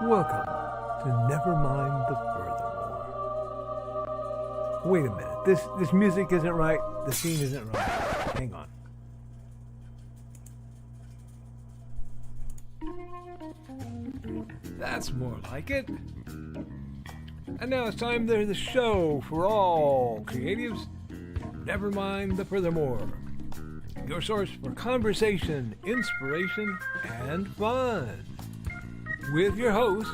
Welcome to Nevermind the Furthermore. Wait a minute, this music isn't right, the scene isn't right. Hang on. That's more like it. And now it's time to the show for all creatives. Nevermind the Furthermore. Your source for conversation, inspiration, and fun. With your host,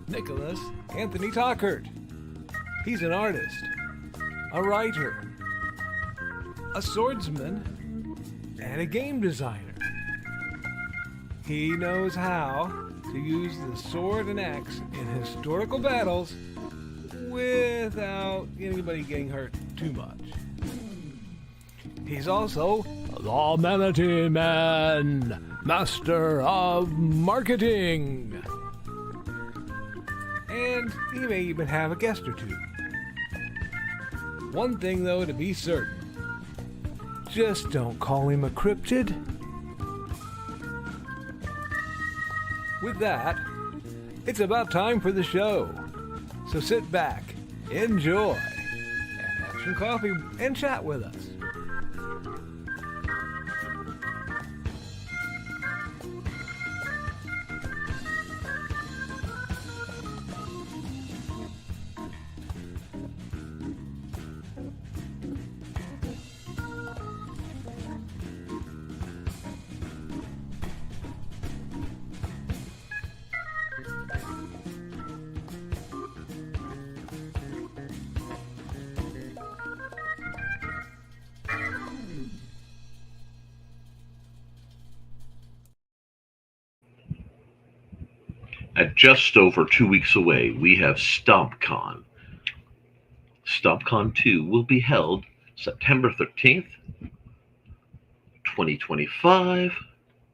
Nicholas Anthony Tockert. He's an artist, a writer, a swordsman, and a game designer. He knows how to use the sword and axe in historical battles without anybody getting hurt too much. He's also the Manatee Man, master of marketing. And he may even have a guest or two. One thing, though, to be certain. Just don't call him a cryptid. With that, it's about time for the show. So sit back, enjoy, and have some coffee and chat with us. At just over 2 weeks away, we have StompCon. StompCon 2 will be held September 13th, 2025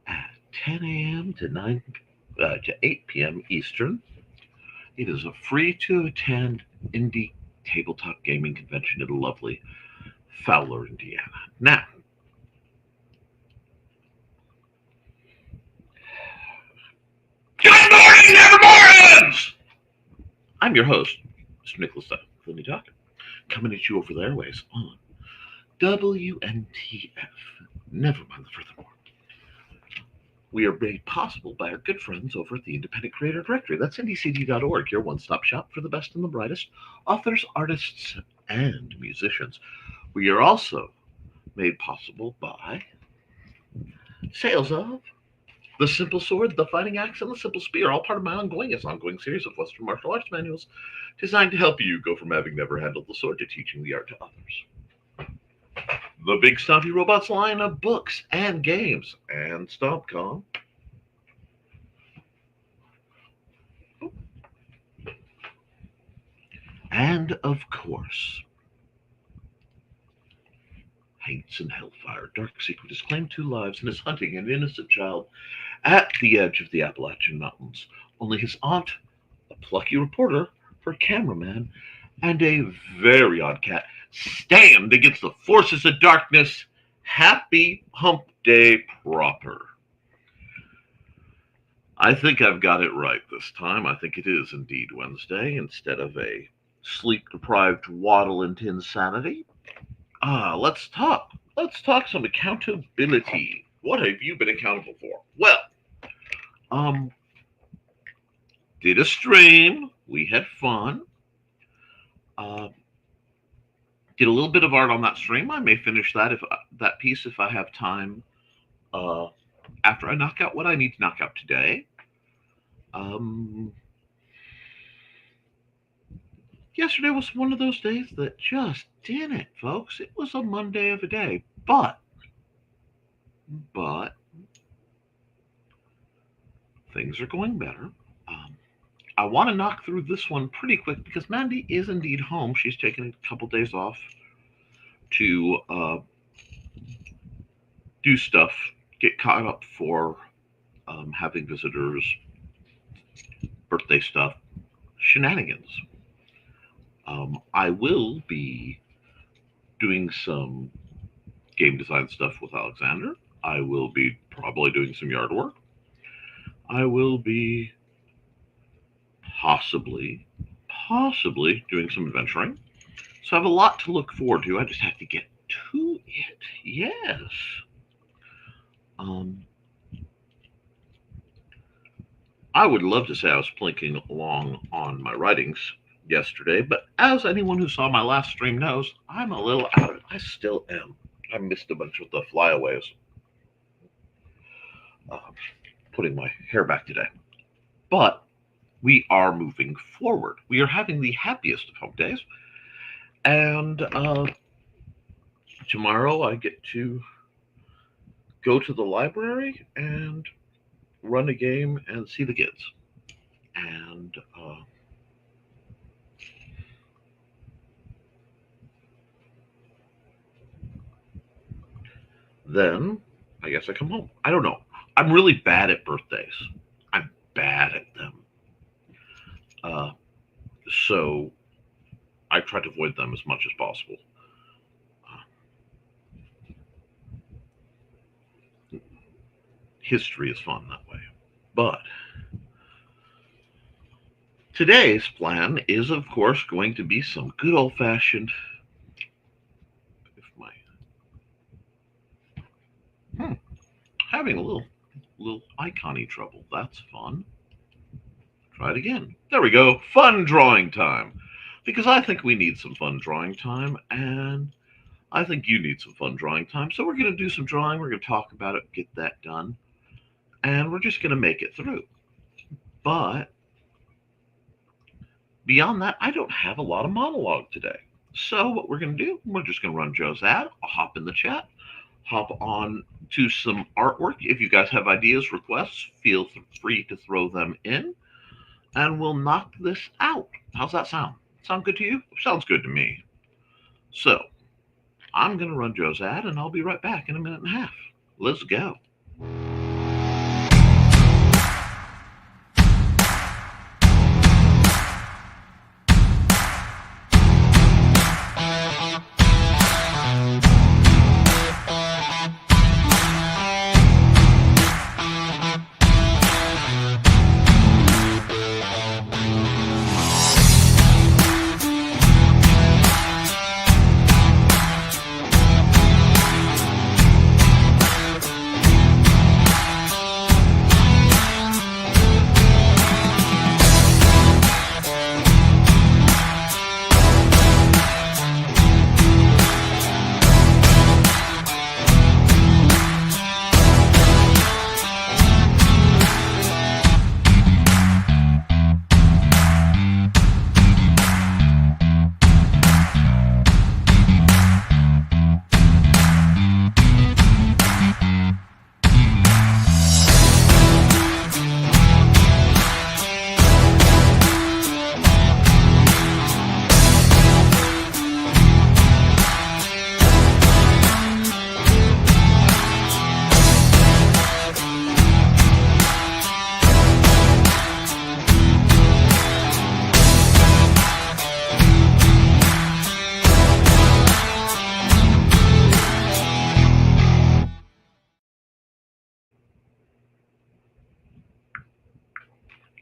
at 10 a.m. to 8 p.m. Eastern. It is a free-to-attend indie tabletop gaming convention in lovely Fowler, Indiana. Now, good morning, Nevermorans! I'm your host, Mr. Nicholas Anthony Tockert, coming at you over the airways on WNTF, Nevermind the Furthermore. We are made possible by our good friends over at the Independent Creator Directory. That's ndcd.org, your one-stop shop for the best and the brightest authors, artists, and musicians. We are also made possible by sales of The Simple Sword, The Fighting Axe, and The Simple Spear, all part of my ongoing series of Western martial arts manuals designed to help you go from having never handled the sword to teaching the art to others. The Big Stompy Robots line of books and games, and StompCon. And, of course, Hates and Hellfire. Dark Secret has claimed 2 lives and is hunting an innocent child at the edge of the Appalachian Mountains. Only his aunt, a plucky reporter, her cameraman, and a very odd cat stand against the forces of darkness. Happy Hump Day proper. I think I've got it right this time. I think it is indeed Wednesday instead of a sleep-deprived waddle into insanity. Let's talk. Let's talk some accountability. What have you been accountable for? Well, did a stream. We had fun. Did a little bit of art on that stream. I may finish that piece if I have time after I knock out what I need to knock out today. Yesterday was one of those days that just didn't, folks. It was a Monday of a day, but things are going better. I want to knock through this one pretty quick because Mandy is indeed home. She's taken a couple days off to do stuff, get caught up for having visitors, birthday stuff, shenanigans. I will be doing some game design stuff with Alexander. I will be probably doing some yard work. I will be possibly doing some adventuring. So I have a lot to look forward to. I just have to get to it. Yes. Um, I would love to say I was plinking along on my writings yesterday, but as anyone who saw my last stream knows, I'm a little out of it. I still am. I missed a bunch of the flyaways. Uh, putting my hair back today. But we are moving forward. We are having the happiest of home days. And tomorrow I get to go to the library and run a game and see the kids. And then I guess I come home. I don't know. I'm really bad at birthdays. I'm bad at them. So I try to avoid them as much as possible. History is fun that way. But today's plan is, of course, going to be some good old-fashioned. If my having a little icon-y trouble. That's fun. Try it again. There we go. Fun drawing time. Because I think we need some fun drawing time, and I think you need some fun drawing time. So we're going to do some drawing. We're going to talk about it, get that done, and we're just going to make it through. But beyond that, I don't have a lot of monologue today. So what we're going to do, we're just going to run Joe's ad. I'll hop in the chat, hop on to some artwork. If you guys have ideas, requests, feel free to throw them in, and we'll knock this out. How's that sound? Sound good to you? Sounds good to me. So I'm going to run Joe's ad, and I'll be right back in a minute and a half. Let's go.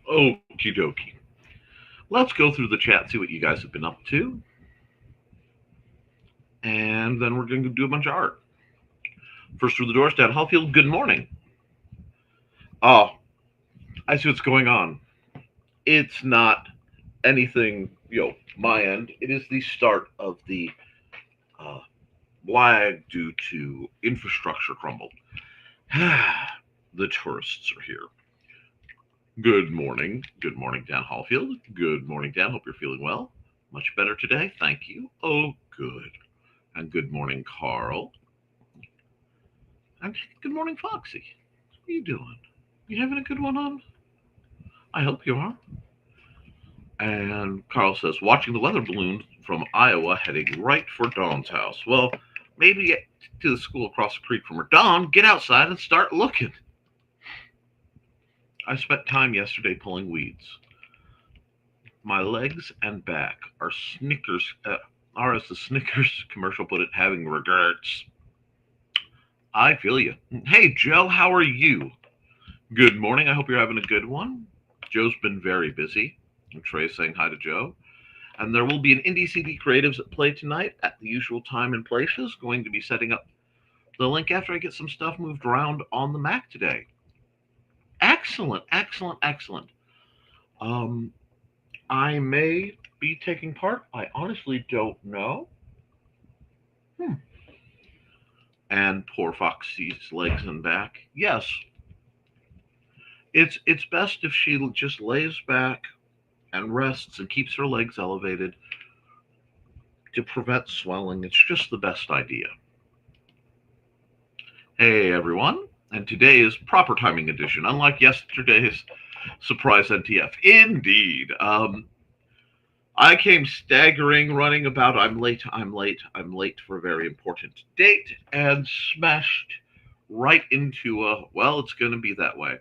Okie dokie. Let's go through the chat, see what you guys have been up to. And then we're going to do a bunch of art. First through the door, Stan Hallfield, good morning. Oh, I see what's going on. It's not anything, my end. It is the start of the lag due to infrastructure crumble. The tourists are here. Good morning. Good morning, Dan Hallfield. Good morning, Dan. Hope you're feeling well. Much better today. Thank you. Oh, good. And good morning, Carl. And good morning, Foxy. What are you doing? You having a good one on? I hope you are. And Carl says, watching the weather balloon from Iowa heading right for Dawn's house. Well, maybe get to the school across the creek from her. Dawn, get outside and start looking. I spent time yesterday pulling weeds. My legs and back are as the Snickers commercial put it, having regrets. I feel you. Hey, Joe, how are you? Good morning. I hope you're having a good one. Joe's been very busy. And Trey's saying hi to Joe. And there will be an Indie CD Creatives at play tonight at the usual time and places. Going to be setting up the link after I get some stuff moved around on the Mac today. Excellent, excellent, excellent. I may be taking part. I honestly don't know. And poor Foxy's legs and back. Yes, it's best if she just lays back and rests and keeps her legs elevated to prevent swelling. It's just the best idea. Hey everyone, and today is proper timing edition, unlike yesterday's surprise NTF. Indeed. I came staggering, running about, I'm late for a very important date, and smashed right into well, it's going to be that way.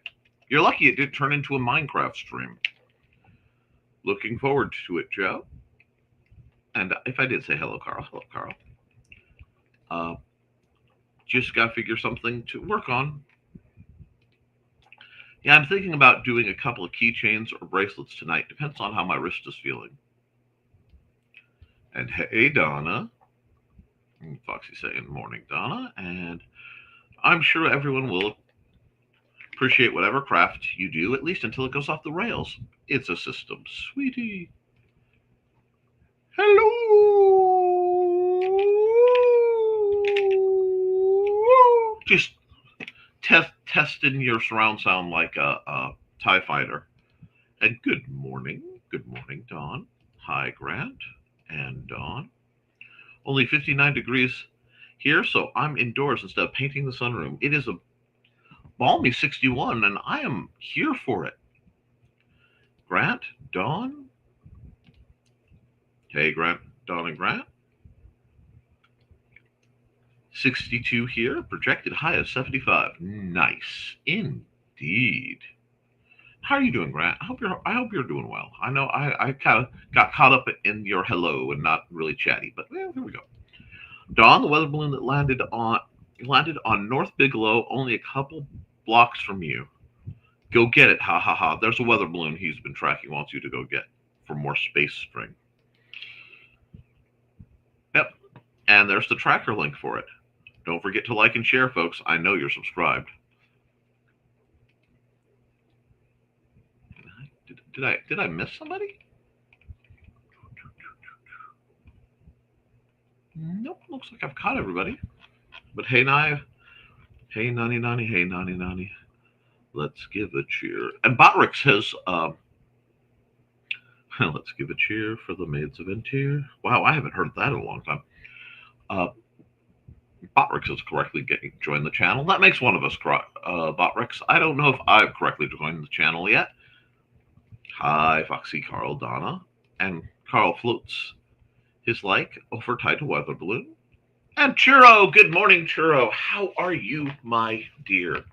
You're lucky it did turn into a Minecraft stream. Looking forward to it, Joe. And if I did say hello, Carl. Just got to figure something to work on. Yeah, I'm thinking about doing a couple of keychains or bracelets tonight. Depends on how my wrist is feeling. And hey, Donna. Foxy saying morning, Donna. And I'm sure everyone will appreciate whatever craft you do, at least until it goes off the rails. It's a system, sweetie. Hello. Just testing your surround sound like a TIE fighter. And good morning, Dawn. Hi, Grant and Dawn. Only 59 degrees here, so I'm indoors instead of painting the sunroom. It is a balmy 61, and I am here for it. Grant, Dawn. Hey, Grant, Dawn, and Grant. 62 here, projected high of 75. Nice, indeed. How are you doing, Grant? I hope you're doing well. I know I kind of got caught up in your hello and not really chatty, but well, here we go. Dawn, the weather balloon that landed on North Bigelow, only a couple blocks from you. Go get it, ha ha ha. There's a weather balloon he's been tracking, wants you to go get for more space string. Yep, and there's the tracker link for it. Don't forget to like and share, folks. I know you're subscribed. Did I miss somebody? Nope, looks like I've caught everybody. But hey, Nani, hey, Nani. Let's give a cheer. And Botrix has, let's give a cheer for the maids of Interior. Wow, I haven't heard that in a long time. Botrix has correctly joined the channel. That makes one of us, Botrix. I don't know if I've correctly joined the channel yet. Hi, Foxy, Carl, Donna. And Carl floats his like over tidal weather balloon. And Churro, good morning, Churro. How are you, my dear?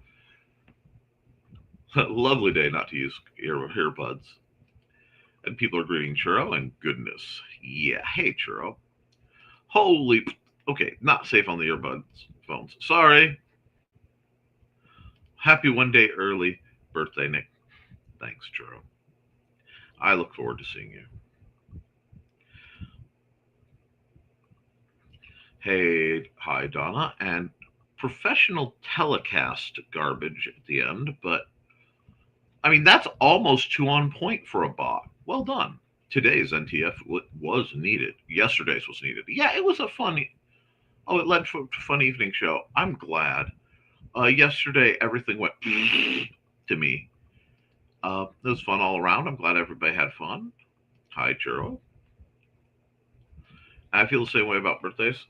Lovely day not to use earbuds. And people are greeting Churro, and goodness. Yeah, hey, Churro. Holy, okay, not safe on the earbuds phones. Sorry. Happy one day early birthday, Nick. Thanks, Churro. I look forward to seeing you. Hey, hi, Donna. And professional telecast garbage at the end, but I mean, that's almost too on point for a bot. Well done. Today's NTF was needed. Yesterday's was needed. Yeah, it was a fun. Oh, it led to a fun evening show. I'm glad. Yesterday, everything went to me. It was fun all around. I'm glad everybody had fun. Hi, Churro. I feel the same way about birthdays.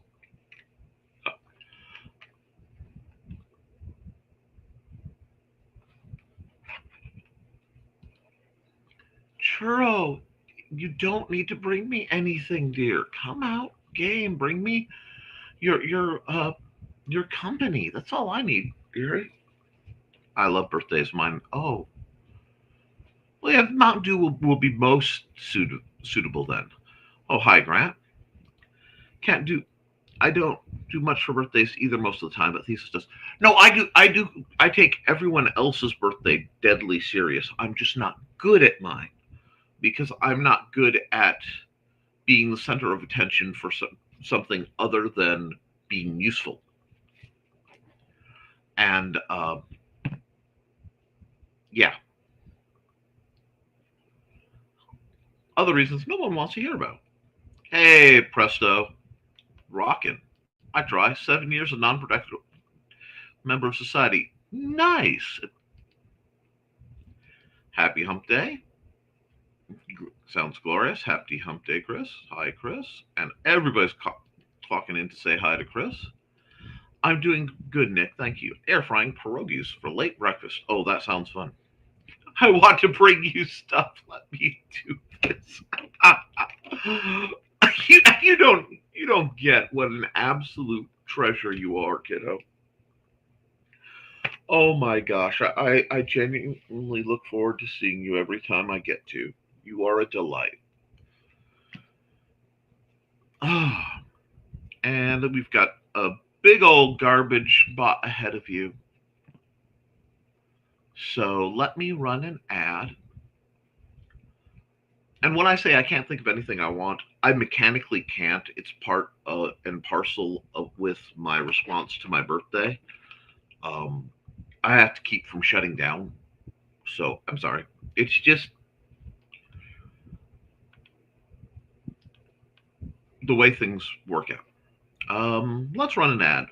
Churro, you don't need to bring me anything, dear. Come out, game. Bring me your company. That's all I need, dear. I love birthdays. Mine. Oh, well, yeah, Mountain Dew will be most suitable then. Oh, hi, Grant. I don't do much for birthdays either most of the time, but Thesis does. No, I do. I take everyone else's birthday deadly serious. I'm just not good at mine. because I'm not good at being the center of attention for something other than being useful. And yeah, other reasons no one wants to hear about. Hey, presto, rockin'. I try 7 years of non-productive member of society. Nice. Happy hump day. Sounds glorious. Happy hump day, Chris. Hi, Chris. And everybody's talking in to say hi to Chris. I'm doing good, Nick. Thank you. Air frying pierogies for late breakfast. Oh, that sounds fun. I want to bring you stuff. Let me do this. You don't get what an absolute treasure you are, kiddo. Oh my gosh, I genuinely look forward to seeing you every time I get to. You are a delight. And we've got a big old garbage bot ahead of you. So let me run an ad. And when I say I can't think of anything I want, I mechanically can't. It's part and parcel with my response to my birthday. I have to keep from shutting down. So I'm sorry. It's just the way things work out. Let's run an ad.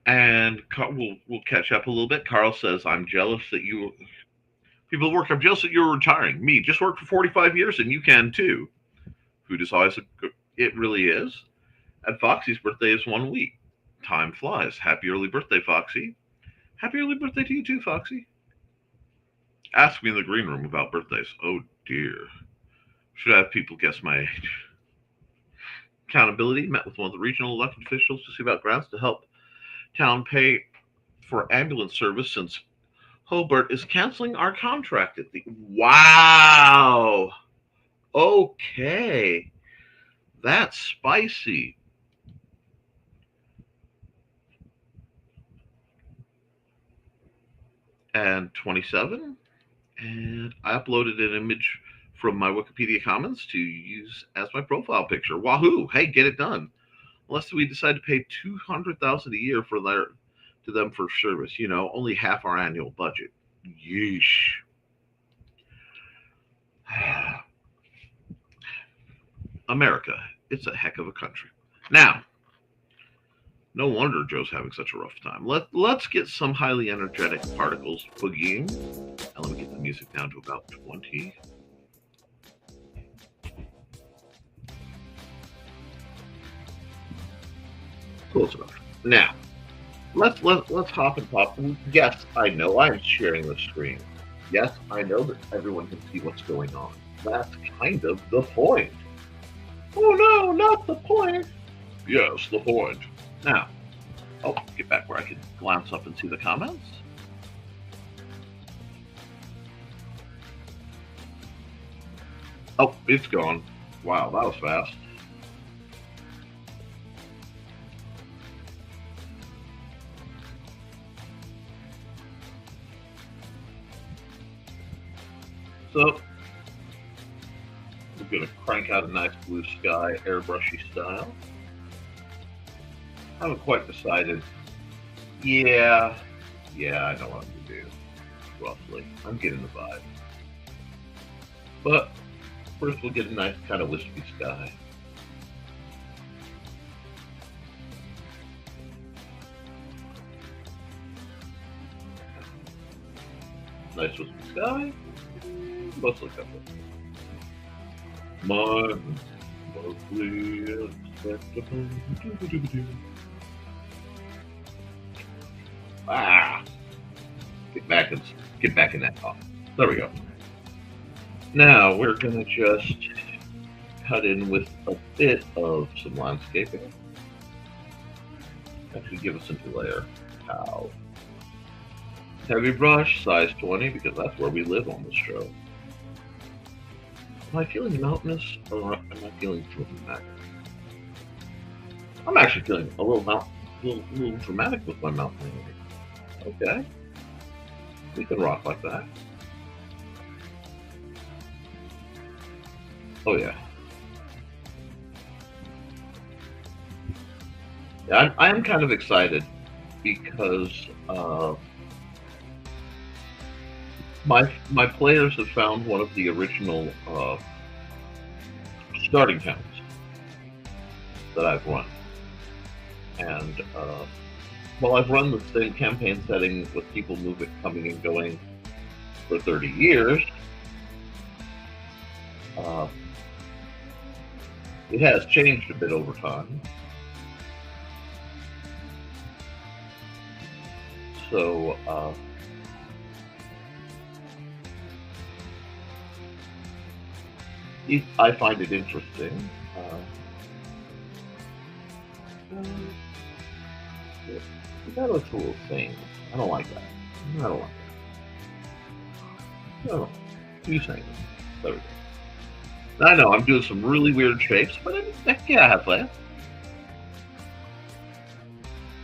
And we'll catch up a little bit. Carl says, I'm jealous that you people work. I'm jealous that you're retiring. Me, just worked for 45 years and you can too. Who decides it really is? And Foxy's birthday is 1 week. Time flies. Happy early birthday, Foxy. Happy early birthday to you too, Foxy. Ask me in the green room about birthdays. Oh dear. Should I have people guess my age? Accountability met with one of the regional elected officials to see about grants to help town pay for ambulance service since Hobart is canceling our contract at the. Wow. Okay. That's spicy. And 27. And I uploaded an image from my Wikipedia Commons to use as my profile picture. Wahoo! Hey, get it done. Unless we decide to pay $200,000 a year to them for service, only half our annual budget. Yeesh. America, it's a heck of a country. Now, no wonder Joe's having such a rough time. Let's get some highly energetic particles boogieing. And let me get the music down to about 20. Close enough. Now, let's hop and pop. Yes, I know I'm sharing the screen. Yes, I know that everyone can see what's going on. That's kind of the point. Oh no, not the point. Yes, the point. Now, get back where I can glance up and see the comments. Oh, it's gone. Wow, that was fast. So, we're going to crank out a nice blue sky, airbrushy style. I haven't quite decided. Yeah, I know what I'm going to do, roughly. I'm getting the vibe. But first we'll get a nice kind of wispy sky. Nice with the sky. Mostly covered. My mostly acceptable. Ah! Get back in that car. There we go. Now we're gonna just cut in with a bit of some landscaping. Actually, give us a new layer. How? Heavy brush, size 20, because that's where we live on this show. Am I feeling mountainous, or am I feeling dramatic? I'm actually feeling a little dramatic with my mountain. Okay. We can rock like that. Oh yeah. Yeah, I am kind of excited because my players have found one of the original starting towns that I've run, and while I've run the same campaign setting with people coming and going for 30 years, it has changed a bit over time. So I find it interesting. That looks a little sane. I don't like that. I don't like that. No, you saying it. There we go. I know I'm doing some really weird shapes, but yeah, I have fun.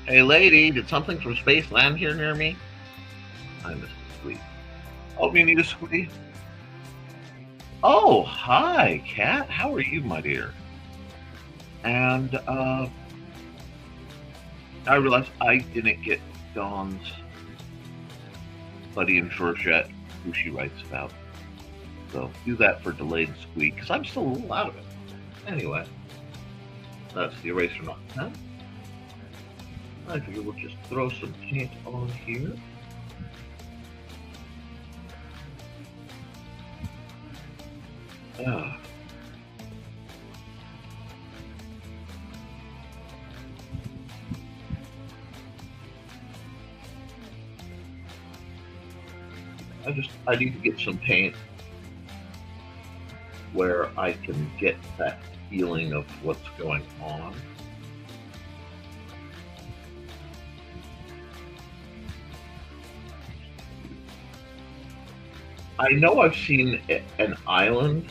Hey lady, did something from space land here near me? I missed a squeak. Oh, you need a squeak? Oh, hi, Cat. How are you, my dear? And I realized I didn't get Dawn's Buddy and Georgette, who she writes about. So do that for delayed squeak, because I'm still a little out of it. Anyway, that's the eraser knot. Huh? I figure we'll just throw some paint on here. I need to get some paint where I can get that feeling of what's going on. I know I've seen an island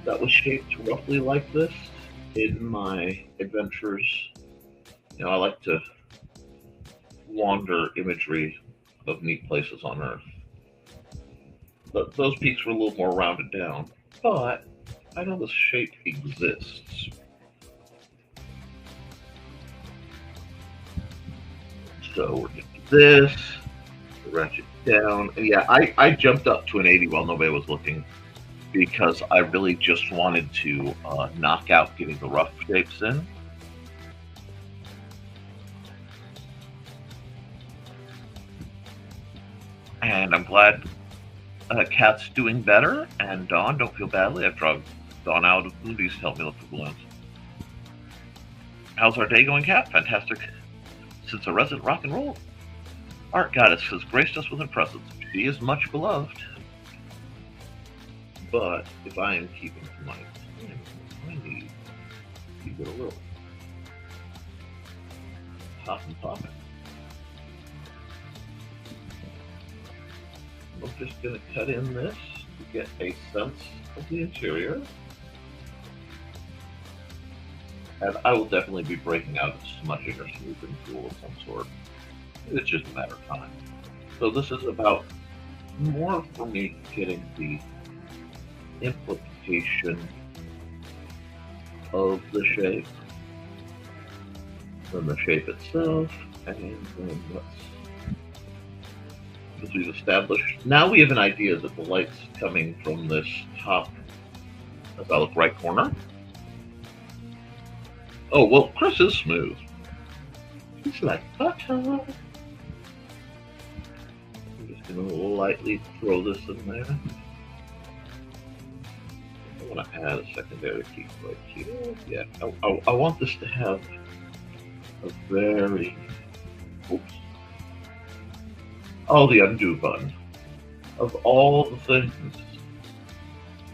that was shaped roughly like this in my adventures. You know, I like to wander imagery of neat places on Earth. But those peaks were a little more rounded down. But I know this shape exists. So we're going to do this, ratchet down. And yeah, I jumped up to an 80 while nobody was looking because I really just wanted to knock out getting the rough shapes in. And I'm glad Kat's doing better, and Dawn, don't feel badly. I've dragged Dawn out of movies to help me look for balloons. How's our day going, Kat? Fantastic. Since a resident rock and roll art goddess has graced us with her presence, she is much beloved. But if I am keeping to my time, I need to keep it a little popping. I'm just going to cut in this to get a sense of the interior. And I will definitely be breaking out a smudging or smoothing tool of some sort. It's just a matter of time. So this is about more for me getting the implication of the shape than the shape itself. And then as we've established, now we have an idea that the light's coming from this top, if I look right corner. Oh, well, Chris is smooth. He's like butter. I'm just Gonna lightly throw this in there. I want to add a secondary key right here. Yeah, I want this to have a very, oops, oh, the undo button. Of all the things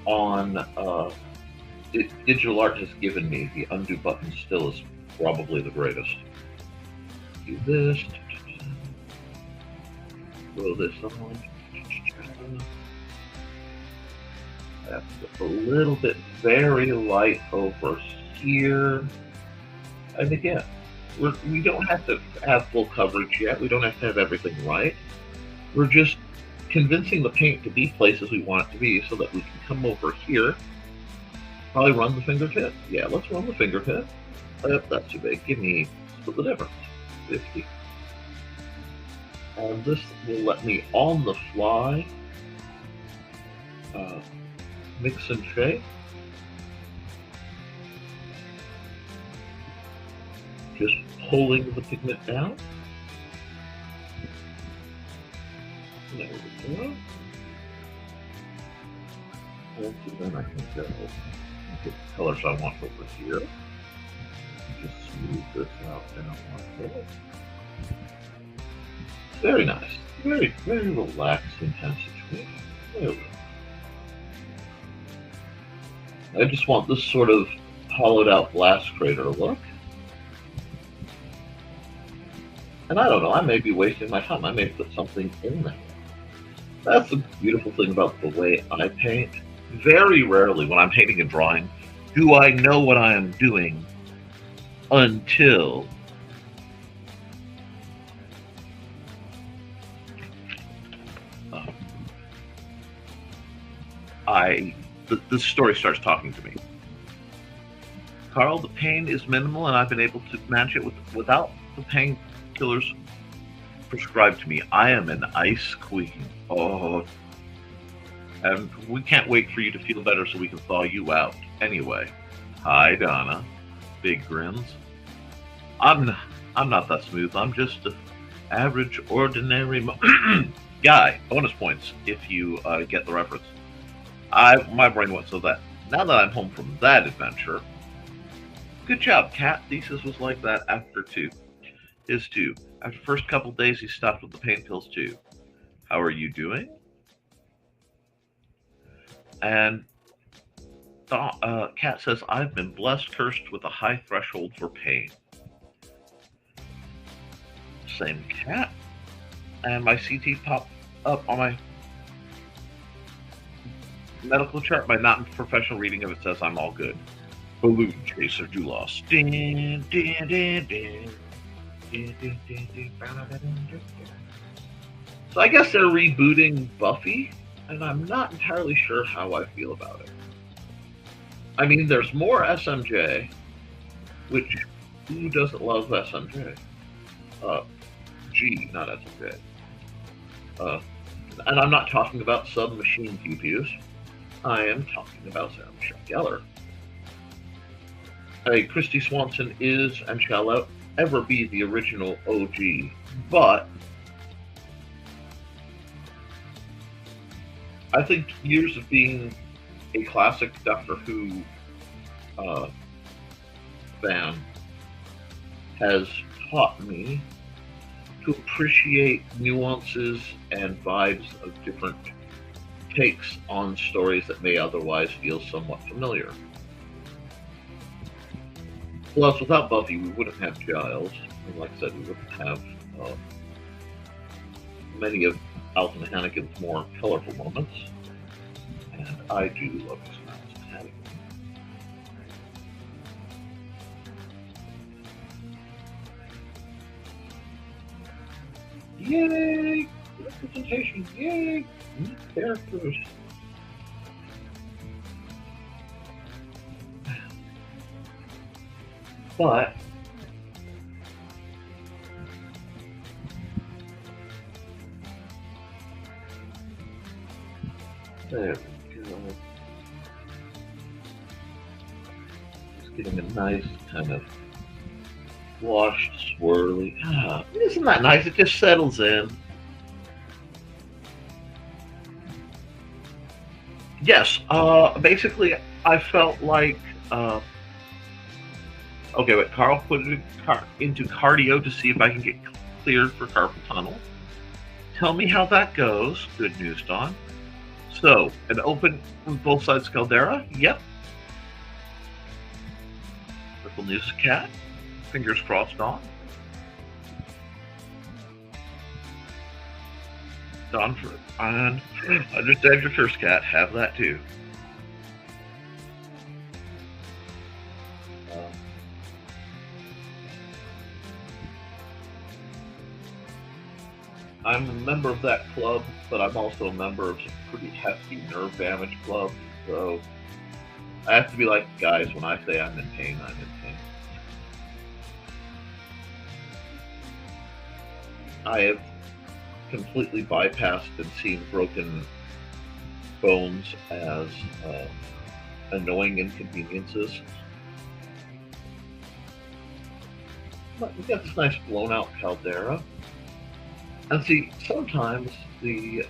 on digital art has given me, the undo button still is probably the greatest. Do this, throw this on. That's a little bit very light over here. And again, we don't have to have full coverage yet. We don't have to have everything right. We're just convincing the paint to be places we want it to be so that we can come over here. Probably run the fingertip. Yeah, let's run the fingertip. That's too big. Give me, split the difference. 50. And this will let me on the fly mix and shake. Just pulling the pigment down. There we go. And so then I can go get the colors I want over here. Just smooth this out down like this. Very nice. Very, very relaxing passageway. There we go. I just want this sort of hollowed out blast crater look. And I don't know, I may be wasting my time. I may put something in there. That's the beautiful thing about the way I paint. Very rarely when I'm painting and drawing do I know what I am doing until the story starts talking to me. Carl, the pain is minimal and I've been able to manage it without the painkillers prescribed to me. I am an ice queen. Oh, and we can't wait for you to feel better so we can thaw you out. Anyway, hi Donna. Big grins. I'm not that smooth. I'm just an average, ordinary guy. Bonus points if you get the reference. My brain went so that now that I'm home from that adventure. Good job, Cat. Thesis was like that after his two. After the first couple days, he stopped with the pain pills too. How are you doing? And Cat says, I've been blessed, cursed with a high threshold for pain. Same Cat. And my CT popped up on my medical chart. My not professional reading of it says I'm all good. Balloon Chaser Doulos. So I guess they're rebooting Buffy, and I'm not entirely sure how I feel about it. I mean, there's more SMJ, which who doesn't love SMJ? G, not SMJ. And I'm not talking about submachine pew-pews. I am talking about Sarah Michelle Gellar. Christy Swanson is and shall ever be the original OG, but I think years of being a classic Doctor Who fan has taught me to appreciate nuances and vibes of different takes on stories that may otherwise feel somewhat familiar. Plus, without Buffy, we wouldn't have Giles. And like I said, we wouldn't have many of Alison Hannigan's more colorful moments. And I do love Alison Hannigan. Yay! Representation! Yay! New characters! But there we go. Just getting a nice kind of washed, swirly. Isn't that nice? It just settles in. Yes. Basically, I felt like. Okay, wait. Carl put it into cardio to see if I can get cleared for carpal tunnel. Tell me how that goes. Good news, Don. So, an open with both sides caldera? Yep. Triple news cat. Fingers crossed, Don. Don for and understand your curse, cat. Have that too. I'm a member of that club, but I'm also a member of some pretty hefty nerve damage clubs. So I have to be like, guys, when I say I'm in pain, I'm in pain. I have completely bypassed and seen broken bones as annoying inconveniences. But we got this nice blown out caldera. And see, sometimes the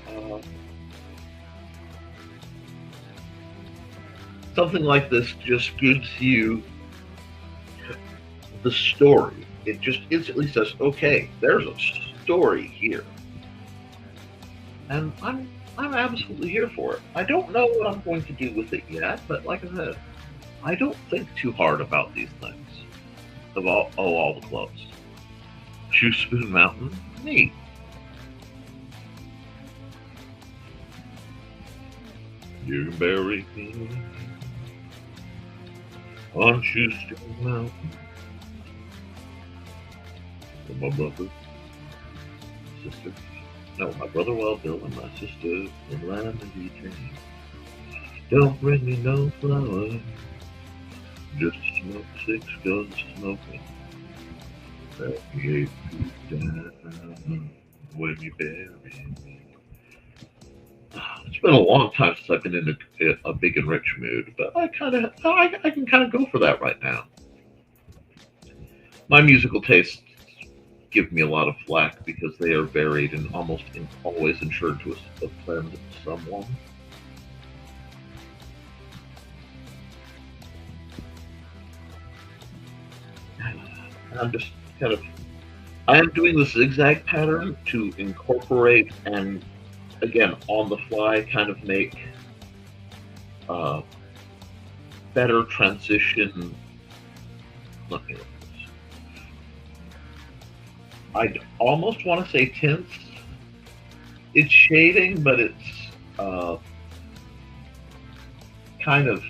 something like this just gives you the story. It just instantly says, "Okay, there's a story here," and I'm absolutely here for it. I don't know what I'm going to do with it yet, but like I said, I don't think too hard about these things. Of all the clubs, Shoe Spoon Mountain, neat. You can bury me on Shoestone Mountain. With my brother, sister. No, my brother Wild Bill and my sister in the land of the dream. Don't bring me no flowers, just smoke 6 guns smoking. Let me 8 feet down when you bury me. It's been a long time since I've been in a big and rich mood, but I can kind of go for that right now. My musical tastes give me a lot of flack because they are varied and almost always ensured to offend someone. And I'm just I am doing the zigzag pattern to incorporate and again, on the fly, kind of make better transition. Looking at this, I almost want to say tints. It's shading, but it's kind of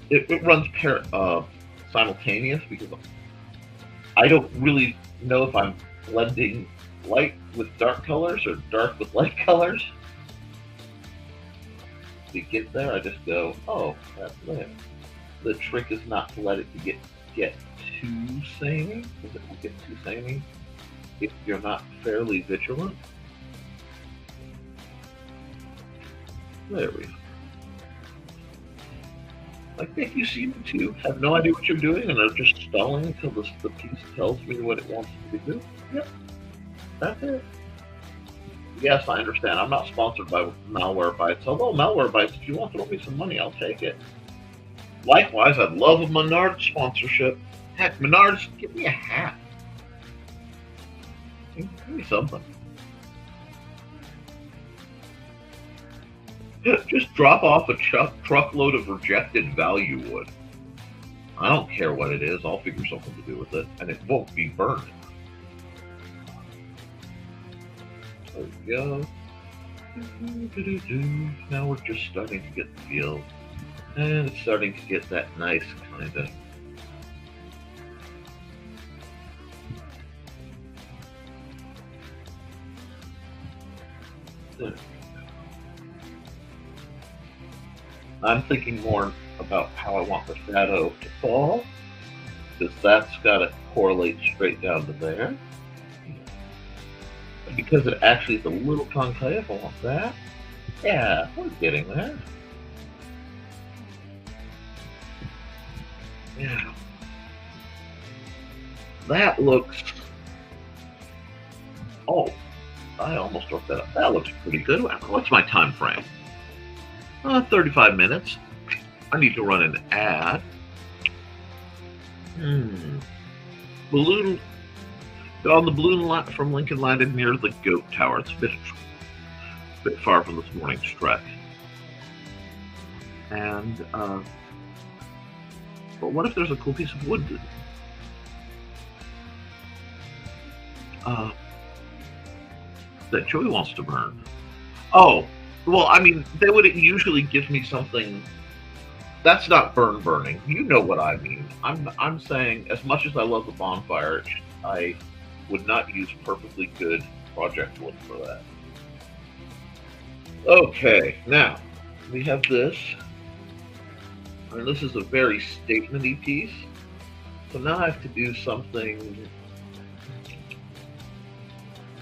it runs simultaneous because I don't really know if I'm blending light with dark colors or dark with light colors. To get there, I just go, oh, that's lit. The trick is not to let it get too samey, because it will get too samey if you're not fairly vigilant. There we go. I think you seem to have no idea what you're doing and are just stalling until the piece tells me what it wants to do. Yep. That's it. Yes, I understand. I'm not sponsored by Malwarebytes. Although Malwarebytes, if you want to throw me some money, I'll take it. Likewise, I'd love a Menards sponsorship. Heck, Menards, give me a hat. Give me something. Just drop off a truckload of rejected value wood. I don't care what it is. I'll figure something to do with it, and it won't be burned. There we go. Now we're just starting to get the feel, and it's starting to get that nice kind of. I'm thinking more about how I want the shadow to fall, because that's got to correlate straight down to there. And because it actually is a little concave, I want that. Yeah, we're getting there. Yeah. That looks... Oh, I almost worked that up. That looks pretty good. What's my time frame? 35 minutes. I need to run an ad. Balloon. On the balloon from Lincoln landed near the Goat Tower. It's a bit far from this morning's trek. And, but what if there's a cool piece of wood that Joey wants to burn? Oh, well, I mean, they would usually give me something. That's not burning. You know what I mean. I'm saying, as much as I love the bonfire, I would not use perfectly good project wood for that. Okay, now we have this. And this is a very statement-y piece. So now I have to do something,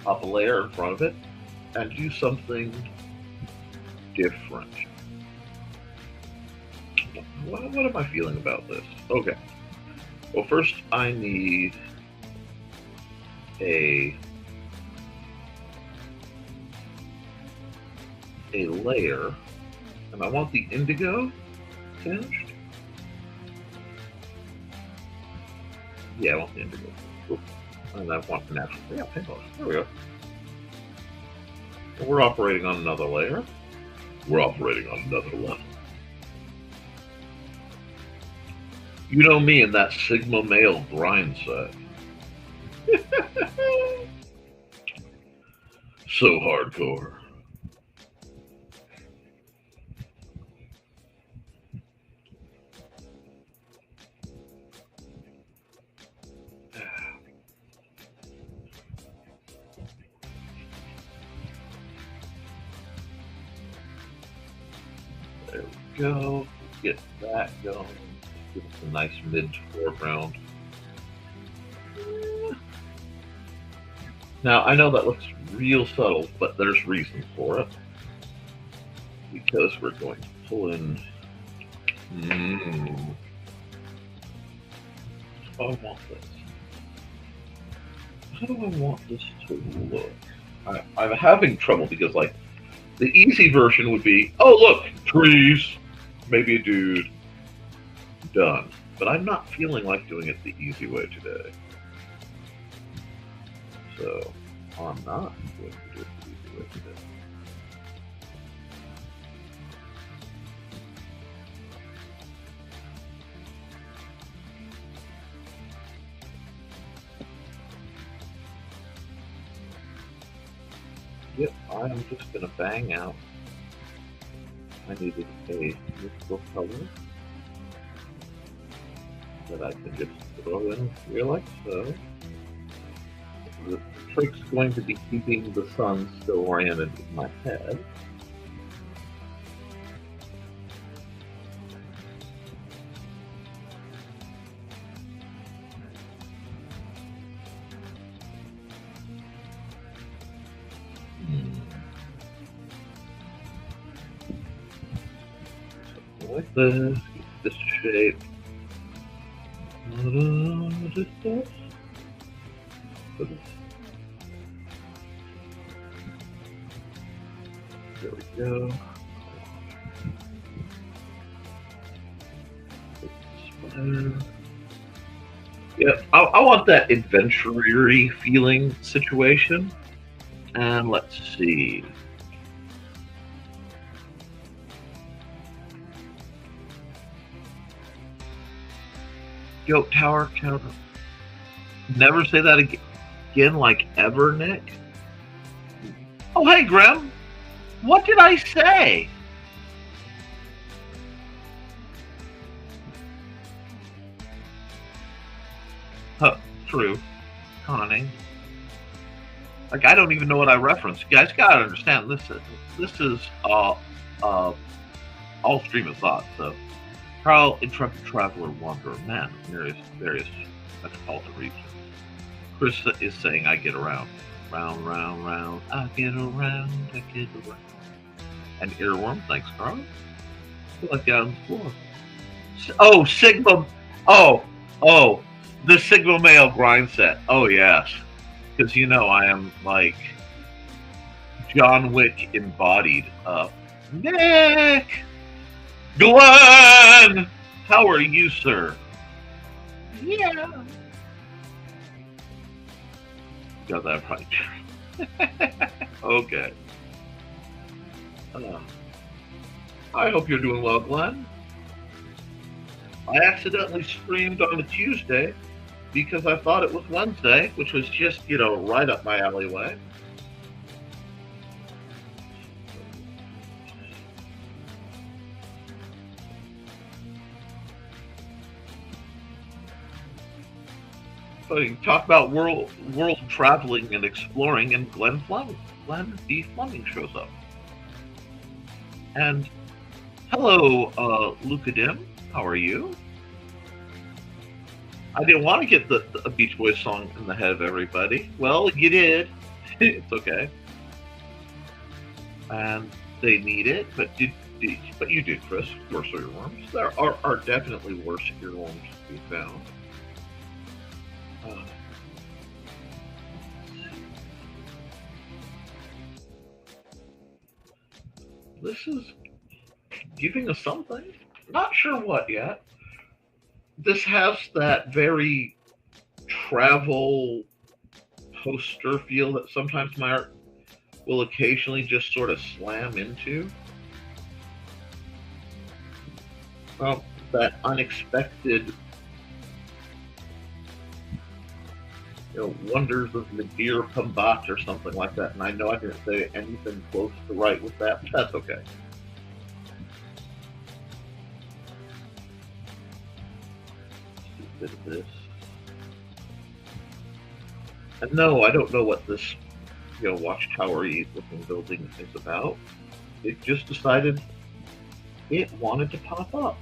pop a layer in front of it, and do something different. What am I feeling about this? Okay. Well, first I need a layer, and I want the indigo tinged. Yeah, I want the indigo. Cool. And I want the natural. Yeah, paintbrush. There we go. And we're operating on another layer. We're operating on another level. You know me and that Sigma male grind set. So hardcore. There we go. Get that going. Give us a nice mid-foreground. Now, I know that looks real subtle, but there's reason for it. Because we're going to pull in... How do I want this? How do I want this to look? I'm having trouble because, like, the easy version would be, oh, look, trees, maybe a dude, done. But I'm not feeling like doing it the easy way today. So, I'm not going to do it the easy way today. Yep, I'm just going to bang out. I needed a neutral color that I can just throw in here like so. The trick's going to be keeping the sun still oriented in my head. Like this, this shape. Just this. There we go. Yeah, I want that adventure-y feeling situation. And let's see. Goat Tower counter. Never say that again, like ever, Nick. Oh, hey, Grim. What did I say? Huh, true. Conning. Like, I don't even know what I referenced. You guys gotta understand, this is all stream of thought, so. Carl, intrepid traveler, wanderer, man, various metropolitan regions. Chris is saying, I get around. Round, round, round, I get around, I get around. And earworm, thanks, Carl. I feel like out on the floor. Oh, Sigma, the Sigma male grind set. Oh, yes. Because, you know, I am, like, John Wick embodied. Nick! Glenn! How are you, sir? Yeah. Got that right. Okay. I hope you're doing well, Glenn. I accidentally streamed on a Tuesday because I thought it was Wednesday, which was just, right up my alleyway. So you can talk about world traveling and exploring, and Glenn B. Fleming shows up. And hello, Luca Dim. How are you? I didn't want to get the Beach Boys song in the head of everybody. Well, you did. It's okay. And they need it, but you did, Chris. Worse earworms. There are definitely worse earworms to be found. This is giving us something. Not sure what yet. This has that very travel poster feel that sometimes my art will occasionally just sort of slam into. That unexpected, wonders of Nadir Pambat or something like that. And I know I didn't say anything close to right with that, but that's okay. Bit of this. And no, I don't know what this, watchtower-y looking building is about. It just decided it wanted to pop up.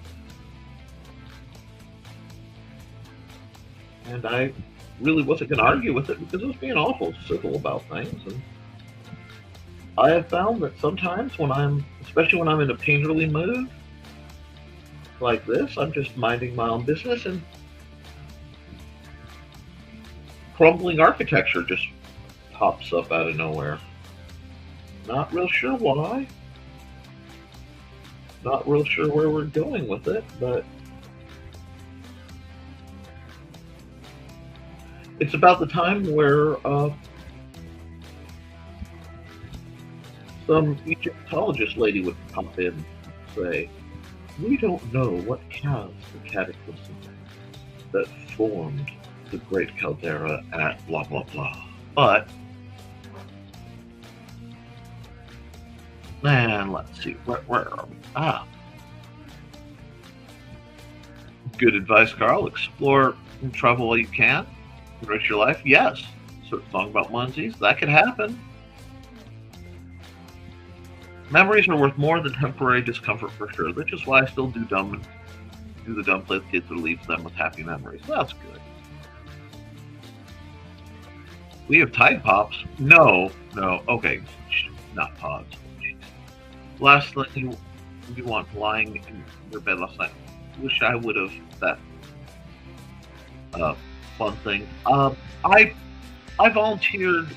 And I really wasn't going to argue with it because it was being awful civil about things. And I have found that sometimes especially when I'm in a painterly mood like this, I'm just minding my own business and crumbling architecture just pops up out of nowhere. Not real sure why. Not real sure where we're going with it, but it's about the time where some Egyptologist lady would pop in and say, "We don't know what caused the cataclysm that formed the Great Caldera at blah blah blah." But man, let's see, where are we? Good advice, Carl. Explore and travel while you can. Enrich your life. Yes. So song about onesies, that could happen. Memories are worth more than temporary discomfort for sure. Which is why I still do the dumb play with kids that leaves them with happy memories. That's good. We have Tide Pops. No. Okay, not pods. Jeez. Last thing you want lying in your bed last night. Wish I would have that fun thing. I volunteered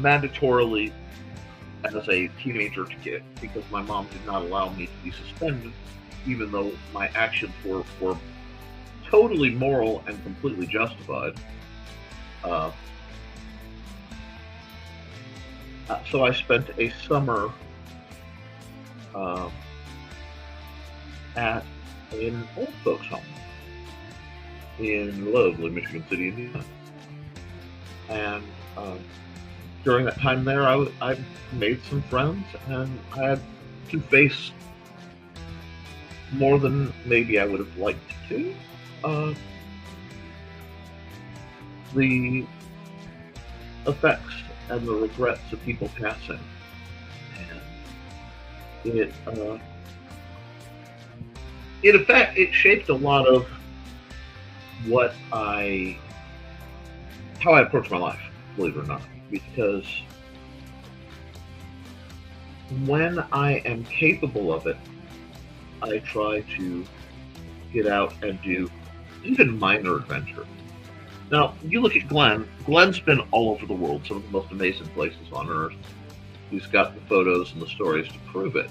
mandatorily as a teenager to get because my mom did not allow me to be suspended, even though my actions were totally moral and completely justified. So I spent a summer at an old folks' home in lovely Michigan City, Indiana. And during that time there, I made some friends, and I had to face more than maybe I would have liked to. The effects and the regrets of people passing. And it shaped a lot of how I approach my life, believe it or not. Because when I am capable of it, I try to get out and do even minor adventures. Now, you look at Glenn. Glenn's been all over the world, some of the most amazing places on Earth. He's got the photos and the stories to prove it.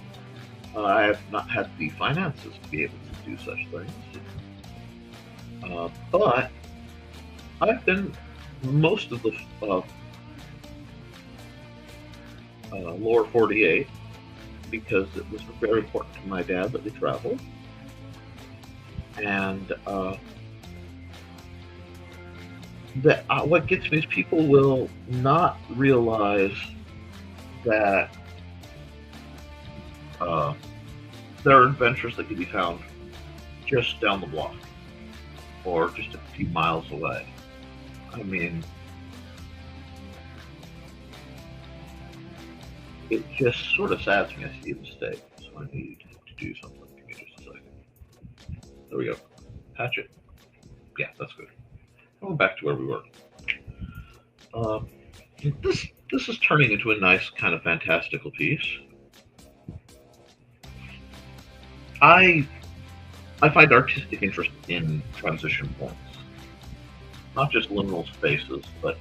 I have not had the finances to be able to do such things. But I've been most of the lower 48 because it was very important to my dad that we travel. And what gets me is people will not realize that there are adventures that can be found just down the block or just a few miles away. I mean, it just sort of saddens me. I see a mistake, so I need to do something. Give me just a second. There we go. Hatchet. Yeah, that's good. Going back to where we were. This is turning into a nice kind of fantastical piece. I find artistic interest in transition points, not just liminal spaces, but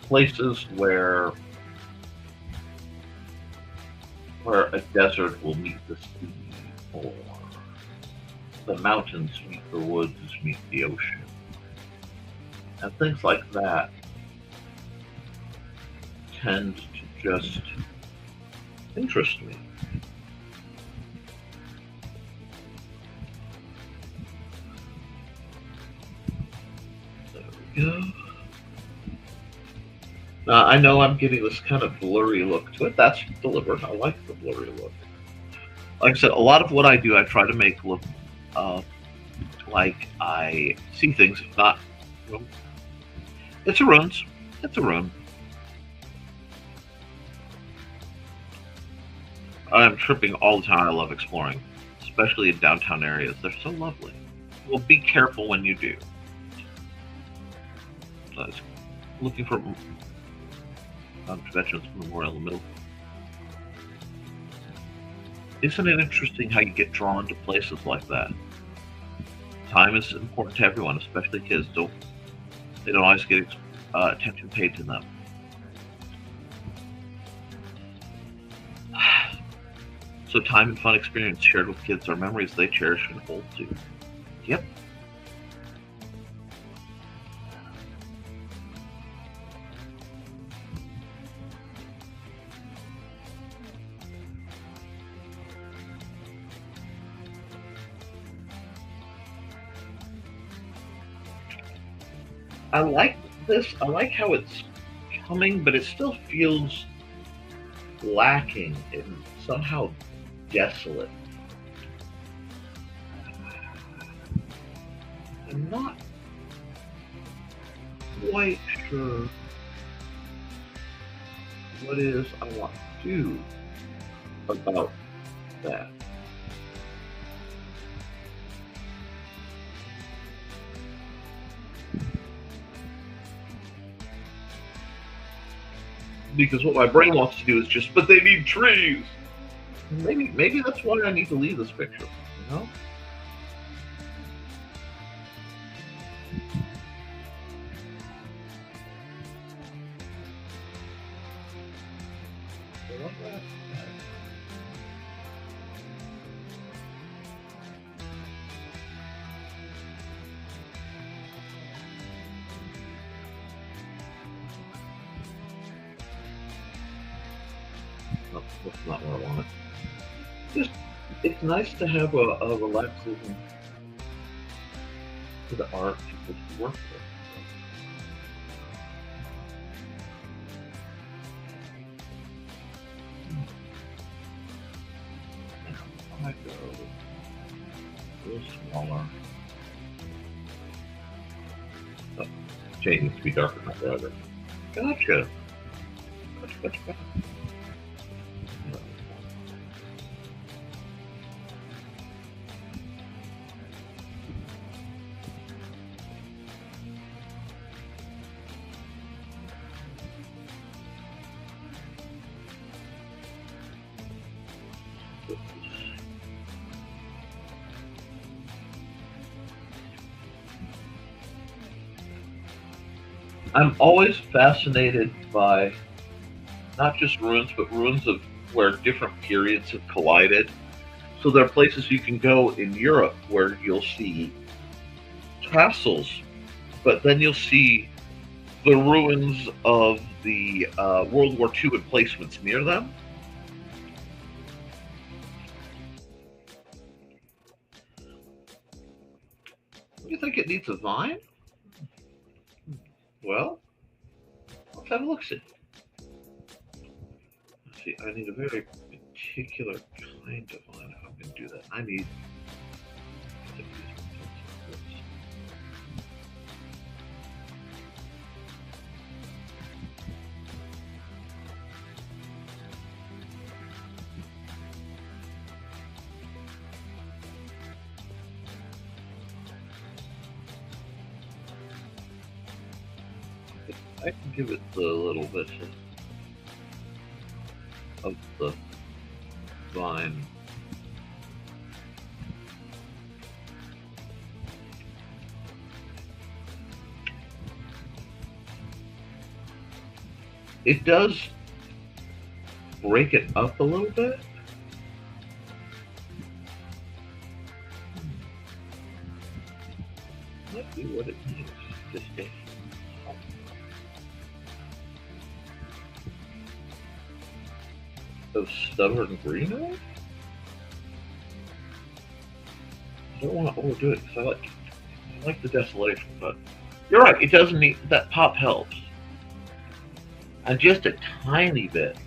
places where a desert will meet the sea, or the mountains meet the woods, meet the ocean, and things like that tend to just interest me. There we go. Now, I know I'm getting this kind of blurry look to it. That's deliberate. I like the blurry look. Like I said, a lot of what I do, I try to make look like I see things, if not. Well, it's a runes. It's a rune. I'm tripping all the time. I love exploring, especially in downtown areas. They're so lovely. Well, be careful when you do. So I was looking for Veterans Memorial in the middle. Isn't it interesting how you get drawn to places like that? Time is important to everyone, especially kids. They don't always get attention paid to them. So time and fun experience shared with kids are memories they cherish and hold to. Yep. I like this. I like how it's coming, but it still feels lacking and somehow desolate. I'm not quite sure what it is I want to do about that. Because what my brain wants to do is just, but they need trees. Maybe that's why I need to leave this picture, you know? I love that. No, that's not what I wanted. It's nice to have a relaxing to the art to work with. I might go a little smaller. Oh, shade needs to be darker than the other. Gotcha. Gotcha. I'm always fascinated by not just ruins, but ruins of where different periods have collided. So there are places you can go in Europe where you'll see castles, but then you'll see the ruins of the World War II emplacements near them. You think it needs a vine? Well, let's have a look-see. Let's see, I need a very particular kind of vine if I'm going to do that. I need... I can give it the little bit of the vine. It does break it up a little bit. Might be what it needs. Just of stubborn green on it? I don't want to overdo it because I like the desolation, but you're right, it doesn't need that pop helps. And just a tiny bit.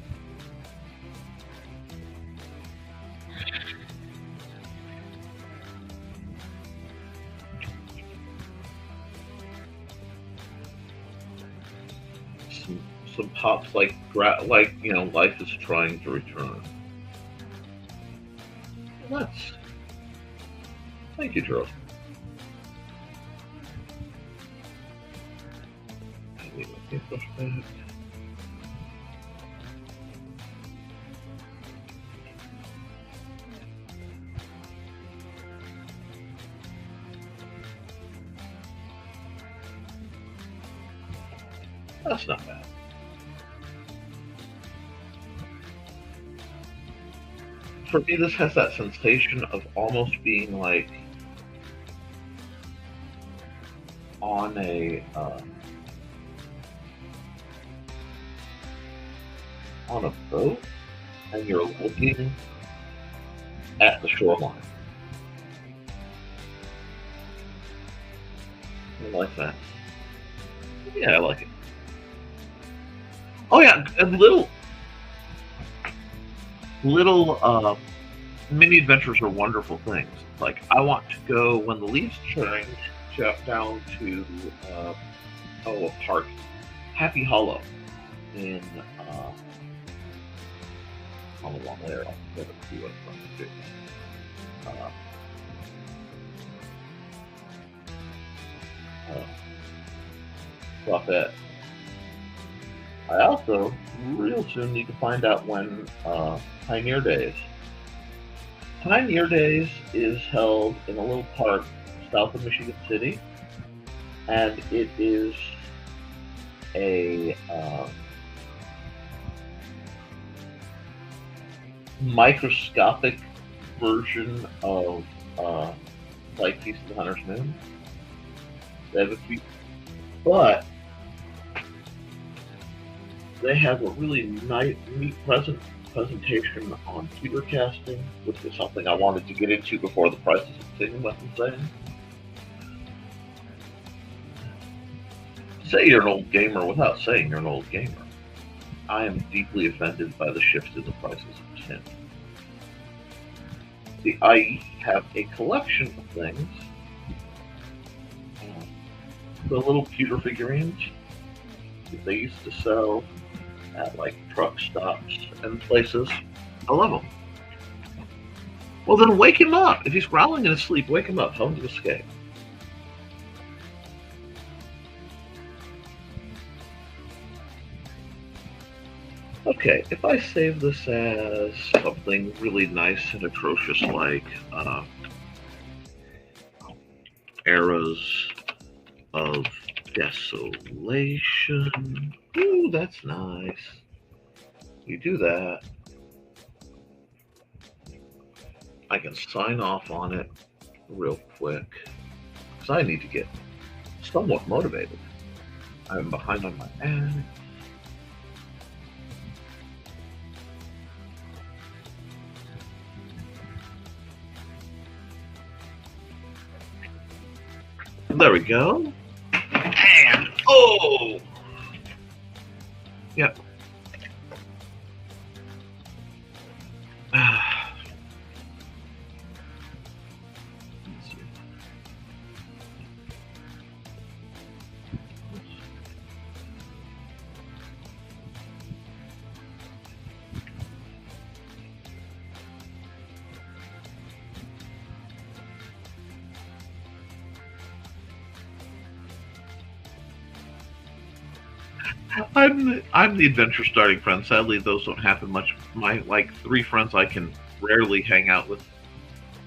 Some pops like you know, life is trying to return. Well, thank you, Charles. I need my paintbrush back. That's not bad. For me, this has that sensation of almost being like on a boat, and you're looking at the shoreline. I like that. Yeah, I like it. Oh yeah, and little mini adventures are wonderful things. Like, I want to go when the leaves turn down to a park, Happy Hollow in on the one there. I'll get it to what I'm about that. I also real soon need to find out when Pioneer Days. Pioneer Days is held in a little park south of Michigan City, and it is a microscopic version of like Feast of the Hunter's Moon. They have a few, but they have a really neat presentation on pewter casting, which was something I wanted to get into before the prices of tin went insane. Say you're an old gamer without saying you're an old gamer. I am deeply offended by the shift in the prices of tin. See, I have a collection of things. The little pewter figurines that they used to sell at like truck stops and places. I love them. Well, then wake him up. If he's growling in his sleep, wake him up. Tell him to escape. Okay, if I save this as something really nice and atrocious like Eras of Desolation. Ooh, that's nice. We do that. I can sign off on it real quick because I need to get somewhat motivated. I'm behind on my ads. There we go. And oh, yep. I'm the adventure starting friend. Sadly, those don't happen much. My 3 friends I can rarely hang out with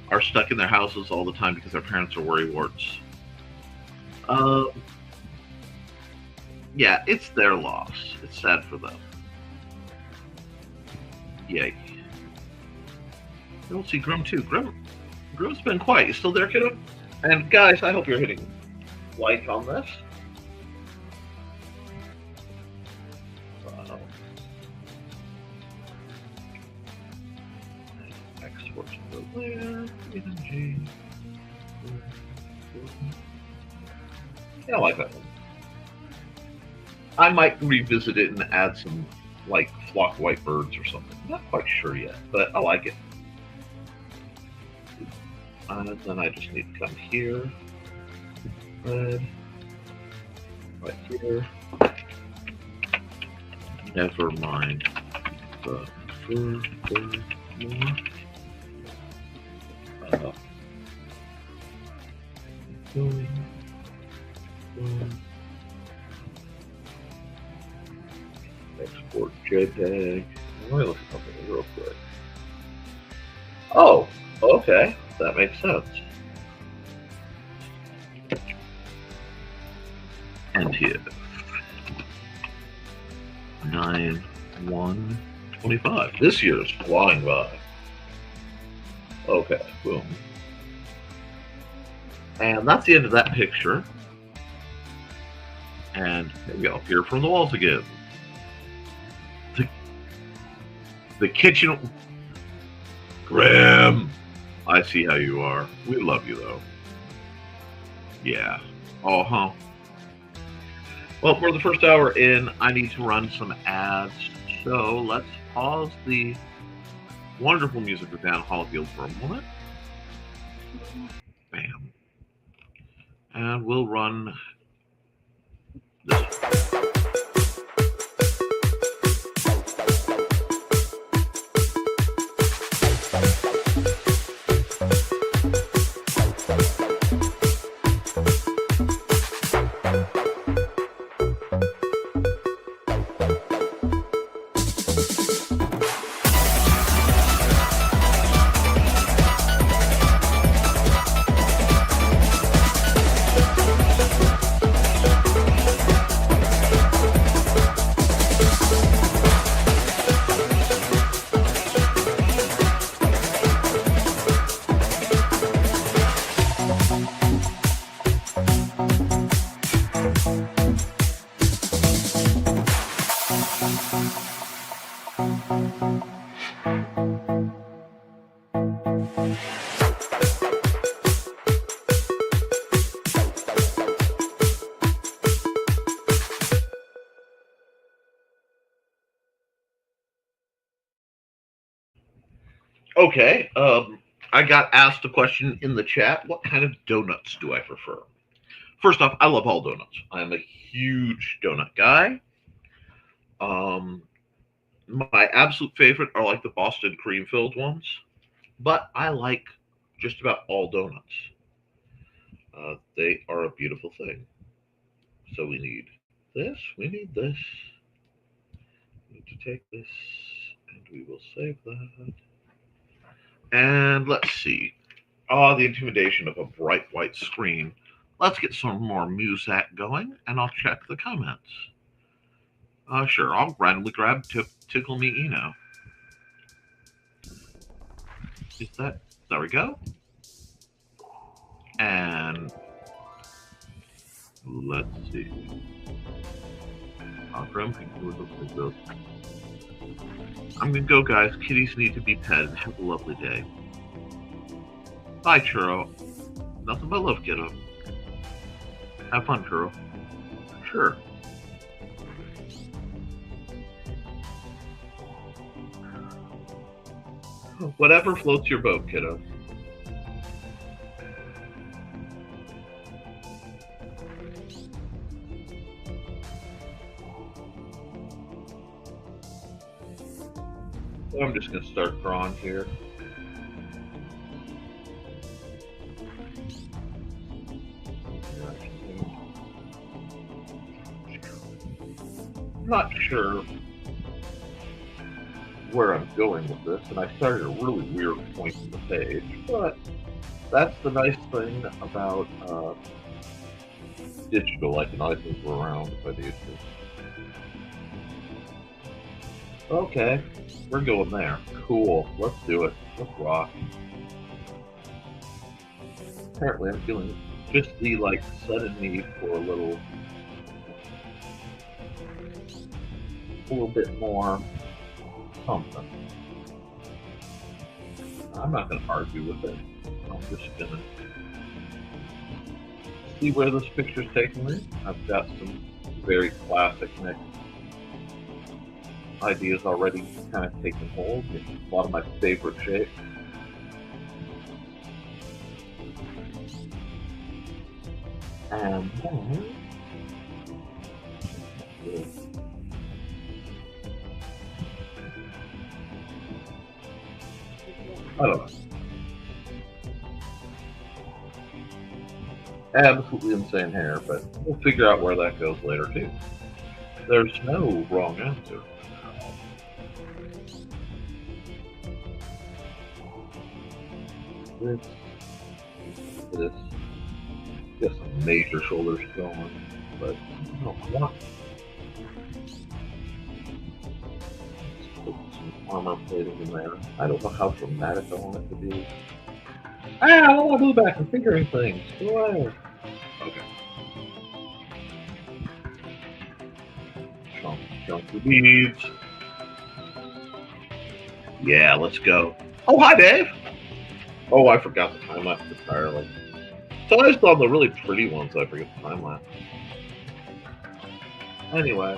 are stuck in their houses all the time because their parents are worrywarts. Yeah, it's their loss. It's sad for them. Yay. I don't see Grim too. Grim's been quiet. You still there, kiddo? And guys, I hope you're hitting like on this. Export to the layer. Yeah, I like that one. I might revisit it and add some flock white birds or something. Not quite sure yet, but I like it. And then I just need to come here. Red. Right here. Nevermind the Furthermore. Export JPEG. Let me look at something real quick. Oh, okay. That makes sense. And here. 9/1/25. This year is flying by. Okay, boom. And that's the end of that picture. And here we go. Here from the walls again. The kitchen. Graham, I see how you are. We love you, though. Yeah. Uh-huh. Well, for the first hour in, I need to run some ads. So let's pause the wonderful music of Dan Hollifield for a moment. Bam. And we'll run this. Okay, I got asked a question in the chat. What kind of donuts do I prefer? First off, I love all donuts. I'm a huge donut guy. My absolute favorite are the Boston cream-filled ones, but I like just about all donuts. They are a beautiful thing. So we need this, we need this. We need to take this, and we will save that. And let's see. The intimidation of a bright white screen. Let's get some more music going, and I'll check the comments. Sure, I'll randomly grab Tickle Me Eno. Is that... There we go. And let's see. I'm gonna go, guys. Kitties need to be petted. Have a lovely day. Bye, Churro. Nothing but love, kiddo. Have fun, Churro. Sure. Whatever floats your boat, kiddo. I'm just going to start drawing here. I'm not sure where I'm going with this, and I started a really weird point in the page, but that's the nice thing about digital. I can always move around if I need to. Okay, we're going there. Cool, let's do it. Let's rock. Apparently I'm feeling just the sudden need for a little bit more something. I'm not going to argue with it. I'm just going to see where this picture's taking me. I've got some very classic mixed ideas already kind of taking hold. A lot of my favorite shapes. And I don't know. Absolutely insane hair, but we'll figure out where that goes later too. There's no wrong answer. This, get some major shoulders going, but no, I want put some armor plating in there. I don't know how dramatic I want it to be. I don't want to go back and figuring things. Go away. Okay. Chunky beads. Yeah, let's go. Oh, hi, Dave. Oh, I forgot the time lapse entirely. So I just on the really pretty ones I forget the time lapse. Anyway.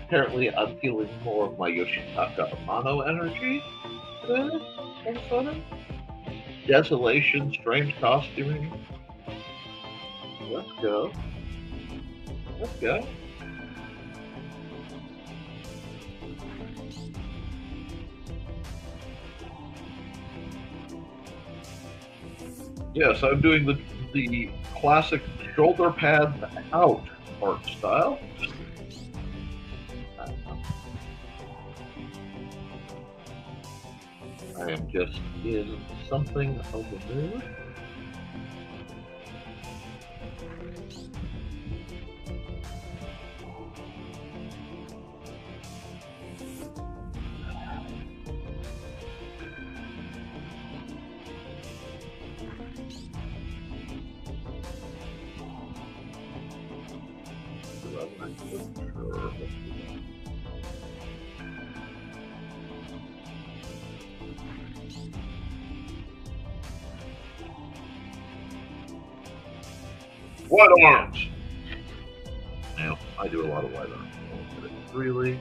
Apparently I'm feeling more of my Yoshitaka Amano energy today, all of a sudden. Desolation, strange costuming. Let's go. Let's go. Yes, I'm doing the classic shoulder pads out art style. I am just in something of a mood. Wide arms! Now, I do a lot of wide arms. But it's really...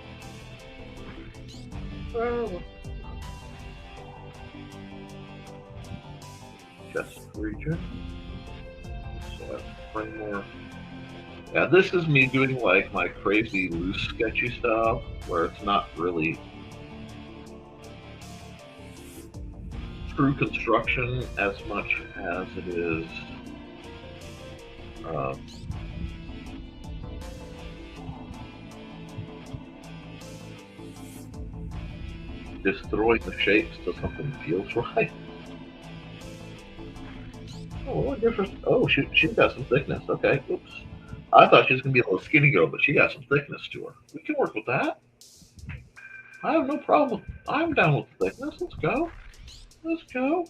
chest region. So that's framework. Yeah, this is me doing like my crazy loose sketchy style, where it's not really true construction as much as it is destroying the shapes till something feels right. Oh, what difference? Oh, she's got some thickness. Okay, oops. I thought she was gonna be a little skinny girl, but she got some thickness to her. We can work with that. I have no problem. I'm down with the thickness. Let's go. Let's go.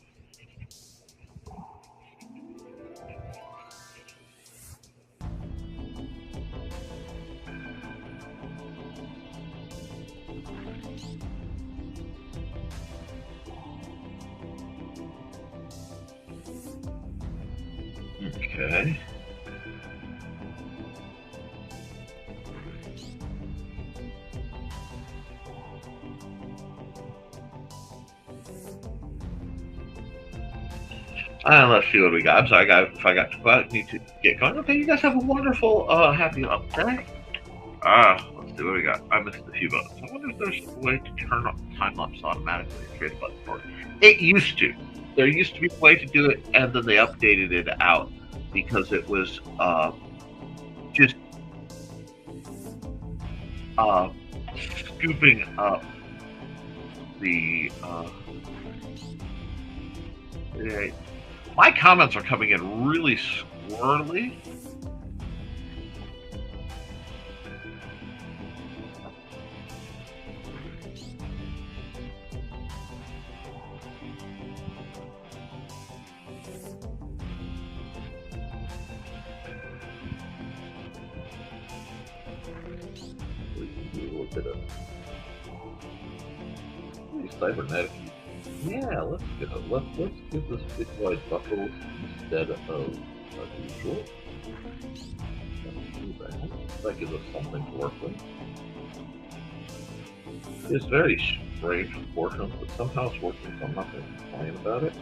Okay. Let's see what we got. I'm sorry, I need to get going. Okay, you guys have a wonderful, happy day. Let's see what we got. I missed a few buttons. I wonder if there's a way to turn up time lapse automatically and create a button for it. It used to. There used to be a way to do it, and then they updated it out because it was just scooping up the. My comments are coming in really swirly. We can do a little bit of cybernetic. Yeah, let's go. Let's give this big wide buckles instead of usual. Let's do that. That gives us something to work with. It's very strange proportions, but somehow it's working, so I'm not going to complain about it.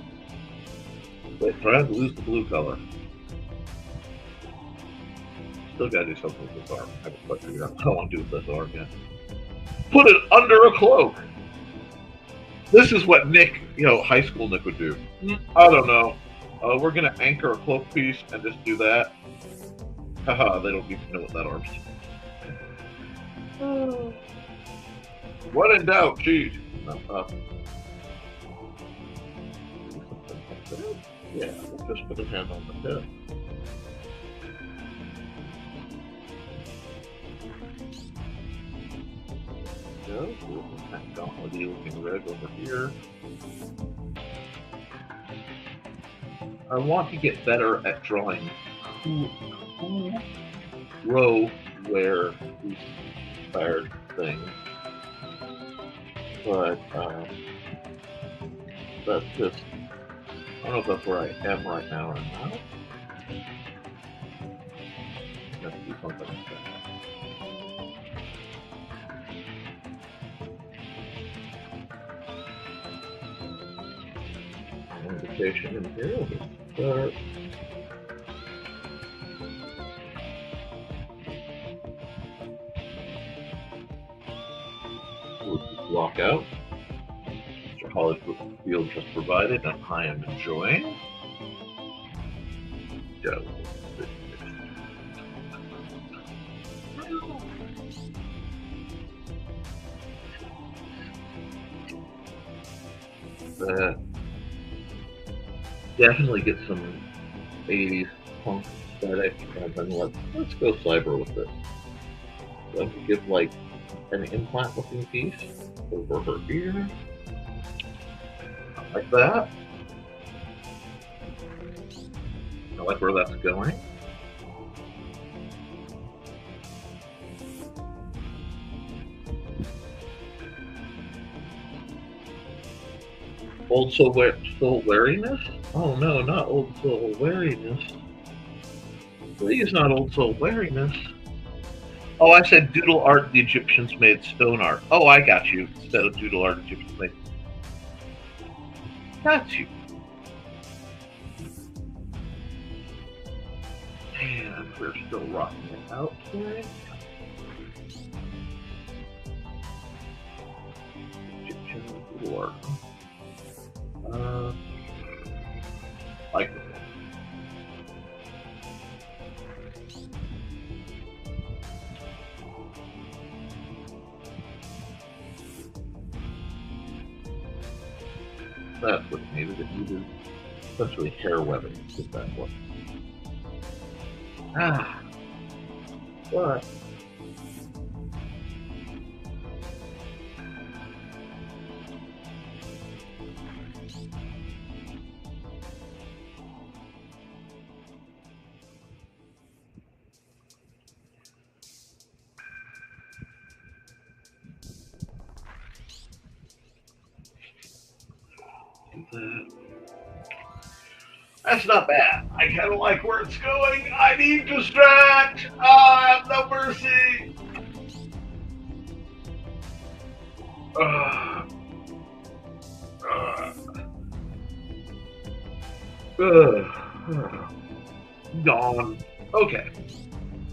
But trying to lose the blue color. Still got to do something with this arm. I haven't quite figured out what I want to do with this arm yet. Put it under a cloak! This is what Nick, high school Nick would do. I don't know. We're going to anchor a cloak piece and just do that. Haha, they don't even know what that arm's doing. When in doubt, cheese. No, yeah, we'll just put his hand on the head. Go. Gauntlet-y looking red over here. I want to get better at drawing who row where these inspired things. But that's just, I don't know if that's where I am right now or not. I have to do something like that. Indication in here. We'll just block out. Mr. Hollyfield just provided, and I am enjoying. Go. That definitely get some 80s punk aesthetic, and then let's go cyber with this. So I could give like an implant looking piece over her ear. Like that. I like where that's going. Old soul wariness? Oh no, not old soul wariness. Please, not old soul wariness. Oh, I said doodle art the Egyptians made stone art. Oh, I got you. Instead of doodle art Egyptians made. Got you. And we're still rocking it out today. Egyptian doodle art. Like this one. That's what it needed. It needed essentially hair webbing to get that one. Ah, what? That's not bad. I kind of like where it's going. I need distract. Ah, have no mercy. Uh, Gone. Okay.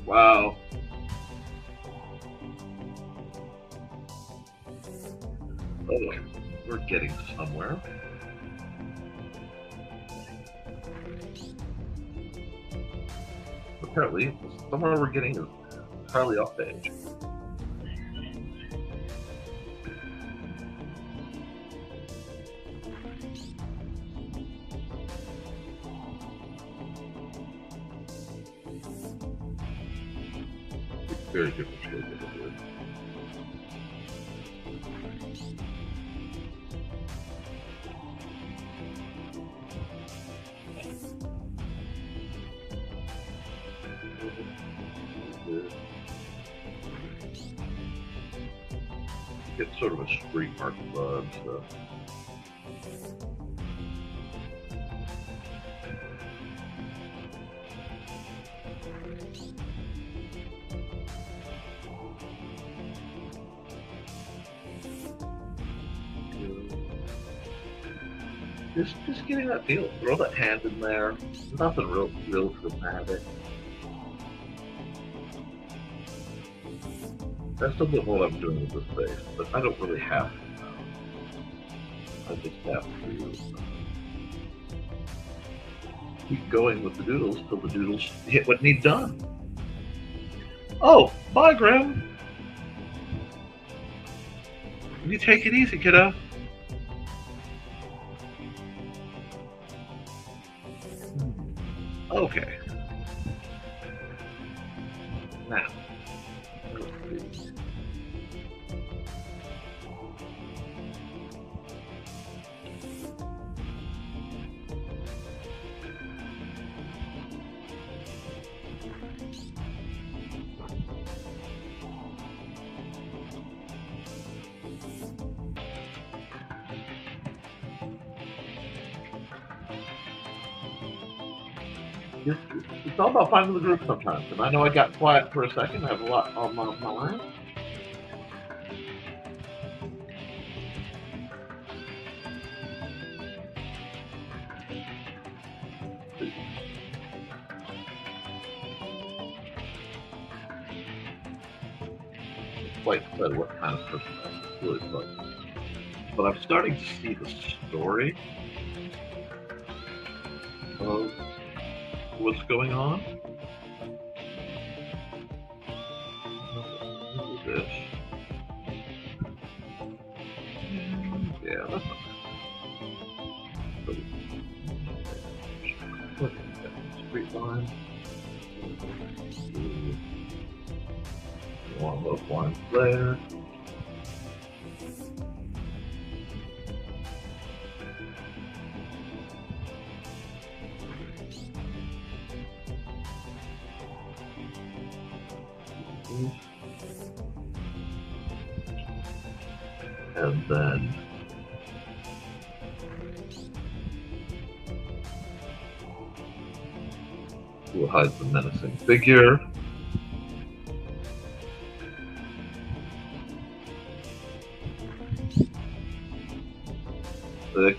Wow. Oh, we're getting somewhere. Apparently, somewhere we're getting is entirely off page. Very different shape of it here. It's sort of a street mark bug, so. Just getting that feel. Throw that hand in there. Nothing real dramatic. That's a little what I'm doing with this face, but I don't really have to. I just have to keep going with the doodles till the doodles hit what need done. Oh, bye, Grim. You take it easy, kiddo. Okay. Now, let's see. It's all about finding the groove sometimes. And I know I got quiet for a second. I have a lot on my mind. It's like I said, what kind of person I am. It's really fun. But I'm starting to see the story of what's going on. Look at this. Yeah, that's not bad. Look at that straight line. One of those lines there. And then we'll hide the menacing figure.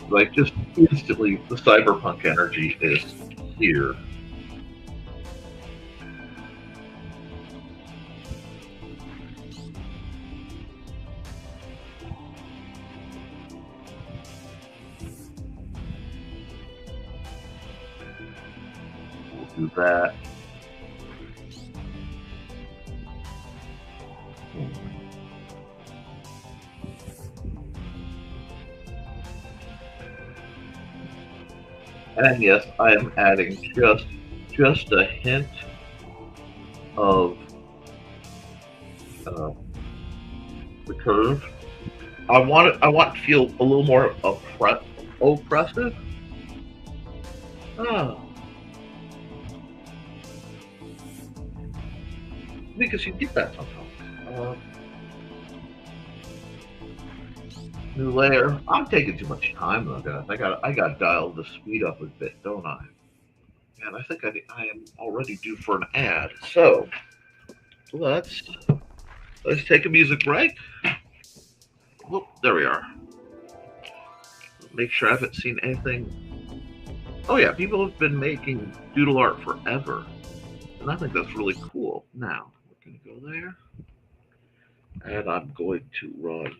Like just instantly, the cyberpunk energy is here. Do that. And yes, I am adding just a hint of uh, the curve. I want to feel a little more oppressive. Ah, because you get that sometimes. New layer. I'm taking too much time though, guys. I got to dial the speed up a bit, don't I? And I think I am already due for an ad. So let's take a music break. Whoop, there we are. Make sure I haven't seen anything. Oh yeah, people have been making doodle art forever, and I think that's really cool. Now we're gonna go there, and I'm going to run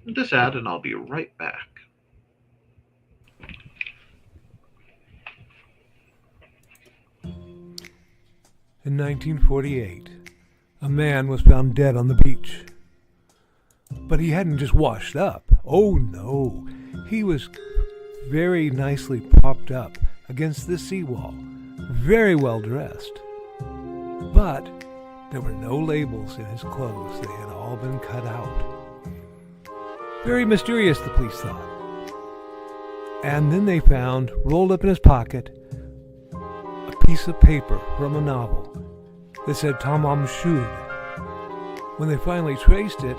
this ad, and I'll be right back. In 1948, a man was found dead on the beach. But he hadn't just washed up. Oh no, he was very nicely propped up against the seawall, very well dressed. But there were no labels in his clothes, they had all been cut out. Very mysterious, the police thought. And then they found, rolled up in his pocket, a piece of paper from a novel that said Tamam Shud. When they finally traced it,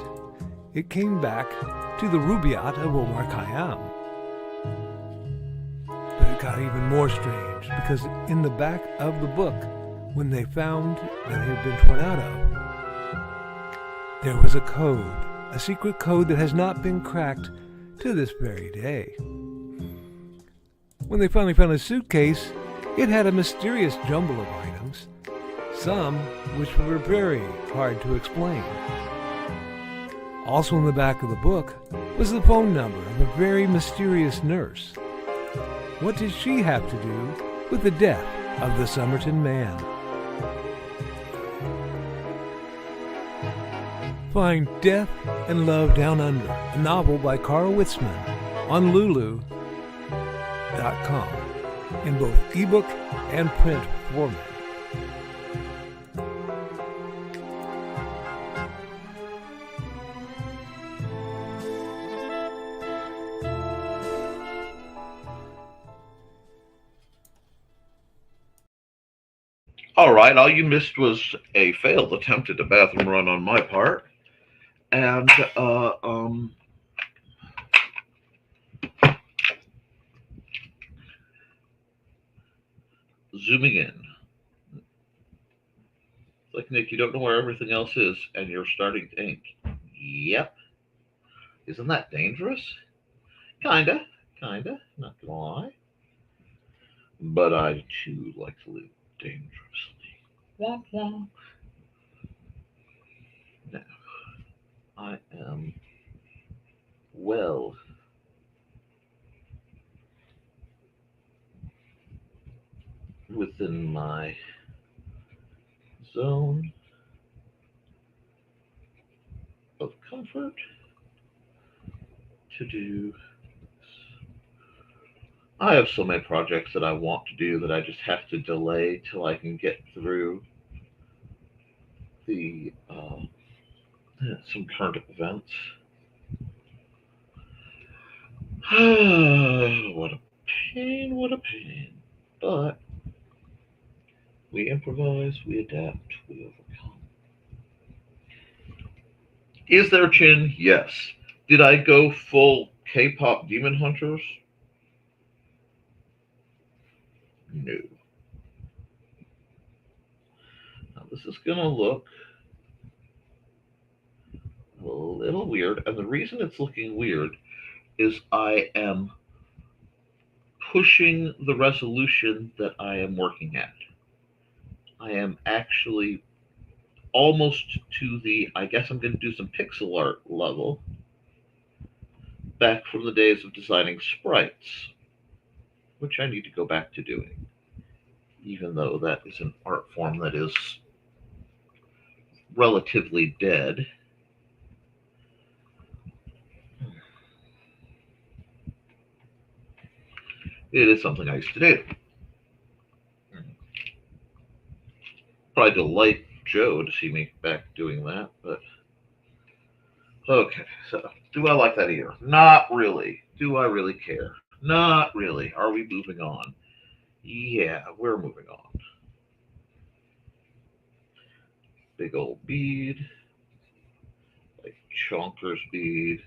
it came back to the Rubaiyat of Omar Khayyam. But it got even more strange, because in the back of the book, when they found that it had been torn out of, there was a code, a secret code that has not been cracked to this very day. When they finally found his suitcase, it had a mysterious jumble of items, some which were very hard to explain. Also in the back of the book was the phone number of a very mysterious nurse. What did she have to do with the death of the Somerton man? Find Death and Love Down Under, a novel by Carl Witzman, on Lulu.com in both ebook and print format. All right, all you missed was a failed attempt at a bathroom run on my part, and zooming in. It's like, Nick, you don't know where everything else is, and you're starting to ink. Yep. Isn't that dangerous? Kinda, not gonna lie. But I too like to live dangerously. Womp womp. Now, I am well within my zone of comfort to do. I have so many projects that I want to do that I just have to delay till I can get through the some current events. What a pain, what a pain. But we improvise, we adapt, we overcome. Is there chin? Yes. Did I go full K-pop Demon Hunters? No. Now this is gonna look a little weird, and the reason it's looking weird is I am pushing the resolution that I am working at. I am actually almost to the, I guess I'm going to do some pixel art level, back from the days of designing sprites, which I need to go back to doing, even though that is an art form that is relatively dead. It is something I used to do. Probably delight Joe to see me back doing that, but okay. So, do I like that either? Not really. Do I really care? Not really. Are we moving on? Yeah, we're moving on. Big old bead, like chonkers bead,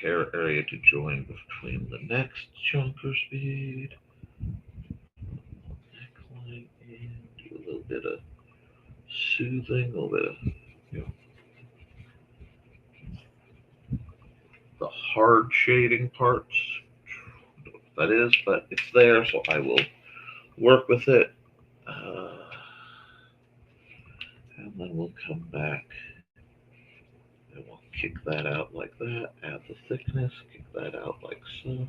hair area to join between the next chonkers bead, neckline, and do a little bit of soothing, a little bit of you know the hard shading parts. That is, but it's there, so I will work with it. And then we'll come back and we'll kick that out like that, add the thickness, kick that out like so.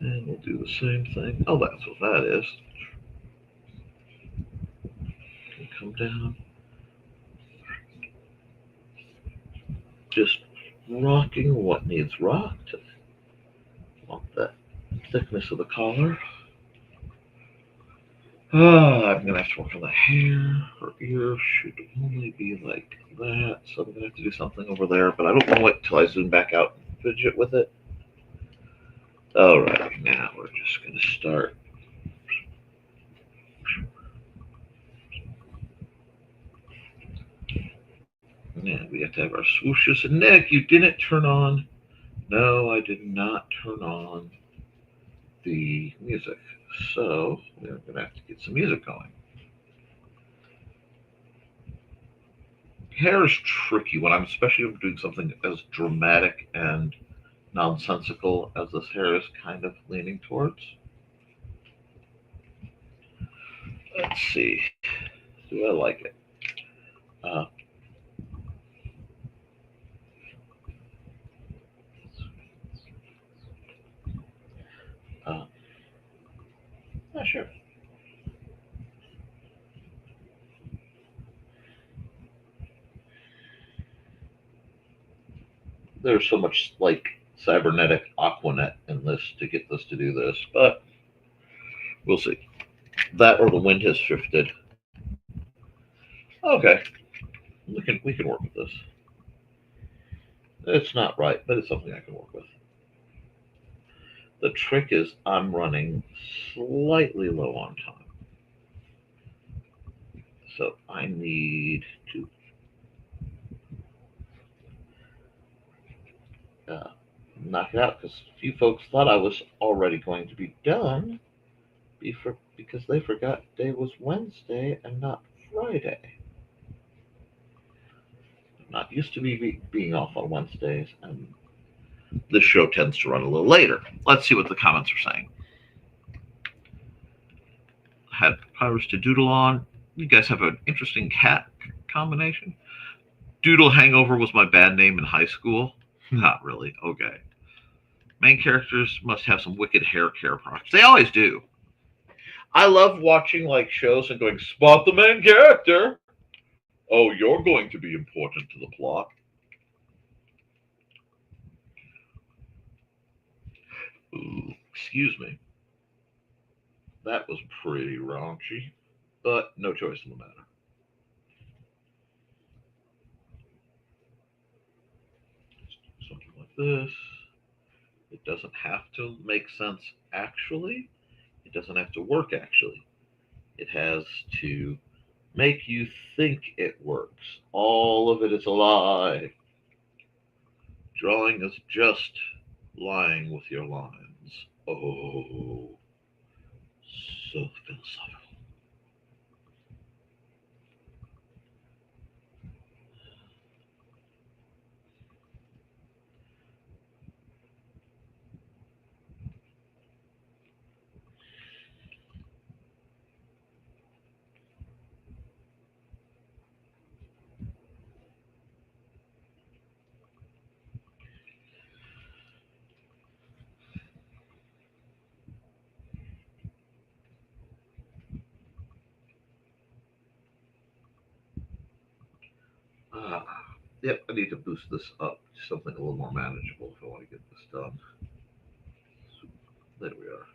And we'll do the same thing. Oh, that's what that is. And come down, just rocking what needs rocked. Want that thickness of the collar. I'm gonna have to work on the hair. Her ear should only be like that, so I'm gonna have to do something over there. But I don't want to wait until I zoom back out and fidget with it. Alright, now we're just gonna start. Yeah, we have to have our swooshes. And Nick, you didn't turn on. No, I did not turn on the music. So we're gonna have to get some music going. Hair is tricky when I'm especially doing something as dramatic and nonsensical as this hair is kind of leaning towards. Let's see. Do I like it? Uh, yeah, sure. There's so much like cybernetic Aquanet in this to get this to do this, but we'll see. That or the wind has shifted. Okay, we can work with this. It's not right, but it's something I can work with. The trick is I'm running slightly low on time, so I need to uh, knock it out because a few folks thought I was already going to be done because they forgot today was Wednesday and not Friday. I'm not used to being off on Wednesdays, and this show tends to run a little later. Let's see what the comments are saying. Had Pirates to Doodle on. You guys have an interesting cat combination. Doodle Hangover was my band name in high school. Not really. Okay. Main characters must have some wicked hair care products. They always do. I love watching like shows and going, spot the main character. Oh, you're going to be important to the plot. Ooh, excuse me. That was pretty raunchy, but no choice in the matter. Something like this. It doesn't have to make sense actually. It doesn't have to work actually. It has to make you think it works. All of it is a lie. Drawing is just lying with your lines. Oh, so philosophical. Yep, I need to boost this up to something a little more manageable if I want to get this done. There we are.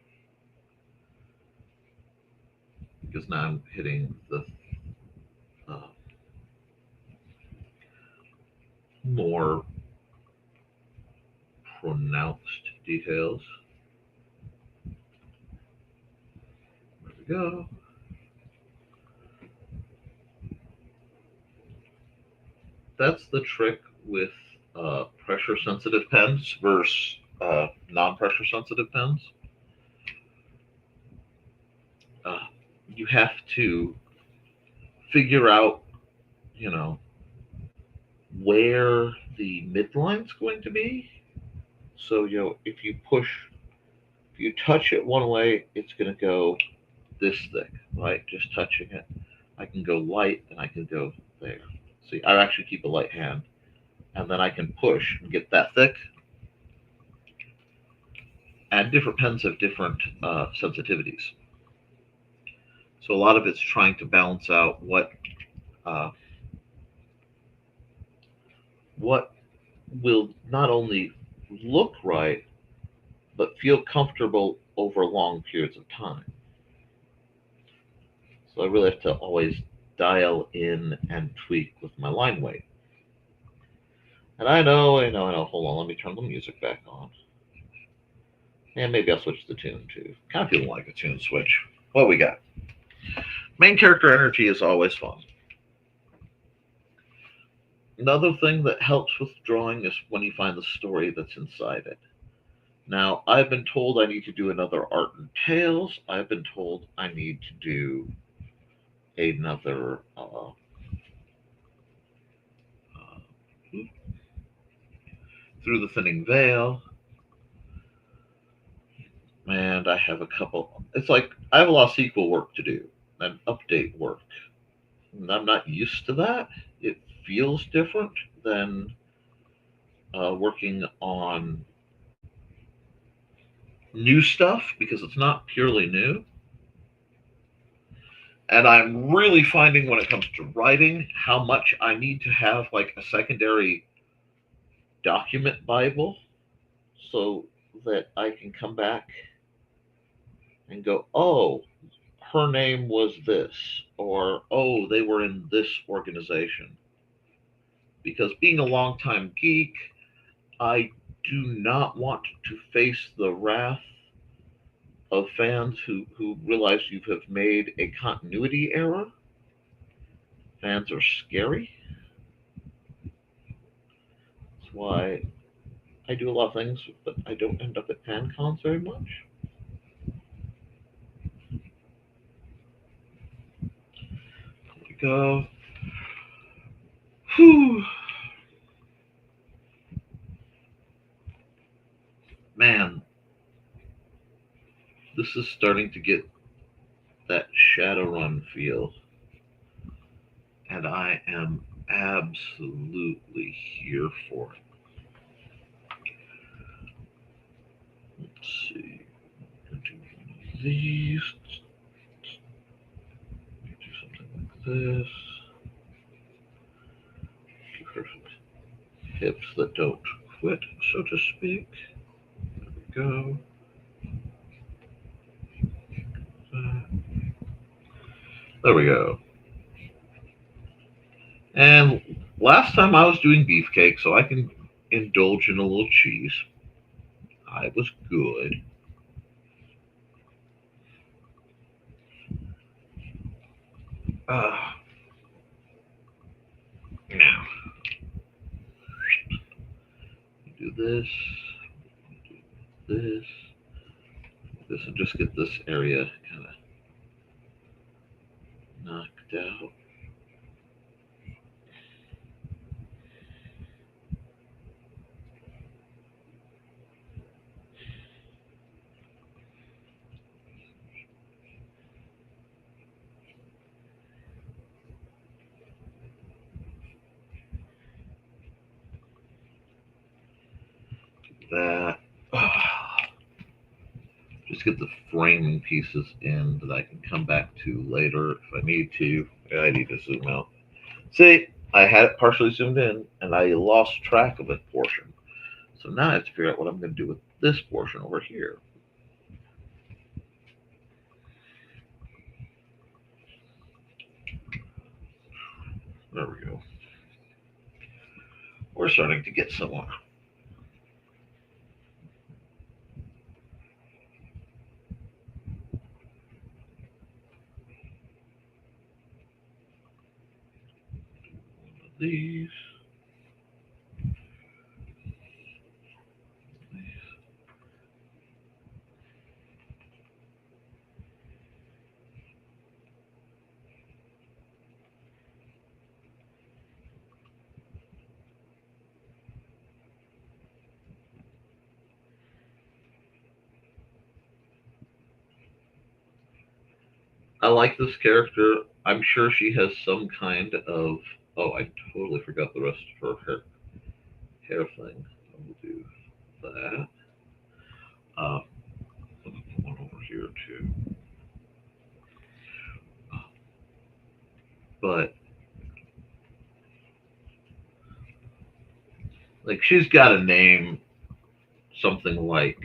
Because now I'm hitting the uh, more pronounced details. There we go. That's the trick with pressure sensitive pens versus non pressure sensitive pens. Uh, you have to figure out, you know, where the midline's going to be. So, if you push, if you touch it one way, it's going to go this thick, right? Just touching it. I can go light and I can go there. See, I actually keep a light hand, and then I can push and get that thick. And different pens have different sensitivities. So a lot of it's trying to balance out uh, what will not only look right, but feel comfortable over long periods of time. So I really have to always dial in and tweak with my line weight. And I know. Hold on, let me turn the music back on. And maybe I'll switch the tune too. Kind of feeling like a tune switch. What we got? Main character energy is always fun. Another thing that helps with drawing is when you find the story that's inside it. Now, I've been told I need to do another Art and Tales. I've been told I need to do another Through the Thinning Veil. And I have a couple. It's like I have a lot of sequel work to do and update work. And I'm not used to that. It feels different than working on new stuff because it's not purely new. And I'm really finding when it comes to writing how much I need to have like a secondary document Bible so that I can come back and go, oh, her name was this, or oh, they were in this organization. Because being a longtime geek, I do not want to face the wrath of fans who realize you have made a continuity error. Fans are scary. That's why I do a lot of things, but I don't end up at fan cons very much. There we go. Whew. Man, this is starting to get that Shadowrun feel. And I am absolutely here for it. Let's see. Do these. Do something like this. Give her some hips that don't quit, so to speak. There we go. There we go. And last time I was doing beefcake, so I can indulge in a little cheese. I was good. Now, do this, and just get this area kind of knocked out. That. Just get the framing pieces in that I can come back to later if I need to. I need to zoom out. See, I had it partially zoomed in, and I lost track of a portion. So now I have to figure out what I'm going to do with this portion over here. There we go. We're starting to get somewhere. These. I like this character. I'm sure she has some kind of. Oh, I totally forgot the rest of her hair thing. I will do that. Let me put one over here too. But like, she's got a name, something like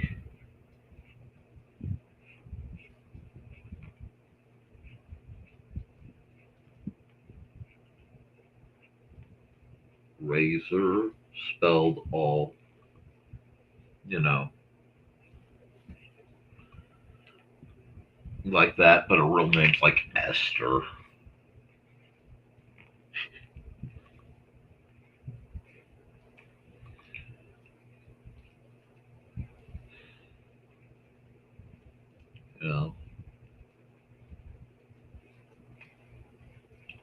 Razor, spelled all, you know, like that, but her real name's like Esther. You know,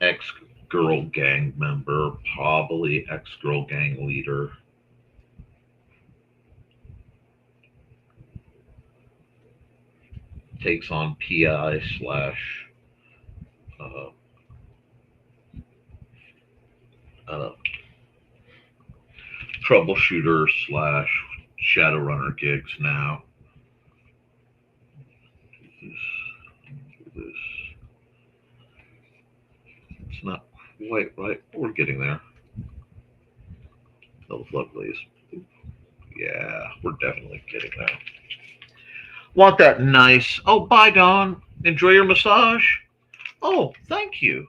ex girl gang member, probably ex girl gang leader. Takes on PI slash uh, uh, troubleshooter slash Shadowrunner gigs now. This, it's not quite right. We're getting there. Those lovelies. Yeah, we're definitely getting there. Want that nice. Oh, bye, Don. Enjoy your massage. Oh, thank you.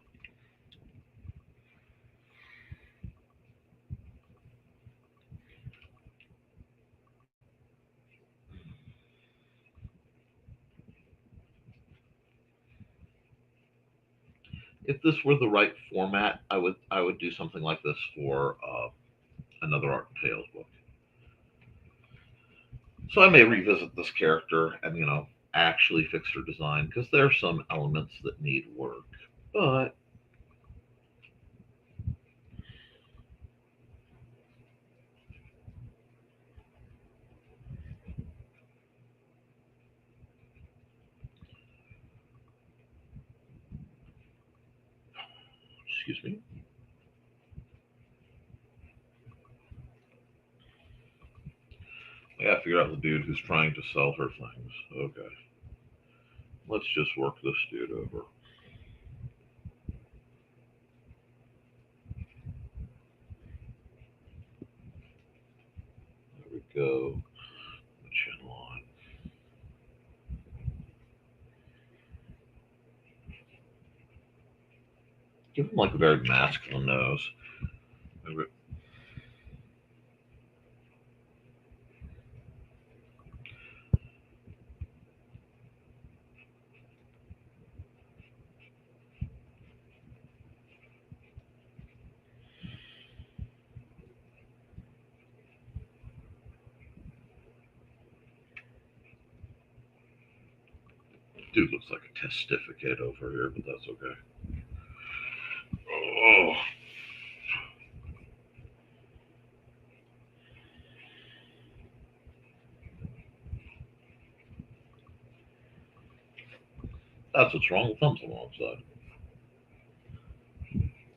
If this were the right format, I would do something like this for another Art and Tales book. So I may revisit this character and actually fix her design because there are some elements that need work. But excuse me. I gotta figure out the dude who's trying to sell her things. Okay. Let's just work this dude over. There we go. The chin line. Give him like a very masculine nose. Dude looks like a testificate over here, but that's okay. Oh, that's what's wrong with thumbs on the wrong side.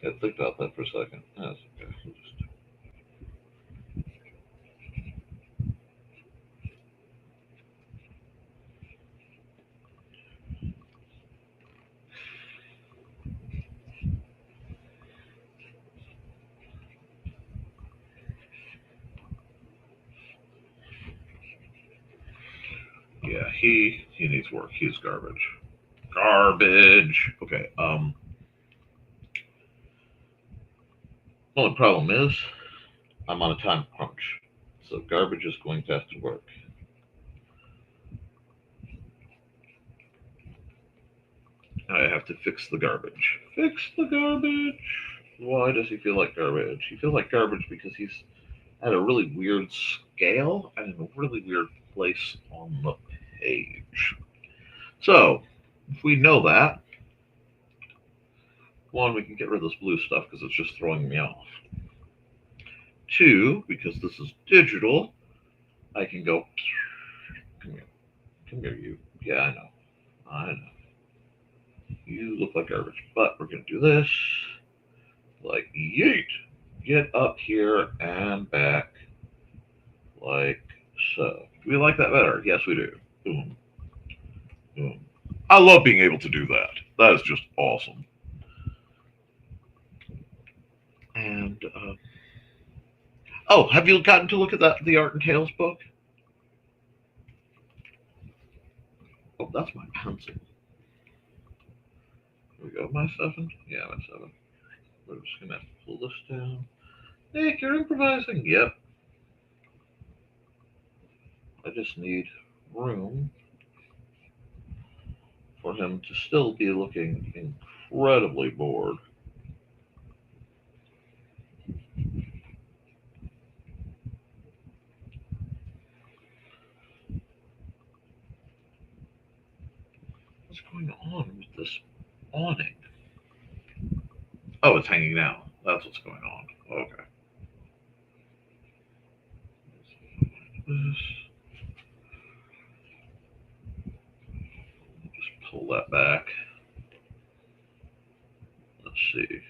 Yeah, think about that for a second. That's okay. We'll just He needs work. He's garbage. Garbage. Okay. Only problem is I'm on a time crunch, so garbage is going to have to work. I have to fix the garbage. Fix the garbage. Why does he feel like garbage? He feels like garbage because he's at a really weird scale and in a really weird place on the page. So, if we know that, one, we can get rid of this blue stuff because it's just throwing me off. Two, because this is digital, I can go, come here, you. Yeah, I know. You look like garbage, but we're going to do this, like yeet. Get up here and back, like so. Do we like that better? Yes, we do. Boom, boom. I love being able to do that. That is just awesome. And oh, have you gotten to look at the Art and Tales book? Oh, that's my pencil. Here we go. My 7? Yeah, my 7. We're just gonna have to pull this down. Nick, you're improvising. Yep. I just need room for him to still be looking incredibly bored. What's going on with this awning? Oh, it's hanging down. That's what's going on. Okay. This. Just pull that back. Let's see.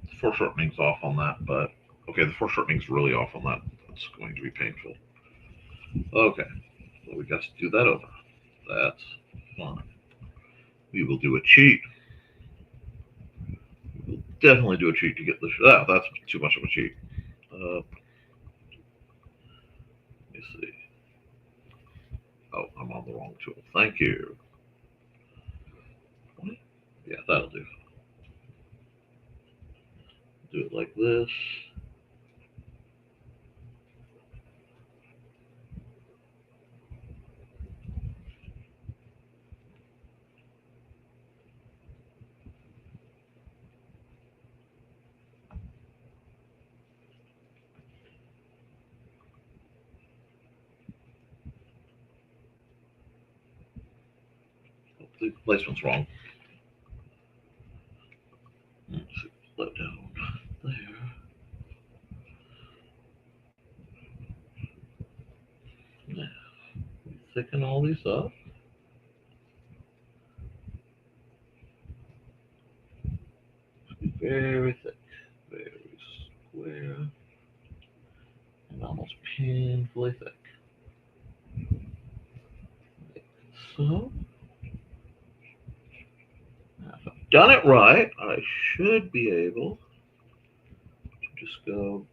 The foreshortening's off on that, but okay, the foreshortening's really off on that. That's going to be painful. Okay, well, we got to do that over. That's fine. We will do a cheat. We will definitely do a cheat to get this. Oh, that's too much of a cheat. Let me see. Oh, I'm on the wrong tool. Thank you. Yeah, that'll do. Do it like this. Oh, the placement's wrong. Let's see. Let down there. Now, thicken all these up. Very thick, very square, and almost painfully thick. Like so. Now, if I've done it right, I should be able to just go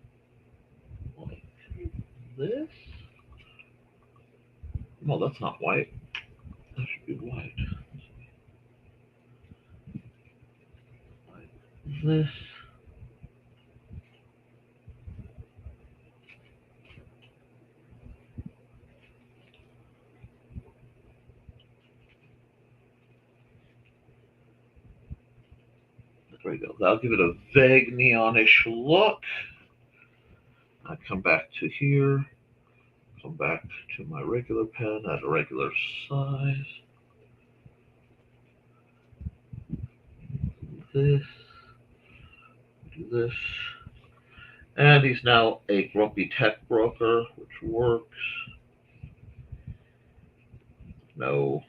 like this. No, that's not white. That should be white. Like this. There we go. That'll give it a vague neonish look. I come back to here. Come back to my regular pen at a regular size. This. Do this. And he's now a grumpy tech broker, which works. No.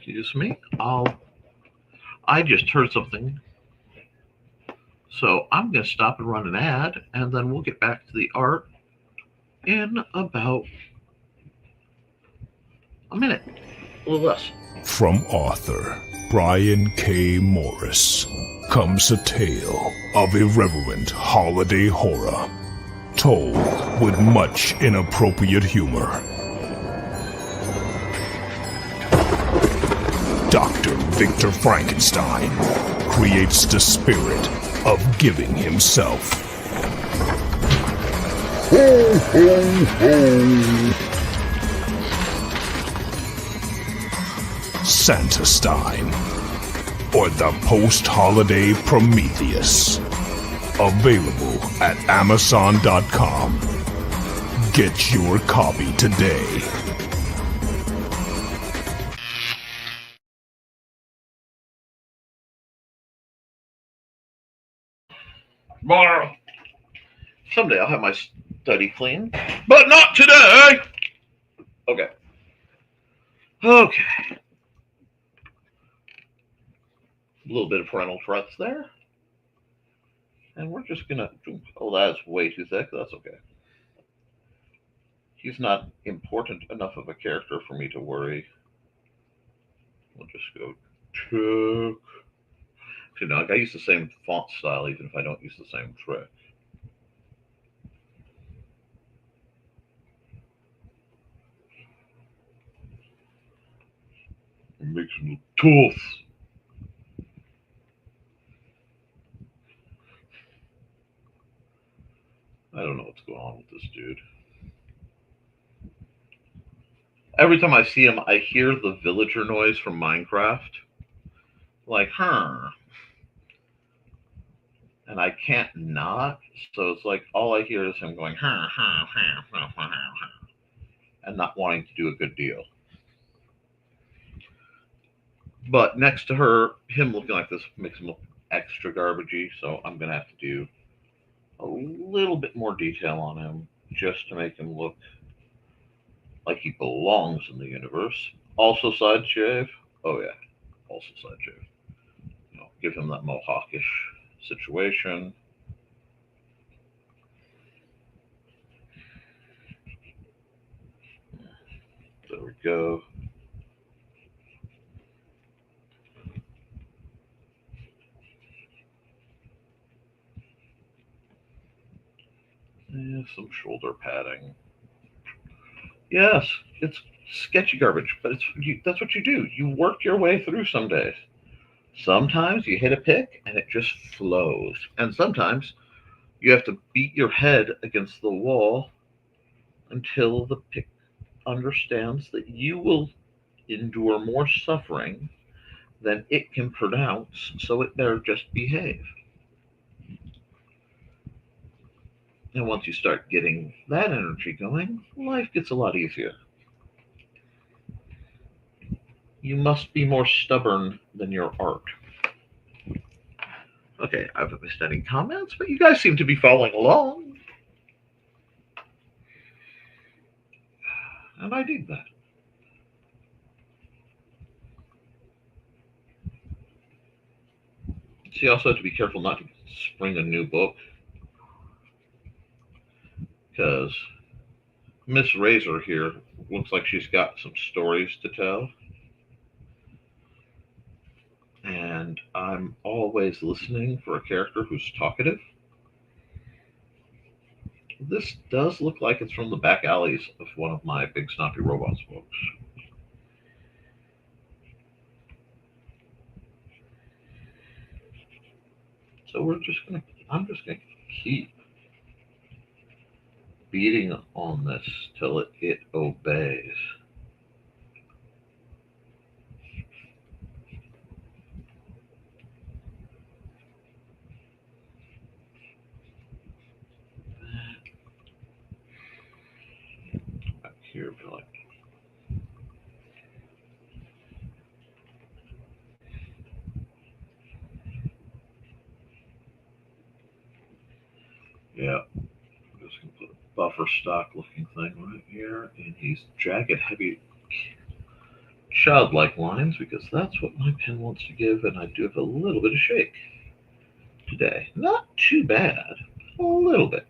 Excuse me. I just heard something. So I'm going to stop and run an ad, and then we'll get back to the art in about a minute. A little less. From author Brian K. Morris comes a tale of irreverent holiday horror, told with much inappropriate humor. Dr. Victor Frankenstein creates the spirit of giving himself. Ho, ho, ho! Santastine, or the post-holiday Prometheus. Available at Amazon.com. Get your copy today. Tomorrow. Someday I'll have my study clean, but not today. Okay. Okay. A little bit of parental threats there. And we're just going to... Oh, that's way too thick. That's okay. He's not important enough of a character for me to worry. We'll just go... See, now, I use the same font style even if I don't use the same trick. It makes him look tough. I don't know what's going on with this dude. Every time I see him, I hear the villager noise from Minecraft. Like, and I can't not, so it's like all I hear is him going, and not wanting to do a good deal. But next to him looking like this makes him look extra garbagey, so I'm going to have to do a little bit more detail on him just to make him look like he belongs in the universe. Also side shave. Oh yeah, also side shave. Give him that mohawkish situation. There we go. Yeah, some shoulder padding. Yes, it's sketchy garbage, but that's what you do. You work your way through some days. Sometimes you hit a pick and it just flows. And sometimes you have to beat your head against the wall until the pick understands that you will endure more suffering than it can pronounce, so it better just behave. And once you start getting that energy going, life gets a lot easier. You must be more stubborn than your art. Okay, I haven't missed any comments, but you guys seem to be following along. And I dig that. So you also have to be careful not to spring a new book, because Miss Razor here looks like she's got some stories to tell. And I'm always listening for a character who's talkative. This does look like it's from the back alleys of one of my Big Snoppy Robots books. So I'm just gonna keep beating on this till it obeys. Back here, like, yeah. I'm just gonna put a buffer stock looking thing right here, and he's jagged, heavy childlike lines because that's what my pen wants to give, and I do have a little bit of shake today. Not too bad, a little bit.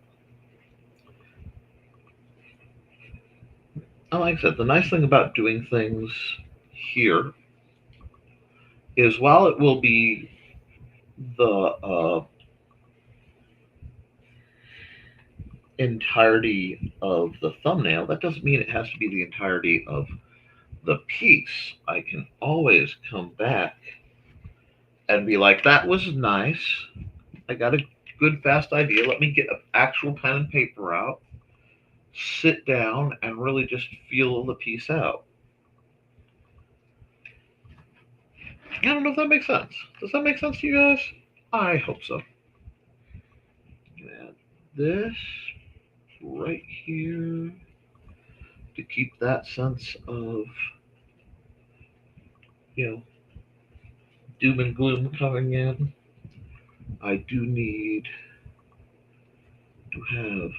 And like I said, the nice thing about doing things here is while it will be the entirety of the thumbnail, that doesn't mean it has to be the entirety of the piece. I can always come back and be like, that was nice. I got a good, fast idea. Let me get an actual pen and paper out, sit down, and really just feel the piece out. I don't know if that makes sense. Does that make sense to you guys? I hope so. Add this right here to keep that sense of, doom and gloom coming in. I do need to have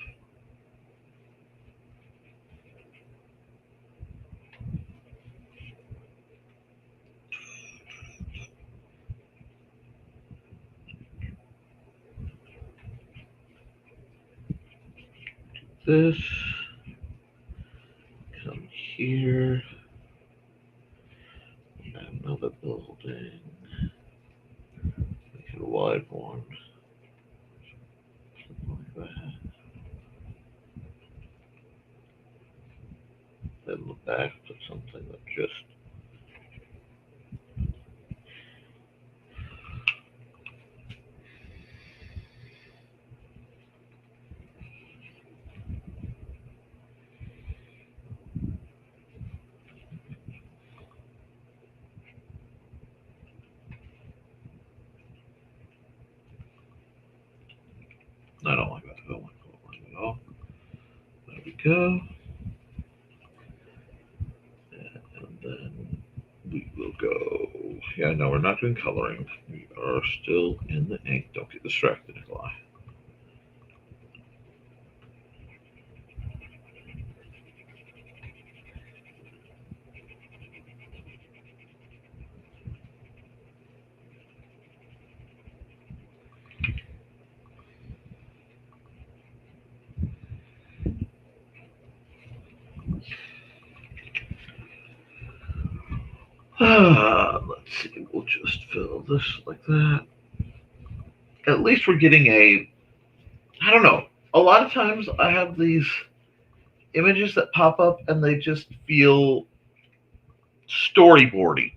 this come here, another building, make it a wide one, something like that. Then the back, put something that just I don't like that. I don't like that at all. There we go. And then we will go. Yeah, no, we're not doing coloring. We are still in the ink. Don't get distracted, Nikolai. Let's see, we'll just fill this like that. At least we're getting I don't know. A lot of times I have these images that pop up and they just feel storyboardy.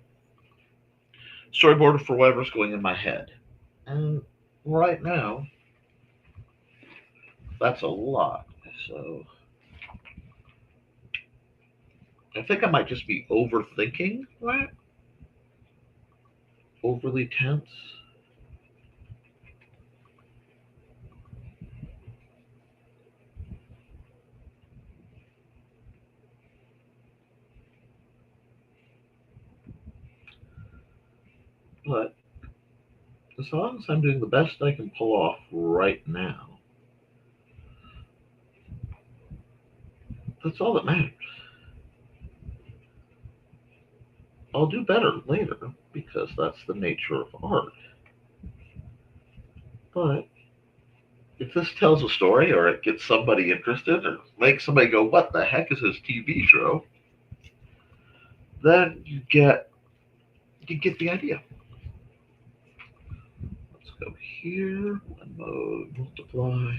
Storyboard for whatever's going in my head. And right now, that's a lot. So I think I might just be overthinking that. Overly tense. But as long as I'm doing the best I can pull off right now, that's all that matters. I'll do better later because that's the nature of art. But if this tells a story or it gets somebody interested or makes somebody go, what the heck is this TV show? Then you get the idea. Let's go here, one mode, multiply,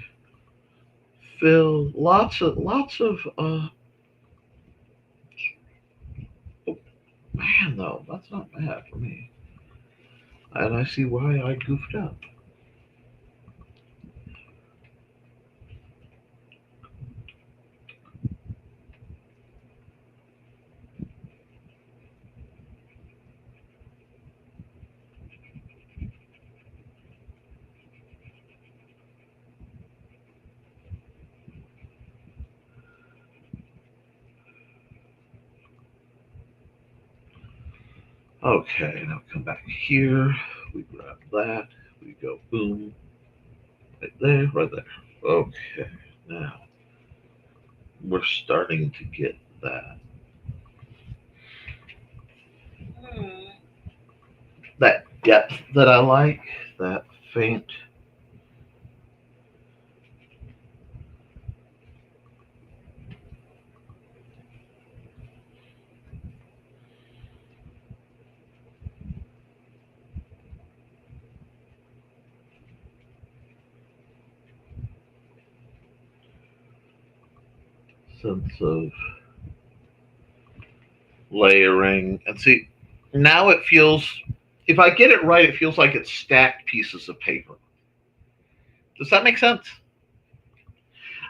fill, lots of oh man, though, that's not bad for me. And I see why I goofed up. Okay, now come back here. We grab that. We go boom. Right there, right there. Okay, now we're starting to get that. depth that I like, that faint sense of layering. And see, now it feels, if I get it right, it feels like it's stacked pieces of paper. Does that make sense?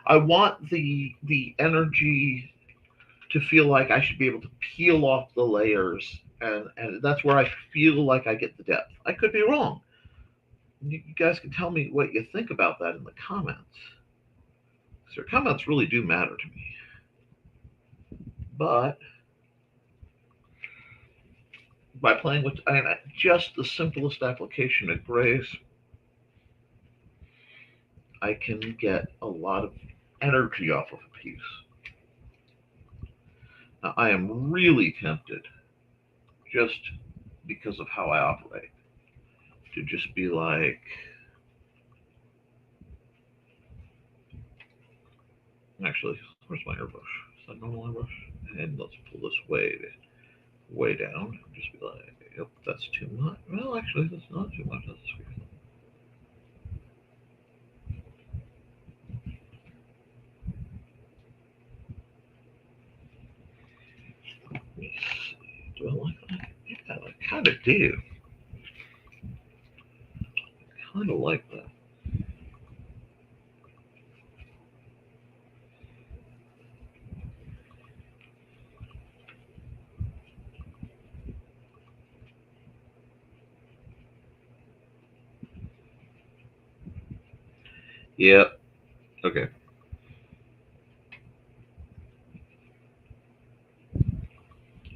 I want the energy to feel like I should be able to peel off the layers, and that's where I feel like I get the depth. I could be wrong. You guys can tell me what you think about that in the comments. Your comments really do matter to me. But by playing with just the simplest application of grays, I can get a lot of energy off of a piece. Now, I am really tempted, just because of how I operate, to just be like, actually, where's my airbrush? Is that normal airbrush? And let's pull this way down. Just be like, yep, that's too much. Well, actually, that's not too much. That's let me see. Do I like that? Yeah, I kind of do. Kind of like that. Yep. Okay.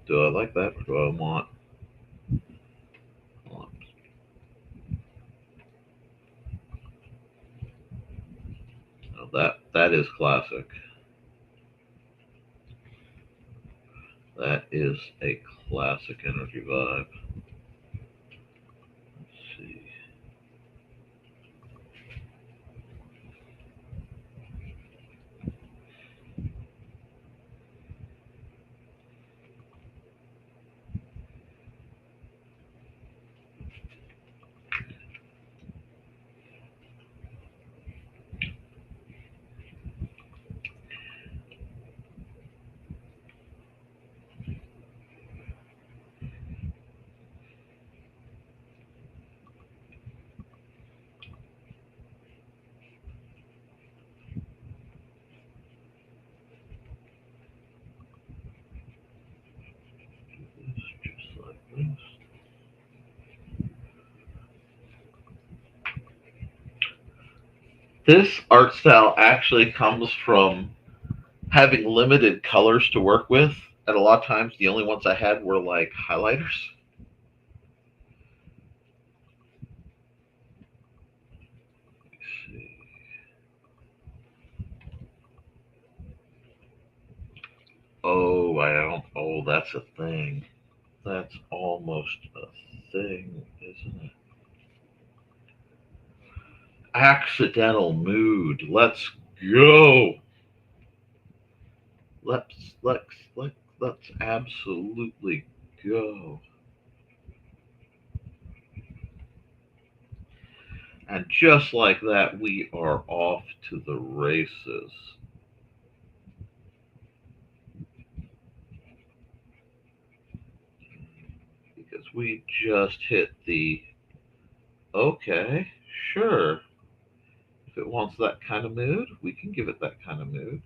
Do I like that, or do I want? Oh, that is classic. That is a classic energy vibe. Let's see. Just like this. This art style actually comes from having limited colors to work with, and a lot of times the only ones I had were like highlighters. Let's see. Oh, I don't. Oh, that's a thing. That's almost a thing, isn't it? Accidental mood. Let's go. Let's let's let's absolutely go. And just like that, we are off to the races. Because we just hit the okay, sure. If it wants that kind of mood, we can give it that kind of mood.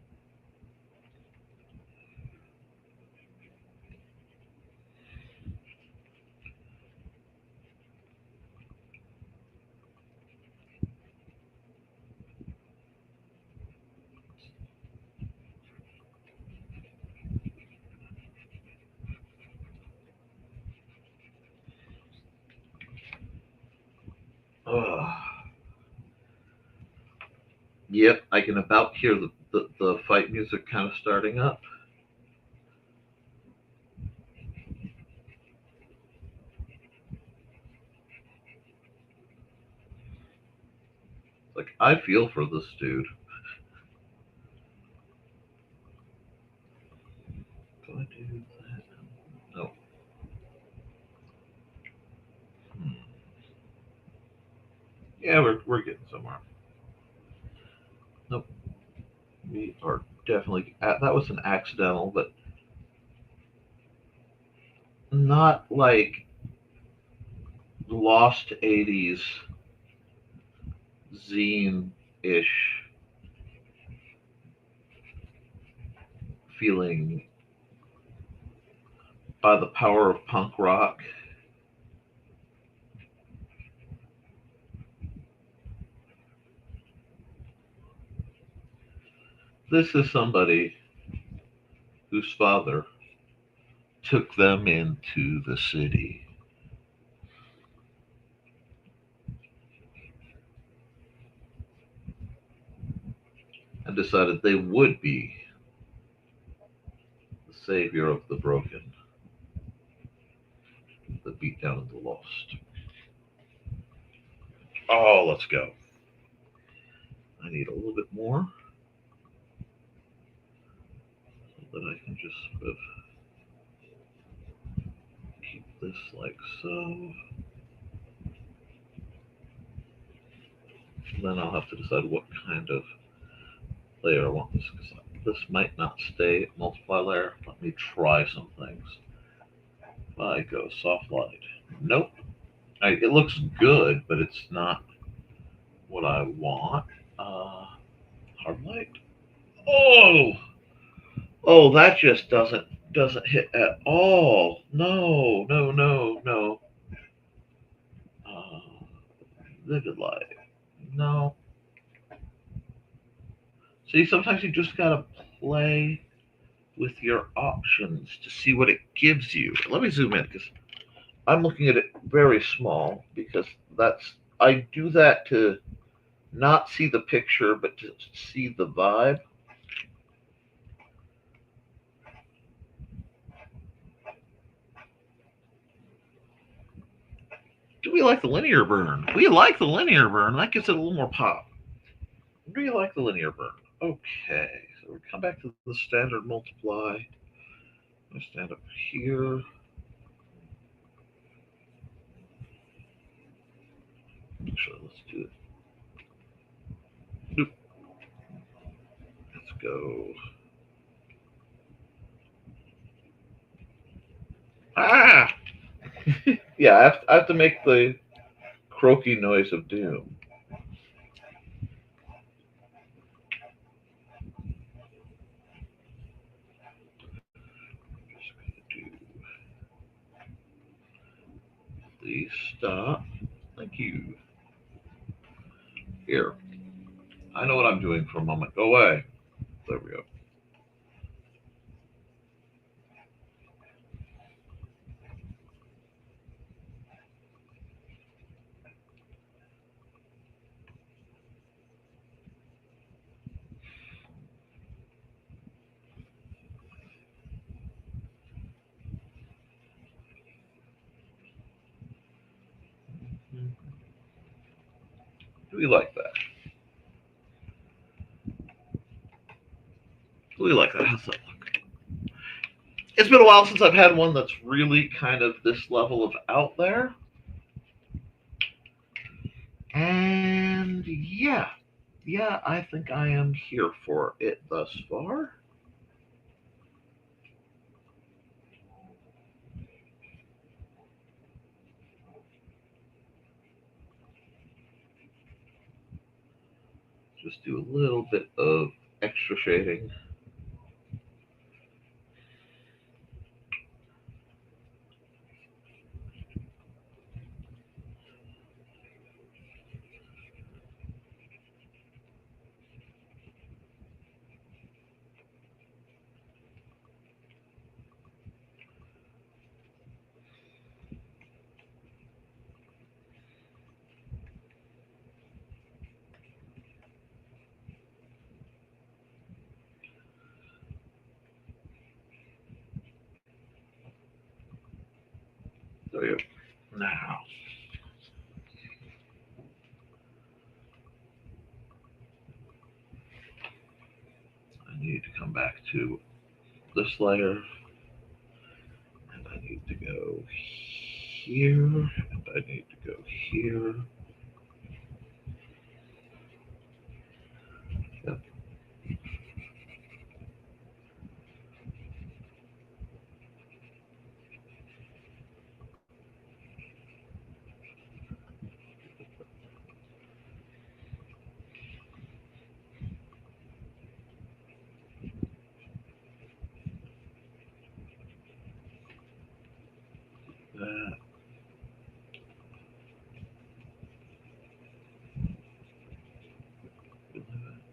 Ugh. Yep, I can about hear the fight music kind of starting up. Like, I feel for this dude. Do I do that? No. Hmm. Yeah, we're getting somewhere. Nope. We are definitely. That was an accidental, but not like lost 80s zine ish feeling by the power of punk rock. This is somebody whose father took them into the city and decided they would be the savior of the broken, the beat down, and the lost. Oh, let's go. I need a little bit more so that I can just sort of keep this like so. Then I'll have to decide what kind of layer I want this, because this might not stay multiply layer. Let me try some things. If I go soft light, nope. It looks good, but it's not what I want. Hard light. Oh, oh, that just doesn't hit at all. No, no, no, no. Uh, Vivid light. No. See, sometimes you just gotta play with your options to see what it gives you. Let me zoom in because I'm looking at it very small because I do that to not see the picture but to see the vibe. Do we like the linear burn? We like the linear burn. That gives it a little more pop. Do you like the linear burn? Okay, so we come back to the standard multiply. I stand up here. Actually, let's do it. Nope. Let's go. Ah! Yeah, I have to make the croaky noise of doom. Just gonna do. Please stop. Thank you. Here. I know what I'm doing for a moment. Go away. There we go. Do we like that? Do we like that? How's that look? It's been a while since I've had one that's really kind of this level of out there. And yeah, I think I am here for it thus far. Just do a little bit of extra shading. There we go. Now, I need to come back to this layer, and I need to go here, and I need to go here. Yep. That.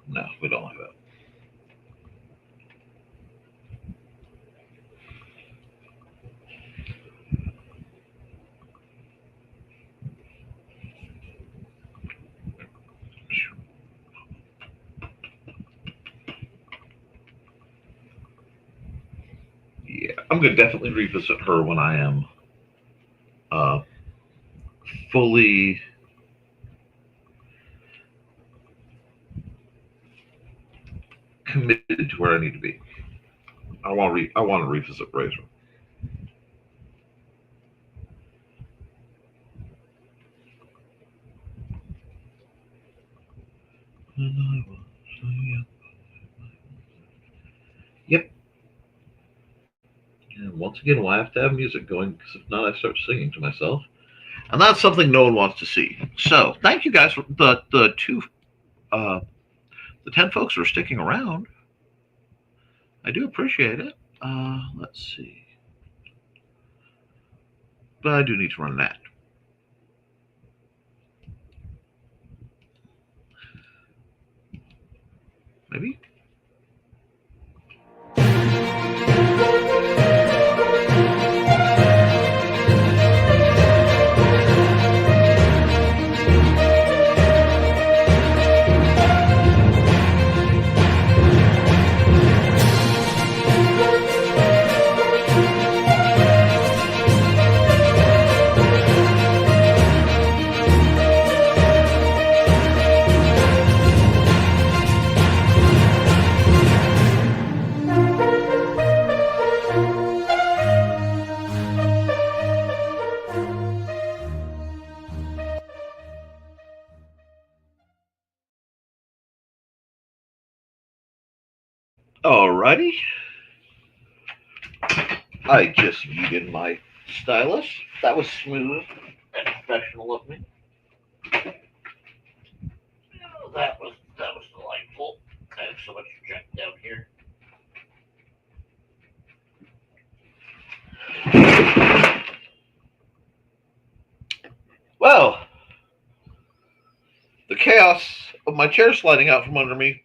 No, we don't like that. Yeah, I'm going to definitely revisit her when I am fully committed to where I need to be. I want to revisit Razor. Yep. And once again, we'll have to have music going, because if not, I start singing to myself. And that's something no one wants to see. So, thank you guys for the 10 folks who are sticking around. I do appreciate it. Let's see. But I do need to run an ad. Maybe? Alrighty. I just needed my stylus. That was smooth and professional of me. Oh, that was delightful. I have so much junk down here. Well, the chaos of my chair sliding out from under me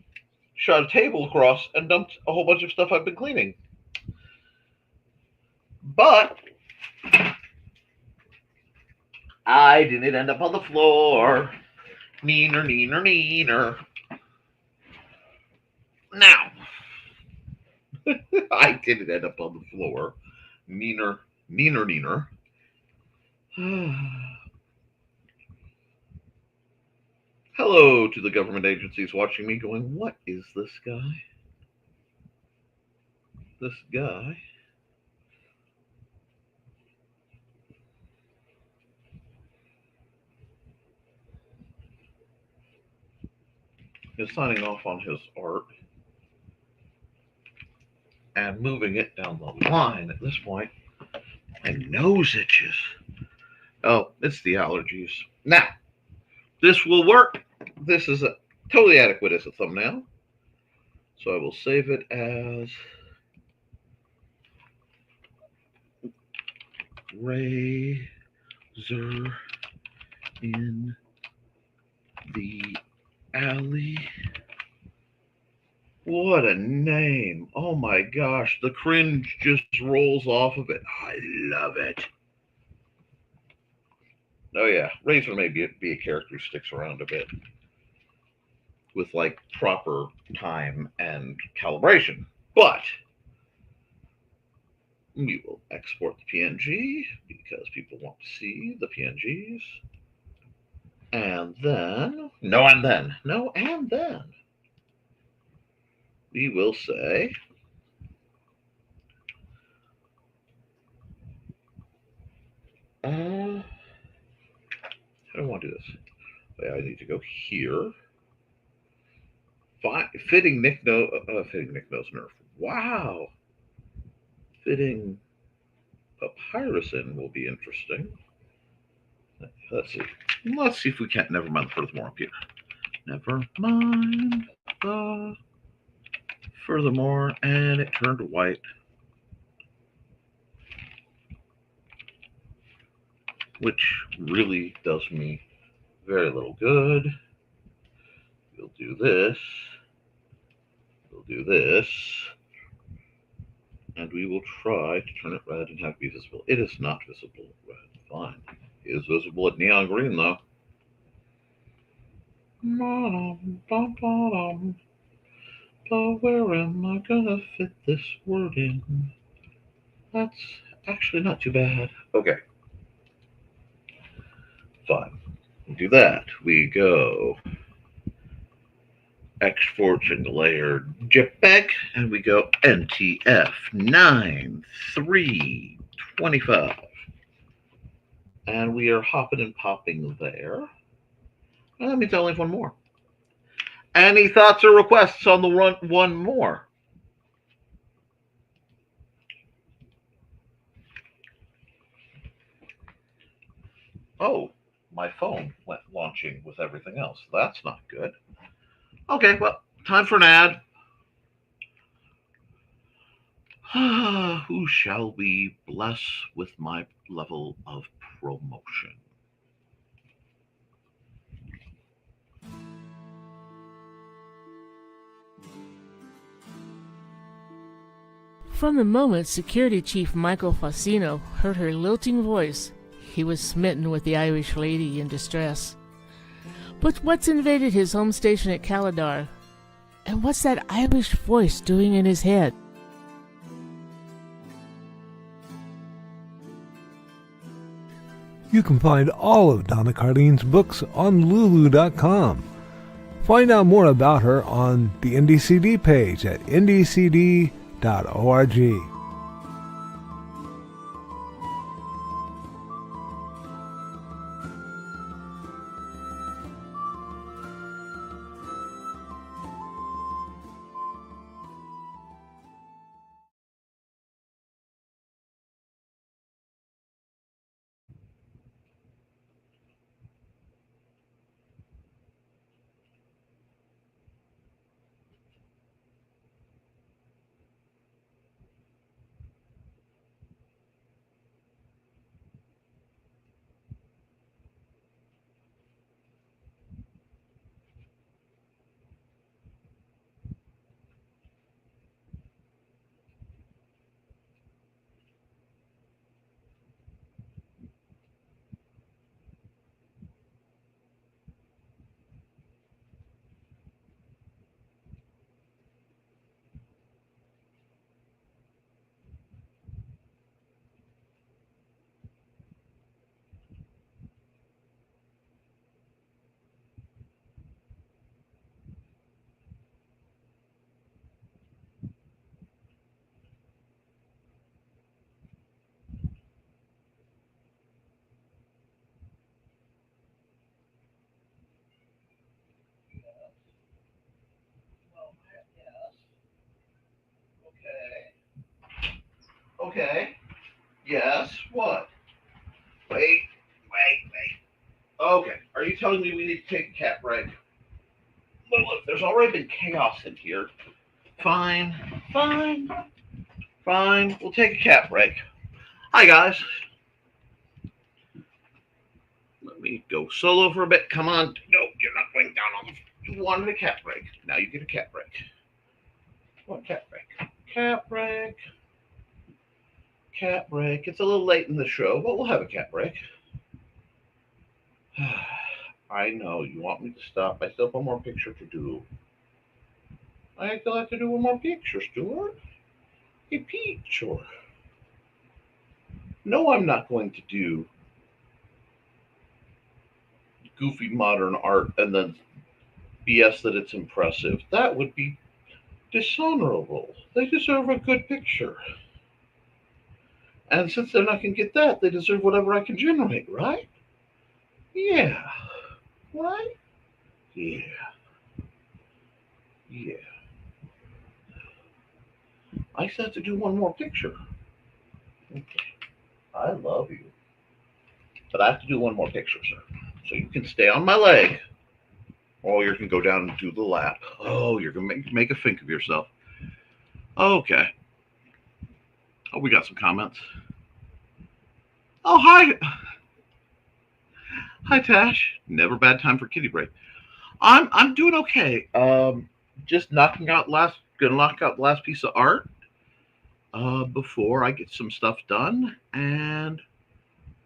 shot a table across and dumped a whole bunch of stuff I've been cleaning. But I didn't end up on the floor. Neener. Now, I didn't end up on the floor. Neener. Hello to the government agencies watching me going, what is this guy? This guy is signing off on his art and moving it down the line at this point. My nose itches. Oh, it's the allergies. Now, this will work. This is totally adequate as a thumbnail. So I will save it as Razor in the Alley. What a name. Oh my gosh. The cringe just rolls off of it. I love it. Oh yeah. Razor may be a character who sticks around a bit with like proper time and calibration. But we will export the PNG because people want to see the PNGs. And then, no, and then. we will say how do I want to do this? Wait, I need to go here. Fitting Nick Nose Nerf. Wow. Fitting Papyrus will be interesting. Let's see. Let's see if we can't never mind the furthermore up here. Never mind the furthermore, and it turned white. Which really does me very little good. We'll do this. We'll do this. And we will try to turn it red and have it be visible. It is not visible red. Fine. It is visible at neon green, though. But where am I gonna fit this word in? That's actually not too bad. Okay. Fine. We do that. We go export single layer JPEG, and we go NTF 9325. And we are hopping and popping there. And that means I only have one more. Any thoughts or requests on the one more? Oh, my phone went launching with everything else. That's not good. Okay, well, time for an ad. Who shall we bless with my level of promotion? From the moment Security Chief Michael Fassino heard her lilting voice, he was smitten with the Irish lady in distress. But what's invaded his home station at Caladar? And what's that Irish voice doing in his head? You can find all of Donna Carlene's books on Lulu.com. Find out more about her on the NDCD page at ndcd.org. Okay. Yes. What? Wait. Okay. Are you telling me we need to take a cat break? Look, there's already been chaos in here. Fine. We'll take a cat break. Hi, guys. Let me go solo for a bit. Come on. No, you're not going down on the... You wanted a cat break. Now you get a cat break. What cat break? Cat break. It's a little late in the show, but we'll have a cat break. I know you want me to stop. I still have one more picture to do. I still have to do one more picture, Stuart. A picture. No, I'm not going to do goofy modern art and then BS that it's impressive. That would be dishonorable. They deserve a good picture. And since they're not going to get that, they deserve whatever I can generate, right? Yeah. Right? Yeah. Yeah. I just have to do one more picture. Okay. I love you. But I have to do one more picture, sir. So you can stay on my leg. Or you can go down and do the lap. Oh, you're going to make a think of yourself. Okay. Oh, we got some comments. Oh, hi. Hi, Tash. Never bad time for kitty break. I'm doing okay. Just gonna knock out the last piece of art before I get some stuff done. And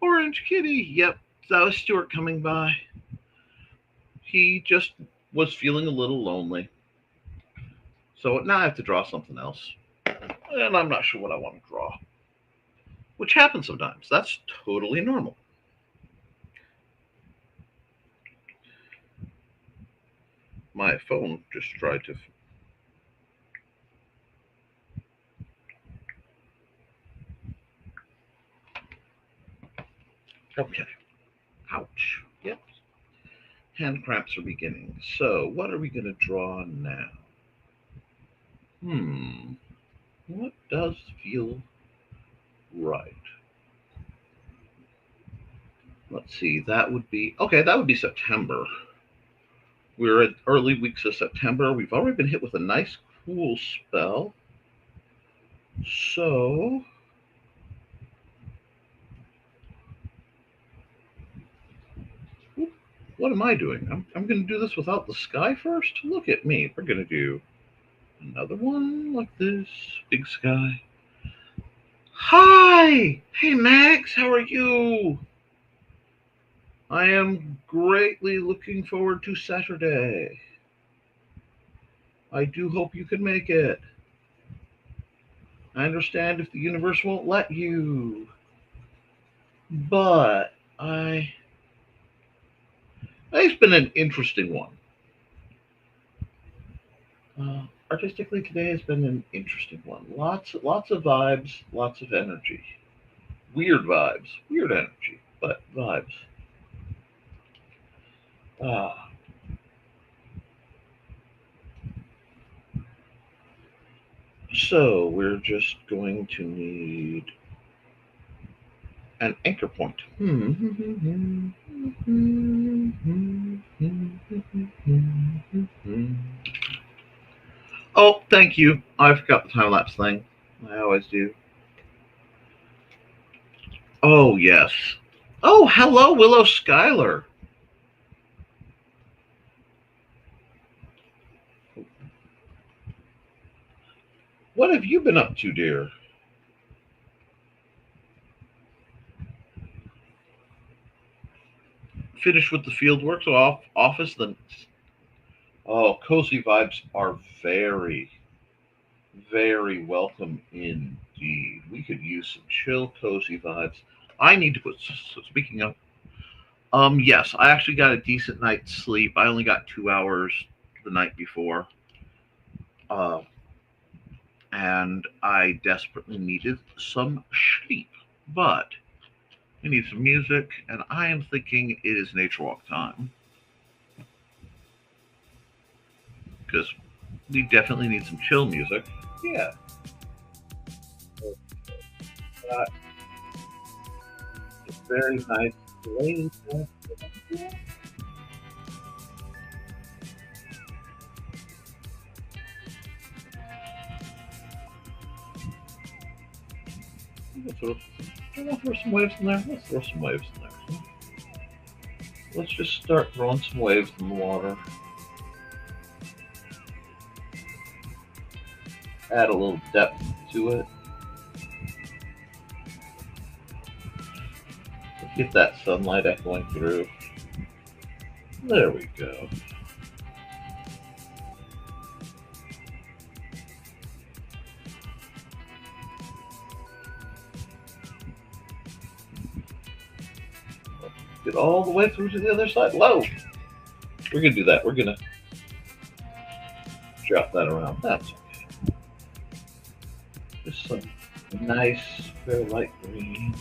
Orange Kitty, yep, that was Stuart coming by. He just was feeling a little lonely. So now I have to draw something else. And I'm not sure what I want to draw. Which happens sometimes. That's totally normal. My phone just tried to... Okay. Ouch. Yep. Hand cramps are beginning. So, what are we going to draw now? What does feel right? Let's see. That would be September. We're at early weeks of September. We've already been hit with a nice cool spell. So, what am I doing? I'm going to do this without the sky first? Look at me. We're going to do another one like this. Big sky. Hi! Hey, Max. How are you? I am greatly looking forward to Saturday. I do hope you can make it. I understand if the universe won't let you. But it's been an interesting one. Artistically, today has been an interesting one. Lots of vibes, lots of energy. Weird vibes, weird energy, but vibes. So we're just going to need an anchor point. Oh, thank you. I forgot the time-lapse thing. I always do. Oh, yes. Oh, hello, Willow Skylar. What have you been up to, dear? Finished with the fieldwork, so office. Oh, cozy vibes are very, very welcome indeed. We could use some chill, cozy vibes. I need to put. So speaking of, yes, I actually got a decent night's sleep. I only got 2 hours the night before. And I desperately needed some sleep. But I need some music, and I am thinking it is nature walk time. Because we definitely need some chill music. Yeah. It's very nice rain. We'll throw some waves in there. Let's throw some waves in there. Let's just start throwing some waves in the water. Add a little depth to it. Get that sunlight echoing through. There we go. Get all the way through to the other side. Whoa! We're going to do that. We're going to drop that around. That's okay. Just some nice, very light greens.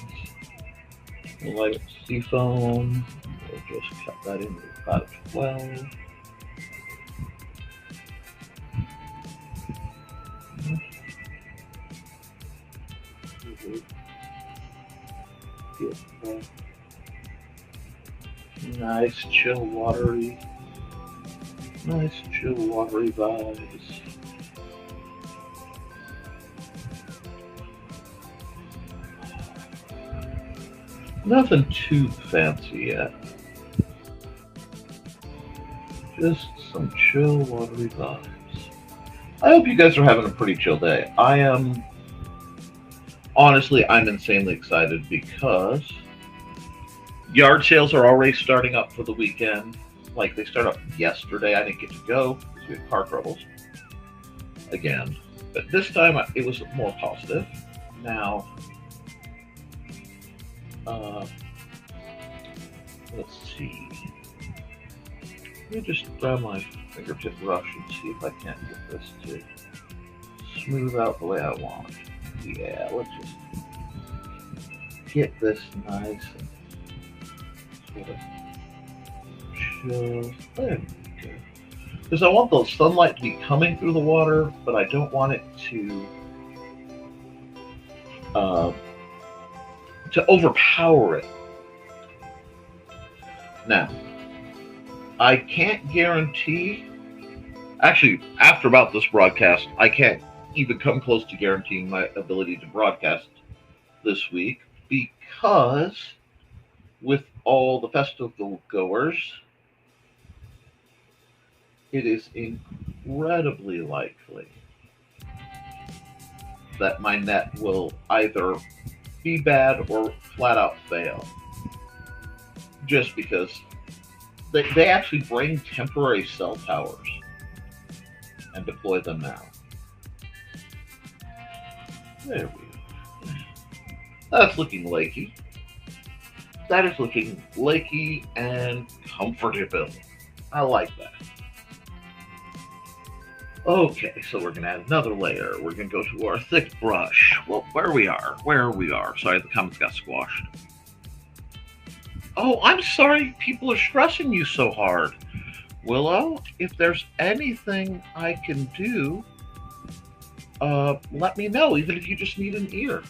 Light seafoam. We'll just cut that into about 12. Nice chill watery vibes. Nothing too fancy yet. Just some chill watery vibes. I hope you guys are having a pretty chill day. I am. Honestly, I'm insanely excited because yard sales are already starting up for the weekend. Like, they start up yesterday. I didn't get to go because we had car troubles again. But this time it was more positive. Now, let's see. Let me just grab my fingertip brush and see if I can't get this to smooth out the way I want. Yeah, let's just get this nice and sort of chill. There we go. Because I want the sunlight to be coming through the water, but I don't want it to overpower it. Now, I can't guarantee. Actually, after about this broadcast, I can't even come close to guaranteeing my ability to broadcast this week because with all the festival goers, it is incredibly likely that my net will either be bad or flat out fail. Just because they actually bring temporary cell towers and deploy them now. There we go. That's looking lakey. That is looking lakey and comfortable. I like that. Okay, so we're going to add another layer. We're going to go to our thick brush. Well, where we are. Sorry, the comments got squashed. Oh, I'm sorry people are stressing you so hard. Willow, if there's anything I can do, let me know, even if you just need an ear.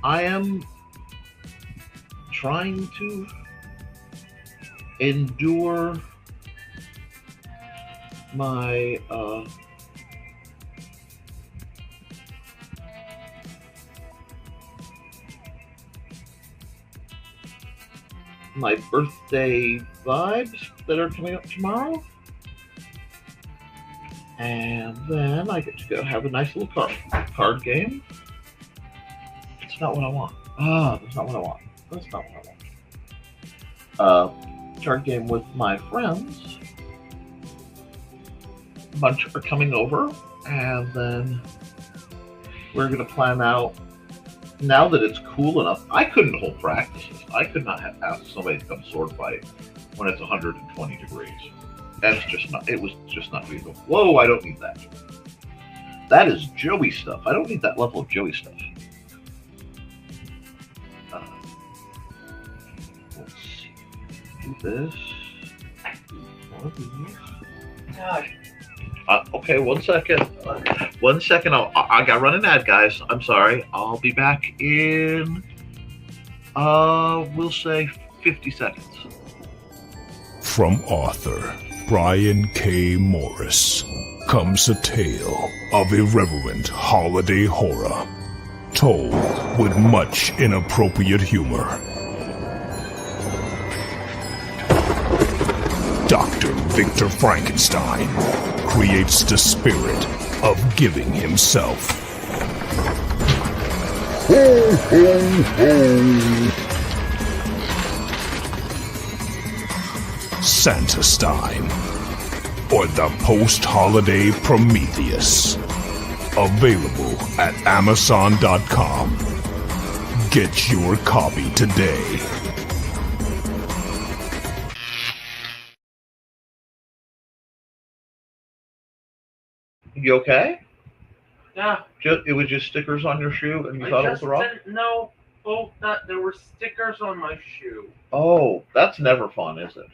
I am trying to endure my my birthday vibes that are coming up tomorrow. And then I get to go have a nice little card game. That's not what I want. That's not what I want. Card game with my friends. A bunch are coming over, and then we're going to plan out. Now that it's cool enough, I couldn't hold practices. I could not have asked somebody to come sword fight when it's 120 degrees. That's just not, it was just not feasible. Whoa, I don't need that. That is Joey stuff. I don't need that level of Joey stuff. Let's see. Do this. One of these. Gosh. Okay, 1 second. 1 second. I got to run an ad, guys. I'm sorry. I'll be back in, we'll say 50 seconds. From author Brian K. Morris comes a tale of irreverent holiday horror, told with much inappropriate humor. Dr. Victor Frankenstein creates the spirit of giving himself. Ho, ho, ho. Santastine, or the post-holiday Prometheus. Available at Amazon.com. Get your copy today. You okay? Yeah. It was just stickers on your shoe, and you I thought it was just a rock? didn't know both that there were stickers on my shoe. Oh, that's never fun, is it?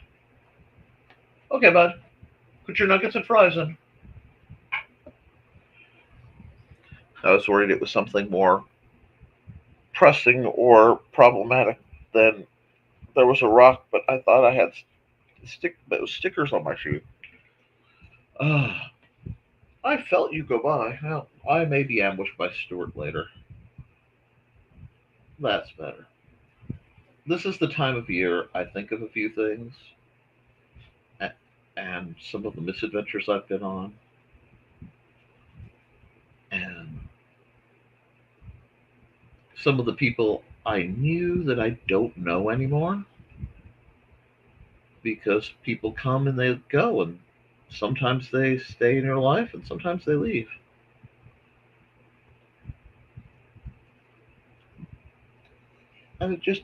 Okay, bud. Put your nuggets and fries in. I was worried it was something more pressing or problematic than there was a rock, but I thought I had stickers on my shoe. Ah, I felt you go by. Well, I may be ambushed by Stuart later. That's better. This is the time of year I think of a few things, and some of the misadventures I've been on, and some of the people I knew that I don't know anymore, because people come and they go, and sometimes they stay in your life and sometimes they leave. And it just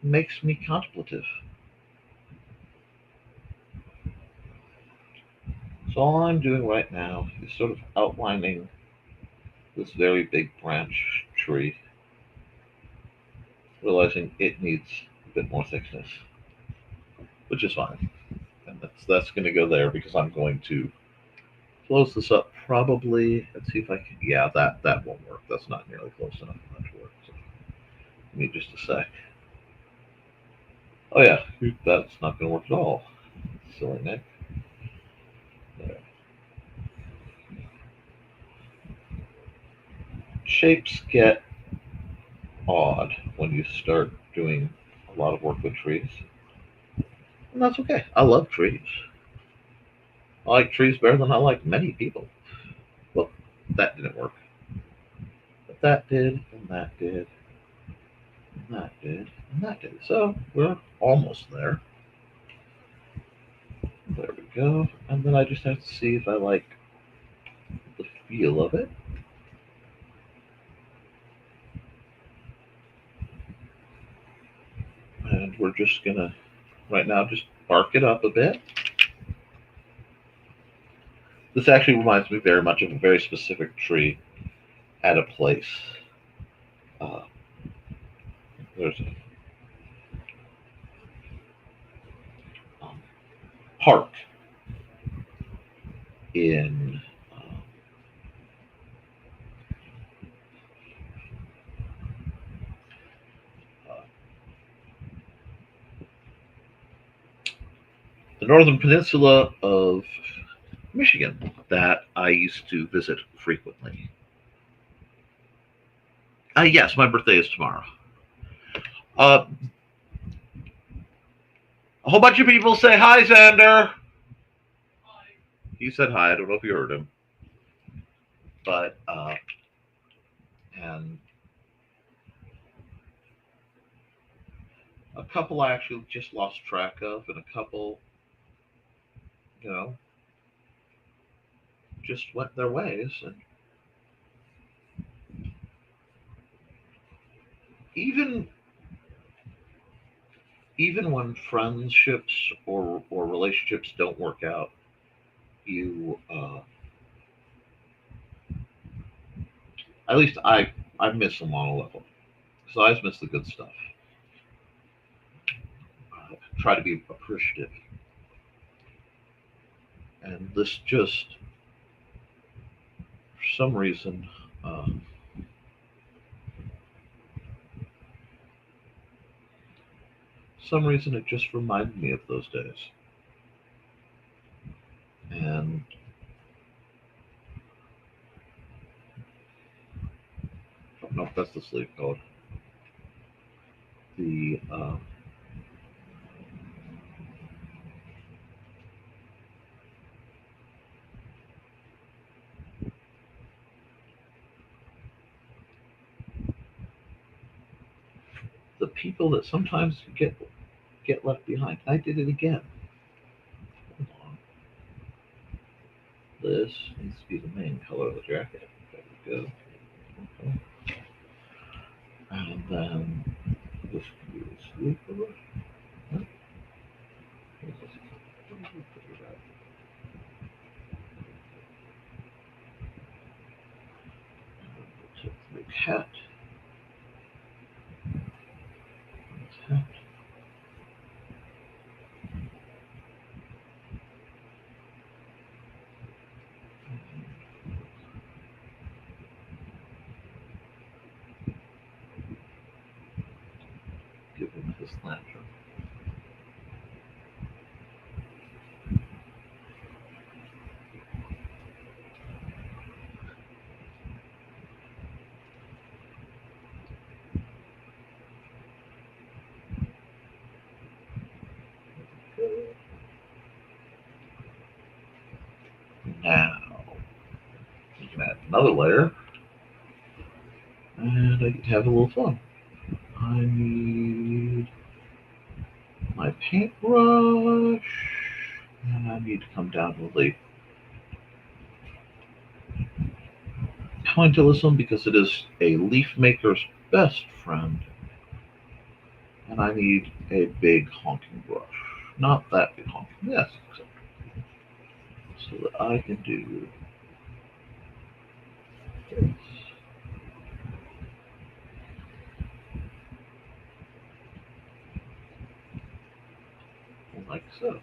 makes me contemplative. So all I'm doing right now is sort of outlining this very big branch tree, realizing it needs a bit more thickness, which is fine. And that's going to go there because I'm going to close this up probably. Let's see if I can. Yeah, that won't work. That's not nearly close enough for that to work. So give me just a sec. Oh yeah, that's not going to work at all. Silly Nick. There. Shapes get odd when you start doing a lot of work with trees. And that's okay. I love trees. I like trees better than I like many people. Well, that didn't work. But that did, and that did, and that did, and that did. So we're almost there. There we go. And then I just have to see if I like the feel of it. And we're just gonna, right now, just bark it up a bit. This actually reminds me very much of a very specific tree at a place. Uh, there's a park in uh, the northern peninsula of Michigan that I used to visit frequently. Yes, my birthday is tomorrow. Uh, a whole bunch of people say hi, Xander. Hi. He said hi. I don't know if you heard him, but and a couple I actually just lost track of, and a couple, you know, just went their ways. And even when friendships or relationships don't work out, you at least I miss them on a level. So I always miss the good stuff. Try to be appreciative, and this just for some reason. Some reason it just reminded me of those days. And I don't know if that's the sleep code. The people that sometimes get left behind. I did it again. Hold on. This needs to be the main color of the jacket. There we go. Okay. And then this can be the sleep color. Huh? Give him his lantern. Now, we can add another layer, and I can have a little fun. I need my paintbrush, and I need to come down with a pointillism because it is a leaf maker's best friend. And I need a big honking brush. Not that big honking, yes. So that I can do this. Like so.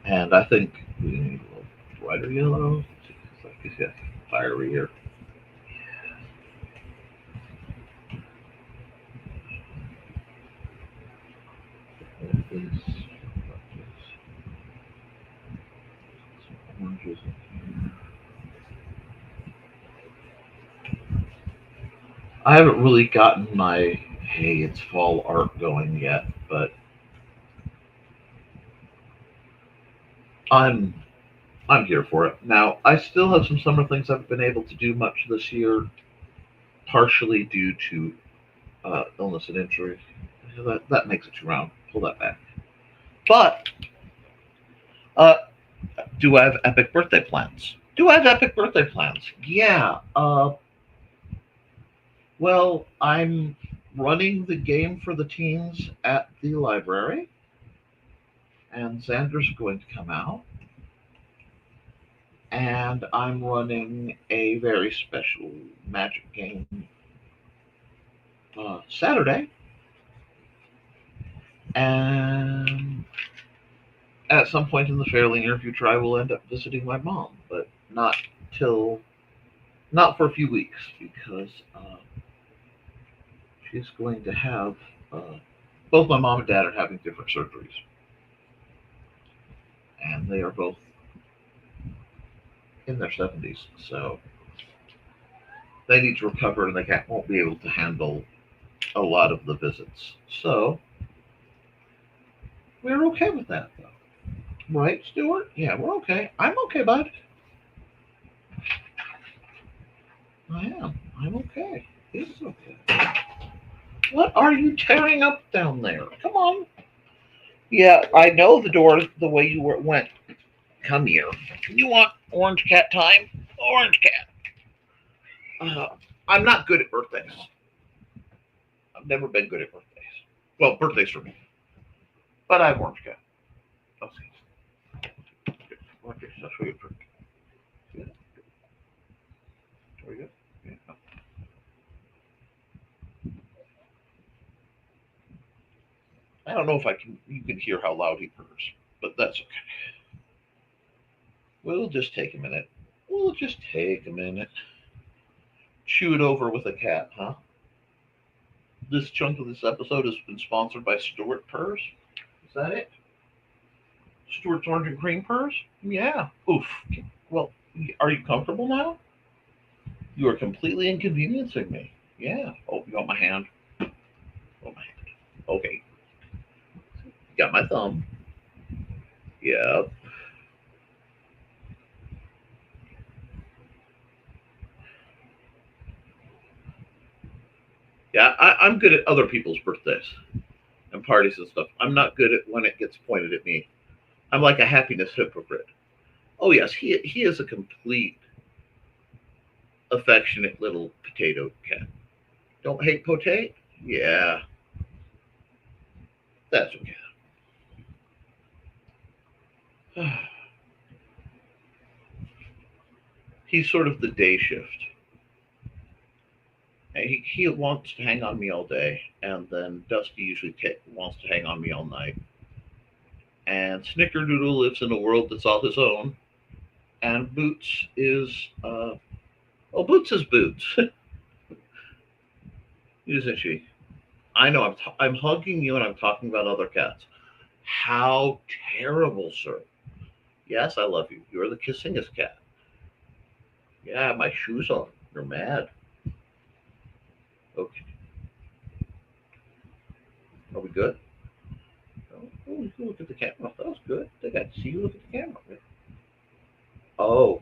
And I think we need a little brighter yellow. It's like this, yeah, fiery. Oranges in here. I haven't really gotten my hey, it's fall art going yet, but I'm here for it. Now, I still have some summer things I haven't been able to do much this year, partially due to illness and injury. That makes it too round. Pull that back. But do I have epic birthday plans? Yeah. Well, I'm running the game for the teens at the library, and Xander's going to come out. And I'm running a very special Magic game Saturday. And at some point in the fairly near future, I will end up visiting my mom, but not for a few weeks, because she's going to have, both my mom and dad are having different surgeries. And they are both in their 70s, so they need to recover, and they won't be able to handle a lot of the visits. So we're okay with that, though. Right, Stuart? Yeah, we're okay. I'm okay, bud. I am. I'm okay. It's okay. What are you tearing up down there? Come on. Yeah, I know the door the way you went. Come here. You want orange cat time? Orange cat. I'm not good at birthdays. I've never been good at birthdays. Well, birthdays for me. But I have orange cat. Let's see. Okay, so I'll show you a trick. Yeah. There we go. Yeah. I don't know if you can hear how loud he purrs, but that's okay. We'll just take a minute. Chew it over with a cat, huh? This chunk of this episode has been sponsored by Stuart Purrs. Is that it? Stuart's Orange and Cream Purrs? Yeah. Oof. Well, are you comfortable now? You are completely inconveniencing me. Yeah. Oh, you want my hand? Okay. Got my thumb. Yep. Yeah, I'm good at other people's birthdays and parties and stuff. I'm not good at when it gets pointed at me. I'm like a happiness hypocrite. Oh yes, he is a complete affectionate little potato cat. Don't hate potato? Yeah, that's okay. He's sort of the day shift. And he wants to hang on me all day, and then Dusty usually wants to hang on me all night. And Snickerdoodle lives in a world that's all his own, and Boots is Boots is Boots, isn't she? I know I'm hugging you and I'm talking about other cats. How terrible, sir. Yes, I love you. You're the kissingest cat. Yeah, my shoes on. You're mad. Okay. Are we good? Oh, you can look at the camera. That was good. They got to see you look at the camera. Oh.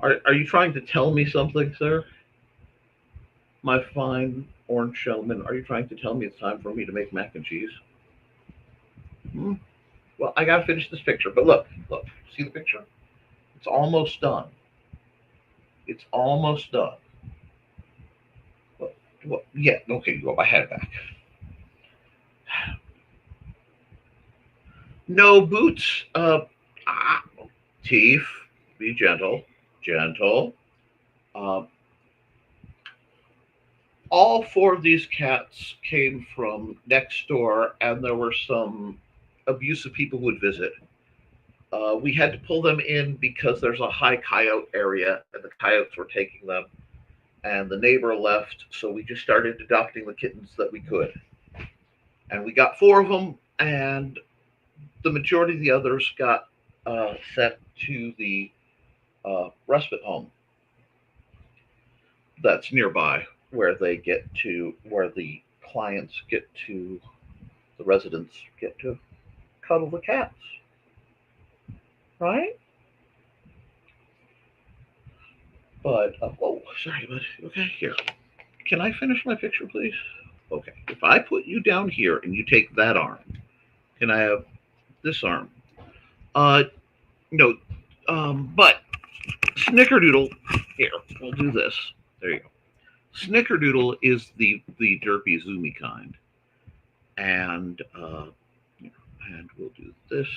Are you trying to tell me something, sir? My fine orange gentleman, are you trying to tell me it's time for me to make mac and cheese? Hmm? Well, I gotta finish this picture, but look, see the picture? It's almost done. It's almost done. Yeah, okay, you got my head back. No Boots. Teeth, be gentle, gentle. Uh, all four of these cats came from next door, and there were some abusive people who would visit. We had to pull them in because there's a high coyote area, and the coyotes were taking them. And the neighbor left, so we just started adopting the kittens that we could. And we got four of them, and the majority of the others got sent to the respite home that's nearby, where the clients get to, the residents get to cuddle the cats, right? But oh, sorry, bud. Okay, here. Can I finish my picture, please? Okay. If I put you down here and you take that arm, can I have this arm? Uh, no. But Snickerdoodle. Here, we'll do this. There you go. Snickerdoodle is the derpy zoomy kind, and we'll do this.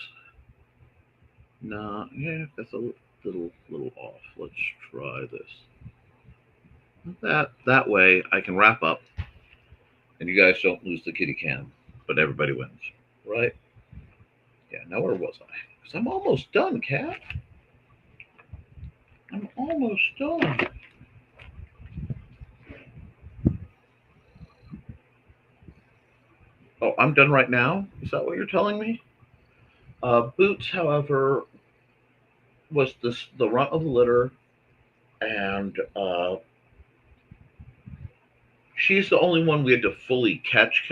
No, yeah, that's a little off. Let's try this. That way I can wrap up, and you guys don't lose the kitty can, but everybody wins, right? Yeah. Now where was I? Because I'm almost done, cat. I'm almost done. Oh, I'm done right now? Is that what you're telling me? Boots, however, was the runt of the litter, and she's the only one we had to fully catch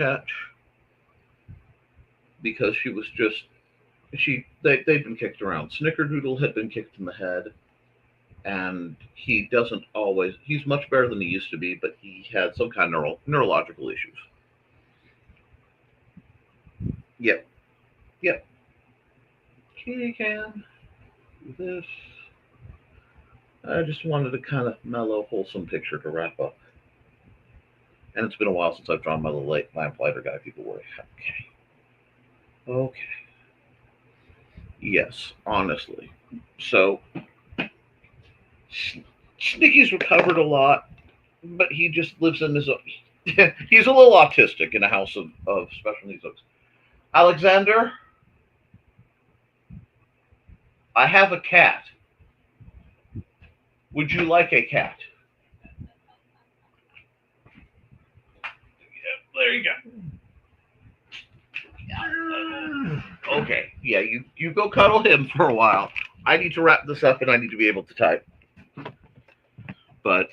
because she was just they'd been kicked around. Snickerdoodle had been kicked in the head, and he's much better than he used to be, but he had some kind of neurological issues. Yep. Kitty can do this. I just wanted a kind of mellow, wholesome picture to wrap up. And it's been a while since I've drawn my little lamplighter guy. People were okay. Yes, honestly. So Snicky's recovered a lot, but he just lives in his own. He's a little autistic in a house of special needs folks. Alexander, I have a cat. Would you like a cat? There you go. Okay, yeah, you go cuddle him for a while. I need to wrap this up and I need to be able to type. But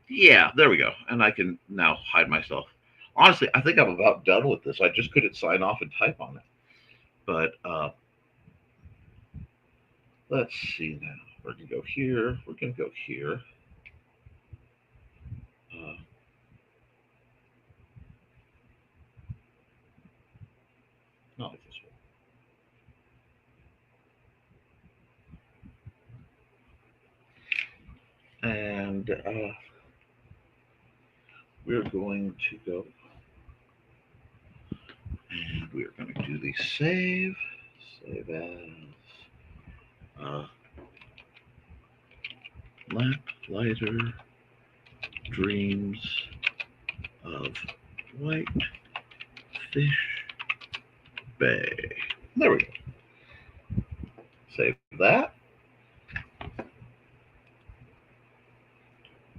yeah, there we go. And I can now hide myself. Honestly, I think I'm about done with this. I just couldn't sign off and type on it. But let's see now. We're going to go here. We're going to go here. Not like this one. And we're going to go and we're going to do the save as lamplighter dreams of white fish bay. There we go. Save that.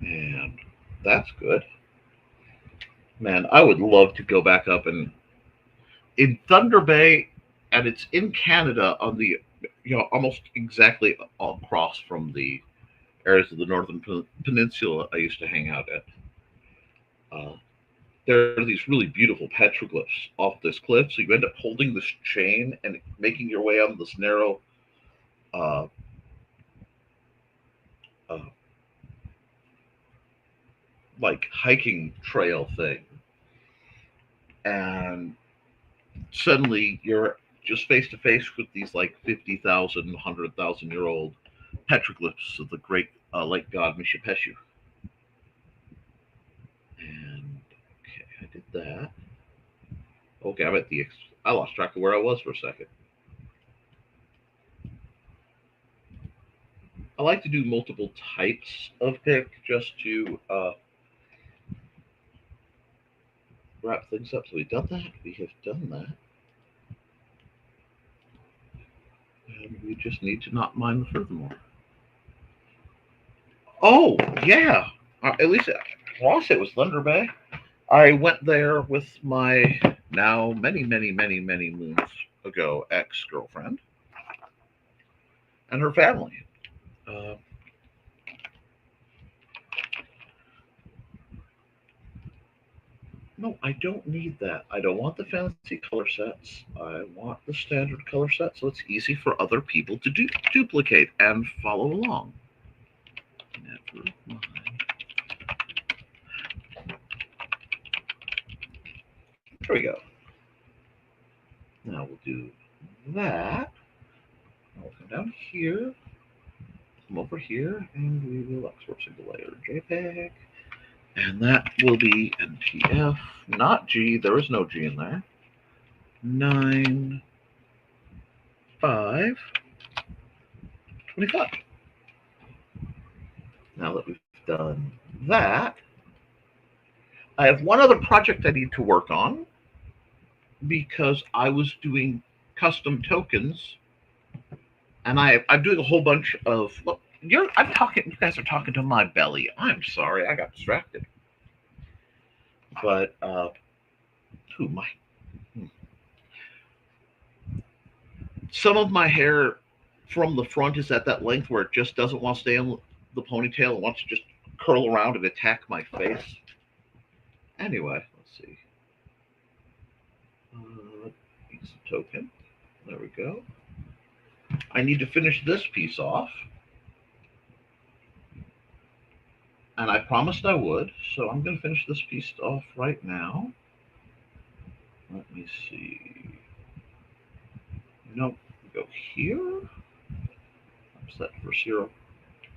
And that's good. Man, I would love to go back up and in Thunder Bay, and it's in Canada on the, almost exactly across from the areas of the Northern Peninsula I used to hang out at. There are these really beautiful petroglyphs off this cliff, so you end up holding this chain and making your way on this narrow uh, uh, like hiking trail thing, and suddenly you're just face to face with these like 50,000, 100,000-year-old petroglyphs of the great lake god Mishipeshu. And okay, I did that. Okay, I'm at the. I lost track of where I was for a second. I like to do multiple types of pick just to wrap things up. So we've done that. We have done that. And we just need to not mind the furthermore. Oh, yeah. At least I want to say it was Thunder Bay. I went there with my now many moons ago ex-girlfriend and her family. No, I don't need that. I don't want the fancy color sets. I want the standard color set so it's easy for other people to duplicate and follow along. Never mind. There we go. Now we'll do that. I'll come down here, come over here, and we will export single layer JPEG. And that will be NTF, not G. There is no G in there. 9, 5, 25. Now that we've done that, I have one other project I need to work on because I was doing custom tokens, and I'm doing a whole bunch of. Look, I'm talking. You guys are talking to my belly. I'm sorry, I got distracted. But some of my hair from the front is at that length where it just doesn't want to stay in the ponytail. It wants to just curl around and attack my face. Anyway, let's see. Piece of token. There we go. I need to finish this piece off. And I promised I would, so I'm going to finish this piece off right now. Let me see. Nope. Go here. I'm set for 0.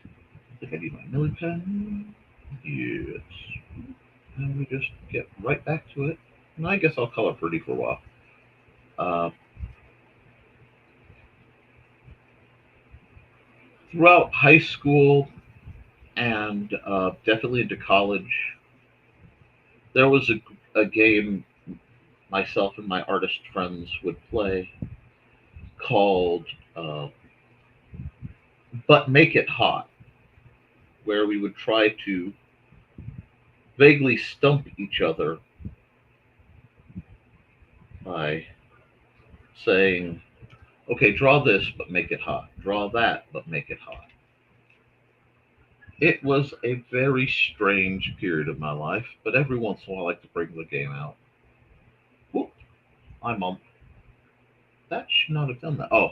I think I need my Milli pen. Yes. And we just get right back to it. And I guess I'll color pretty for a while. Throughout high school and definitely into college, there was a game myself and my artist friends would play called But Make It Hot, where we would try to vaguely stump each other by saying, okay, draw this, but make it hot. Draw that, but make it hot. It was a very strange period of my life, but every once in a while I like to bring the game out. Whoop, that should not have done that. Oh,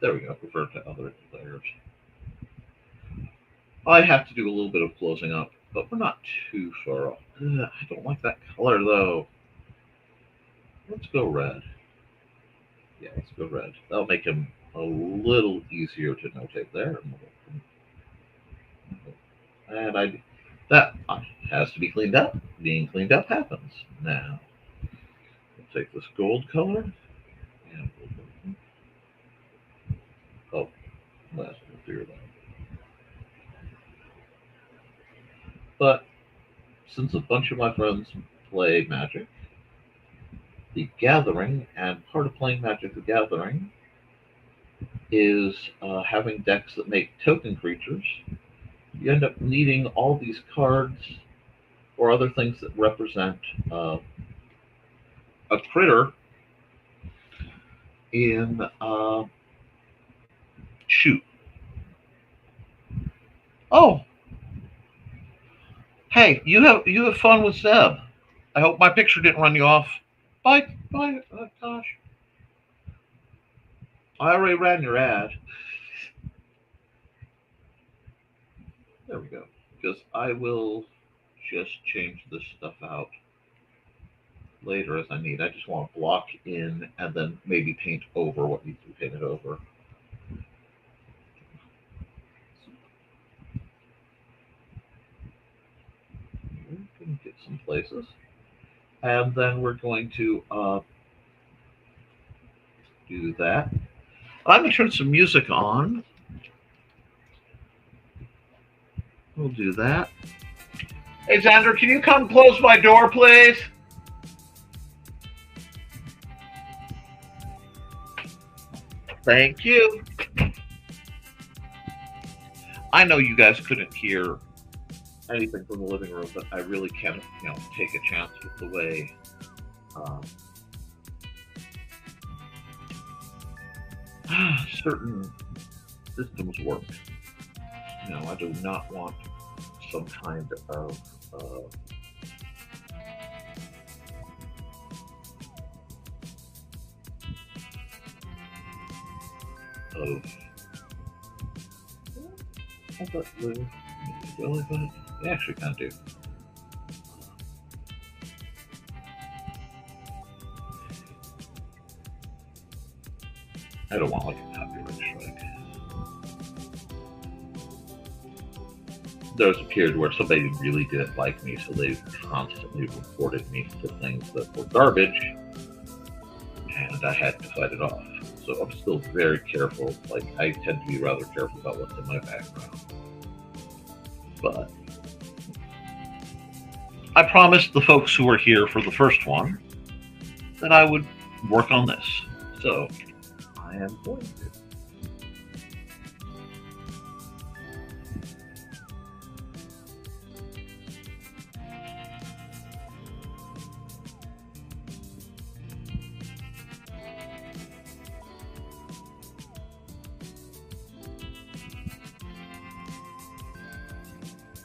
there we go. Revert to other layers. I have to do a little bit of closing up, but we're not too far off. I don't like that color though. Let's go red. Yeah, let's go red. That'll make him a little easier to notate there. and that has to be cleaned up. Being cleaned up happens. Now, we'll take this gold color, and we'll figure that out. But since a bunch of my friends play Magic the Gathering, and part of playing Magic the Gathering is having decks that make token creatures, you end up needing all these cards or other things that represent a critter in shoot. Oh, hey, you have fun with Zeb. I hope my picture didn't run you off. Bye. Gosh, I already ran your ad. There we go. Because I will just change this stuff out later as I need. I just want to block in and then maybe paint over what needs to be painted over. We can get some places. And then we're going to do that. I'm going to turn some music on. We'll do that. Hey, Xander, can you come close my door, please? Thank you. I know you guys couldn't hear anything from the living room, but I really can't, take a chance with the way certain systems work. I do not want some kind of you actually kind of do. I don't want like a copyright strike. There was a period where somebody really didn't like me, so they constantly reported me for things that were garbage, and I had to fight it off. So I'm still very careful. Like, I tend to be rather careful about what's in my background. But I promised the folks who were here for the first one that I would work on this. So I am going to.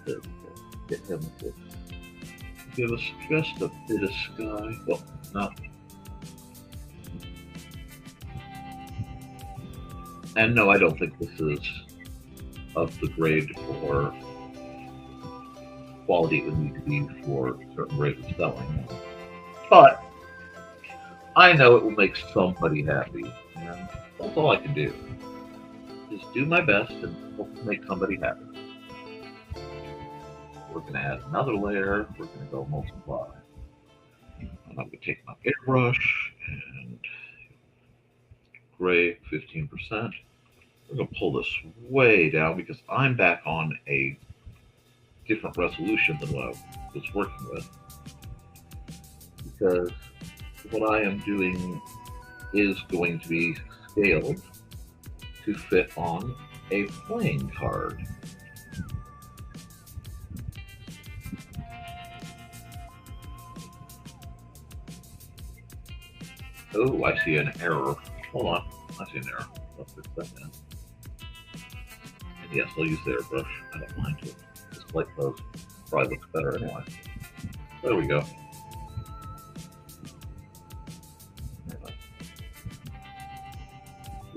There we go. Get him to give us just a bit of sky. Well, not. And no, I don't think this is of the grade or quality it would need to be for certain grades of spelling. But I know it will make somebody happy, and that's all I can do. Just do my best and hope to make somebody happy. We're going to add another layer. We're going to go multiply. And I'm going to take my airbrush and gray 15%. We're going to pull this way down because I'm back on a different resolution than what I was working with. Because what I am doing is going to be scaled to fit on a playing card. Oh, I see an error. Hold on. I see an error. Let's fix that now. And yes, I'll use the airbrush. I don't mind it. This light close probably looks better anyway. There we go.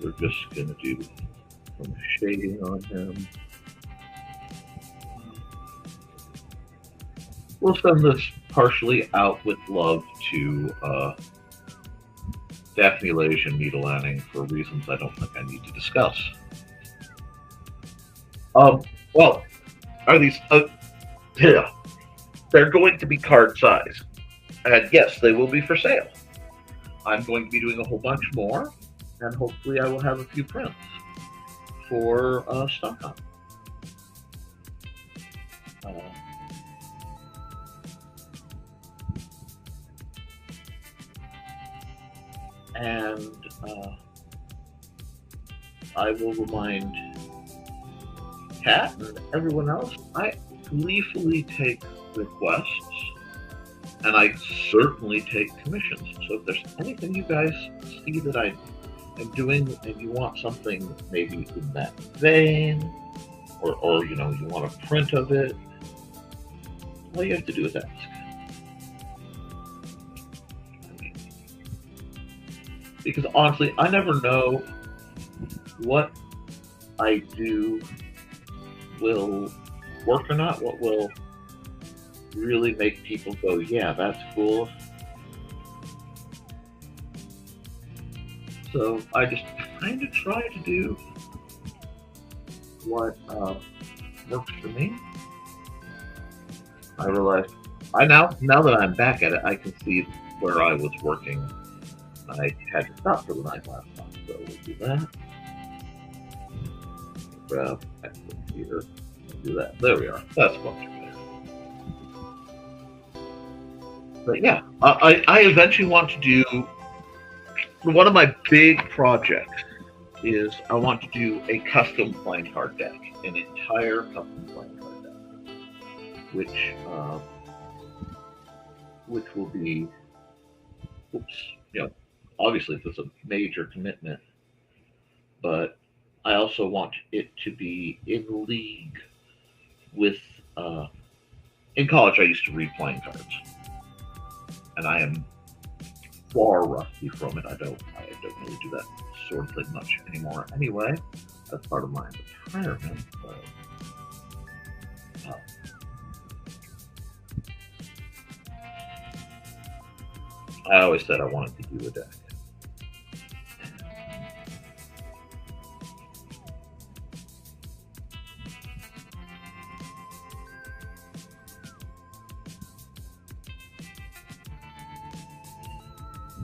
We're just going to do some shading on him. We'll send this partially out with love to Daphne Lage and Nita Lanning for reasons I don't think I need to discuss. Well, are these? Yeah, they're going to be card size, and yes, they will be for sale. I'm going to be doing a whole bunch more, and hopefully, I will have a few prints for stock on. And I will remind Kat and everyone else, I gleefully take requests, and I certainly take commissions. So if there's anything you guys see that I am doing and you want something maybe in that vein, or you know, you want a print of it, all you have to do is ask. Because honestly, I never know what I do will work or not, what will really make people go, yeah, that's cool. So I just kind of try to do what works for me. I realized, now that I'm back at it, I can see where I was working. I had to stop for the night last time, so we'll do that. Grab exit here. Do that. There we are. That's much better. But yeah, I eventually want to do, one of my big projects is I want to do a custom playing card deck, an entire custom playing card deck, which will be, obviously it's a major commitment, but I also want it to be in league with, in college I used to read playing cards, and I am far rusty from it. I don't really do that sort of thing much anymore anyway. That's part of my retirement, but I always said I wanted to do a deck.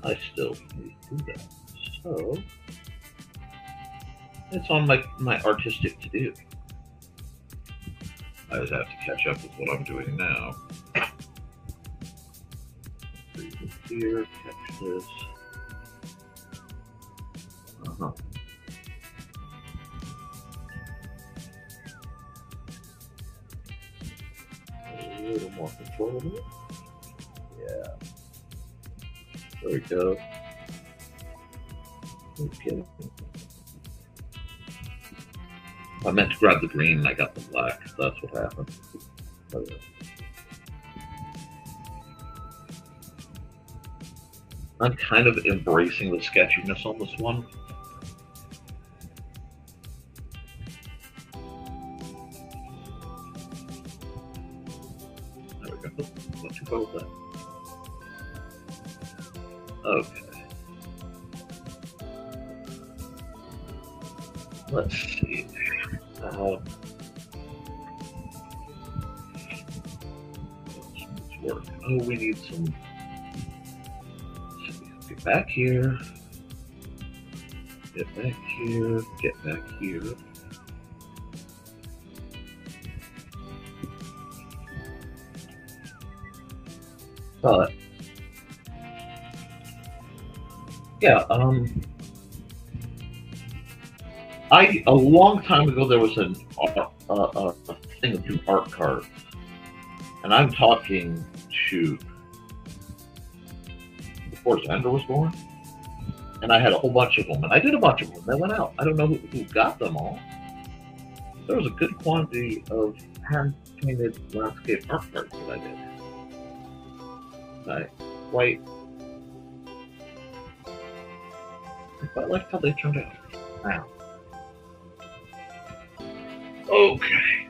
I still need to do that. So it's on my artistic to do. I just have to catch up with what I'm doing now. Here, catch this. A little more control of it. Yeah. There we go. Okay. I meant to grab the green and I got the black. That's what happened. Okay. I'm kind of embracing the sketchiness on this one. There we go. Let's go with that. Okay. Let's see. Let's work. Oh, we need some. Get back here. Get back here. Get back here. But yeah, a long time ago there was a thing of doing art cards, and I'm talking, shoot, before Xander was born, and I had a whole bunch of them, and I did a bunch of them. They went out. I don't know who got them all. There was a good quantity of hand-painted landscape art cards that I did. I quite liked how they turned out. Now, okay.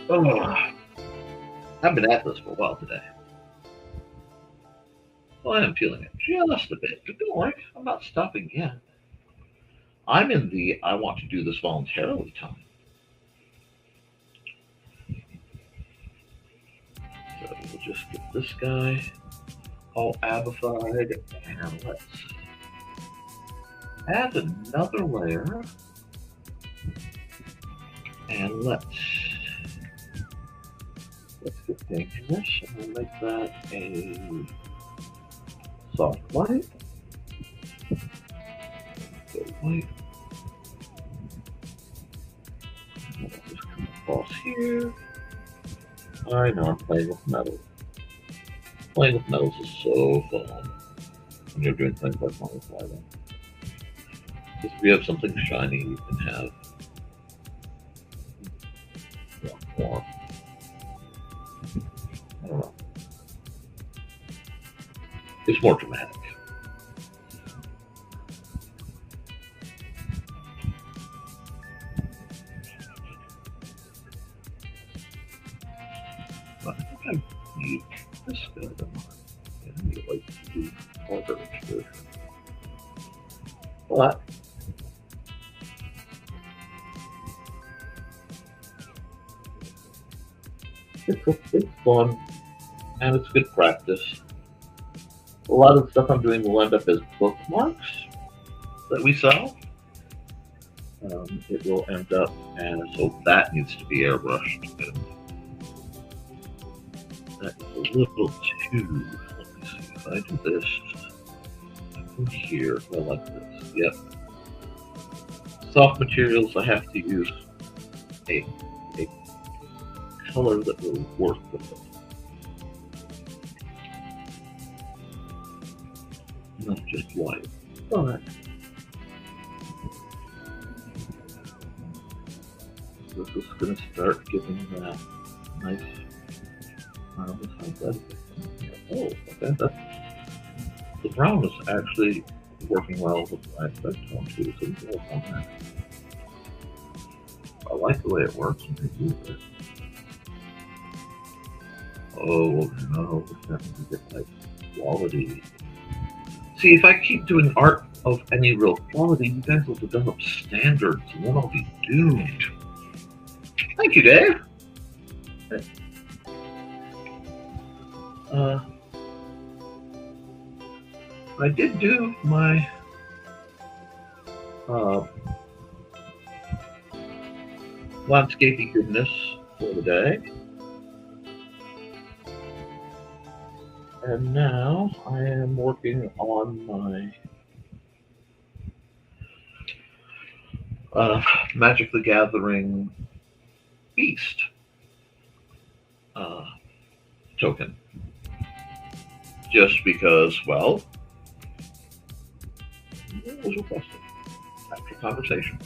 Oh, I've been at this for a while today. Well, I am feeling it just a bit, but don't worry, I'm not stopping yet. I'm in the I want to do this voluntarily time. So we'll just get this guy all abified, and let's add another layer, and let's get dangerous, and we'll make that a soft white. So white. And we'll just come across here. I know I'm playing with metal. Playing with metals is so fun when you're doing things like modify them. Because if you have something shiny, you can have more. I don't know. It's more dramatic. But I think I need this guy to mine. I need like to do harder exposure. But it's fun and it's good practice. A lot of the stuff I'm doing will end up as bookmarks that we sell. It will end up, and so that needs to be airbrushed. And that is a little too. Let me see if I do this from here. I like this. Yep. Soft materials. I have to use a color that will work with it. Not just white. Alright. This is going to start giving that nice. Oh, okay. The brown is actually working well with my red tone too, so we can work on that. I like the way it works when they do it. Oh no, we're starting to get like quality. See, if I keep doing art of any real quality, you guys will develop standards, and then I'll be doomed. Thank you, Dave. I did do my landscapey goodness for the day. And now I am working on my Magic the Gathering Beast token. Just because, well, it was requested after conversation.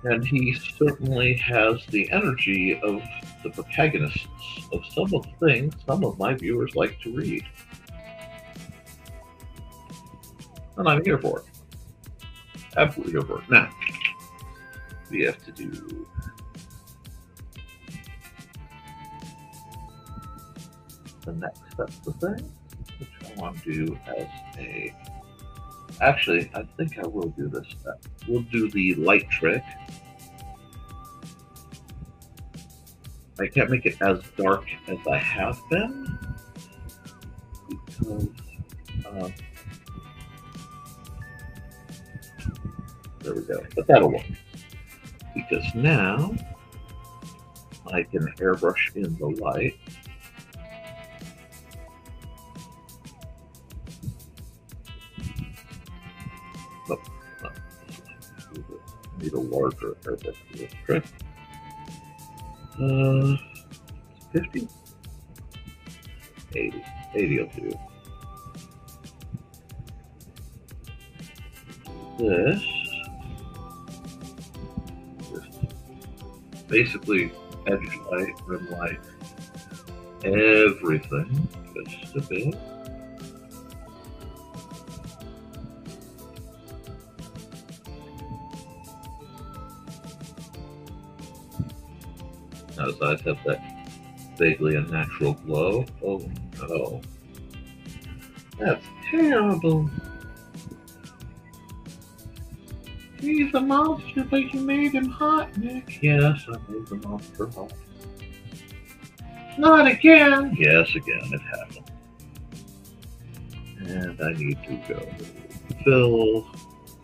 And he certainly has the energy of the protagonists of some of the things some of my viewers like to read. And I'm here for it. Absolutely here for it. Now, we have to do the next step of the thing, which I want to do as a... Actually, I think I will do this step. We'll do the light trick. I can't make it as dark as I have been, because there we go. But that'll work. Because now I can airbrush in the light. Need a larger airbrush for this trick. 50? 80. 80 will do. This basically edge light, rim light, everything, just a bit. Now his eyes have that vaguely unnatural glow. Oh no. That's terrible. He's a monster, but you made him hot, Nick. Yes, I made the monster hot. Not again. Yes, again, it happened. And I need to go fill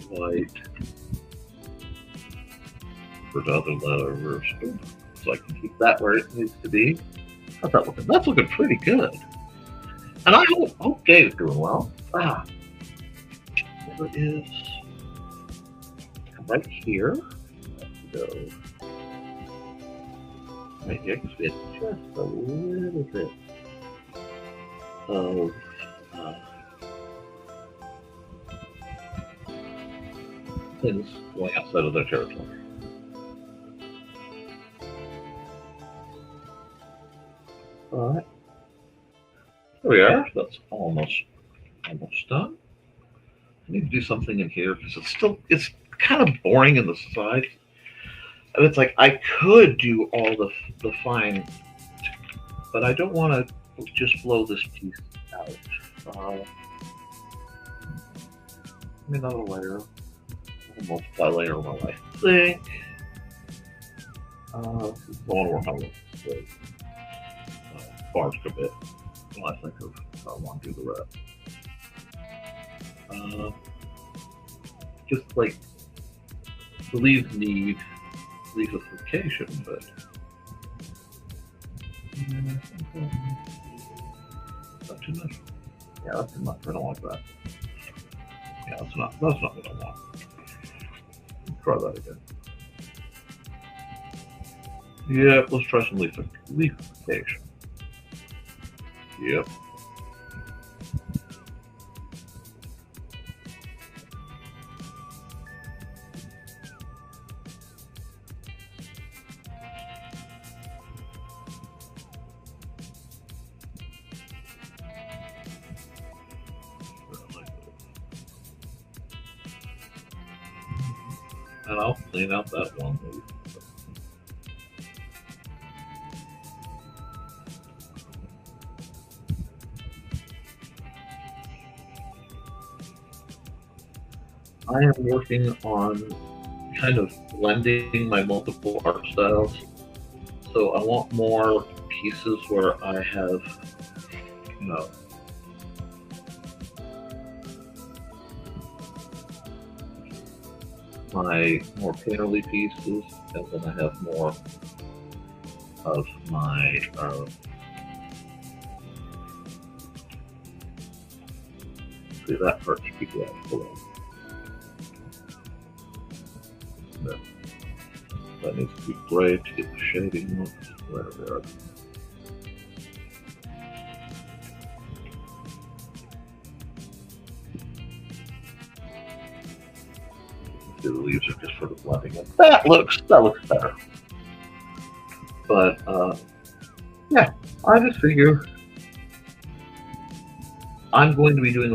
white for another letter so I can keep that where it needs to be. How's that looking? That's looking pretty good. And I hope Gabe's doing well. There it is. Right here. Let's go. Right here, because we had just a little bit of things going outside of their territory. Alright. There we are. That's almost done. I need to do something in here because it's kind of boring in the sides. And it's like I could do all the fine, but I don't want to just blow this piece out. Another layer, a multi-layer one, I think. I want to work on the bars a bit. Well, I think I want to do the rest. Just like the leaves need leafification, but not too much. Yeah, that's too much. I don't like that. Yeah, that's not what I want. Try that again. Yeah, let's try some leafification. Yep. And I'll clean out that one leaf. I am working on kind of blending my multiple art styles. So I want more pieces where I have, my more painterly pieces, and then I have more of my see, that part should be black below. That needs to be gray to get the shading look right there. The leaves are just sort of blending in. That looks better. But yeah, I just figure I'm going to be doing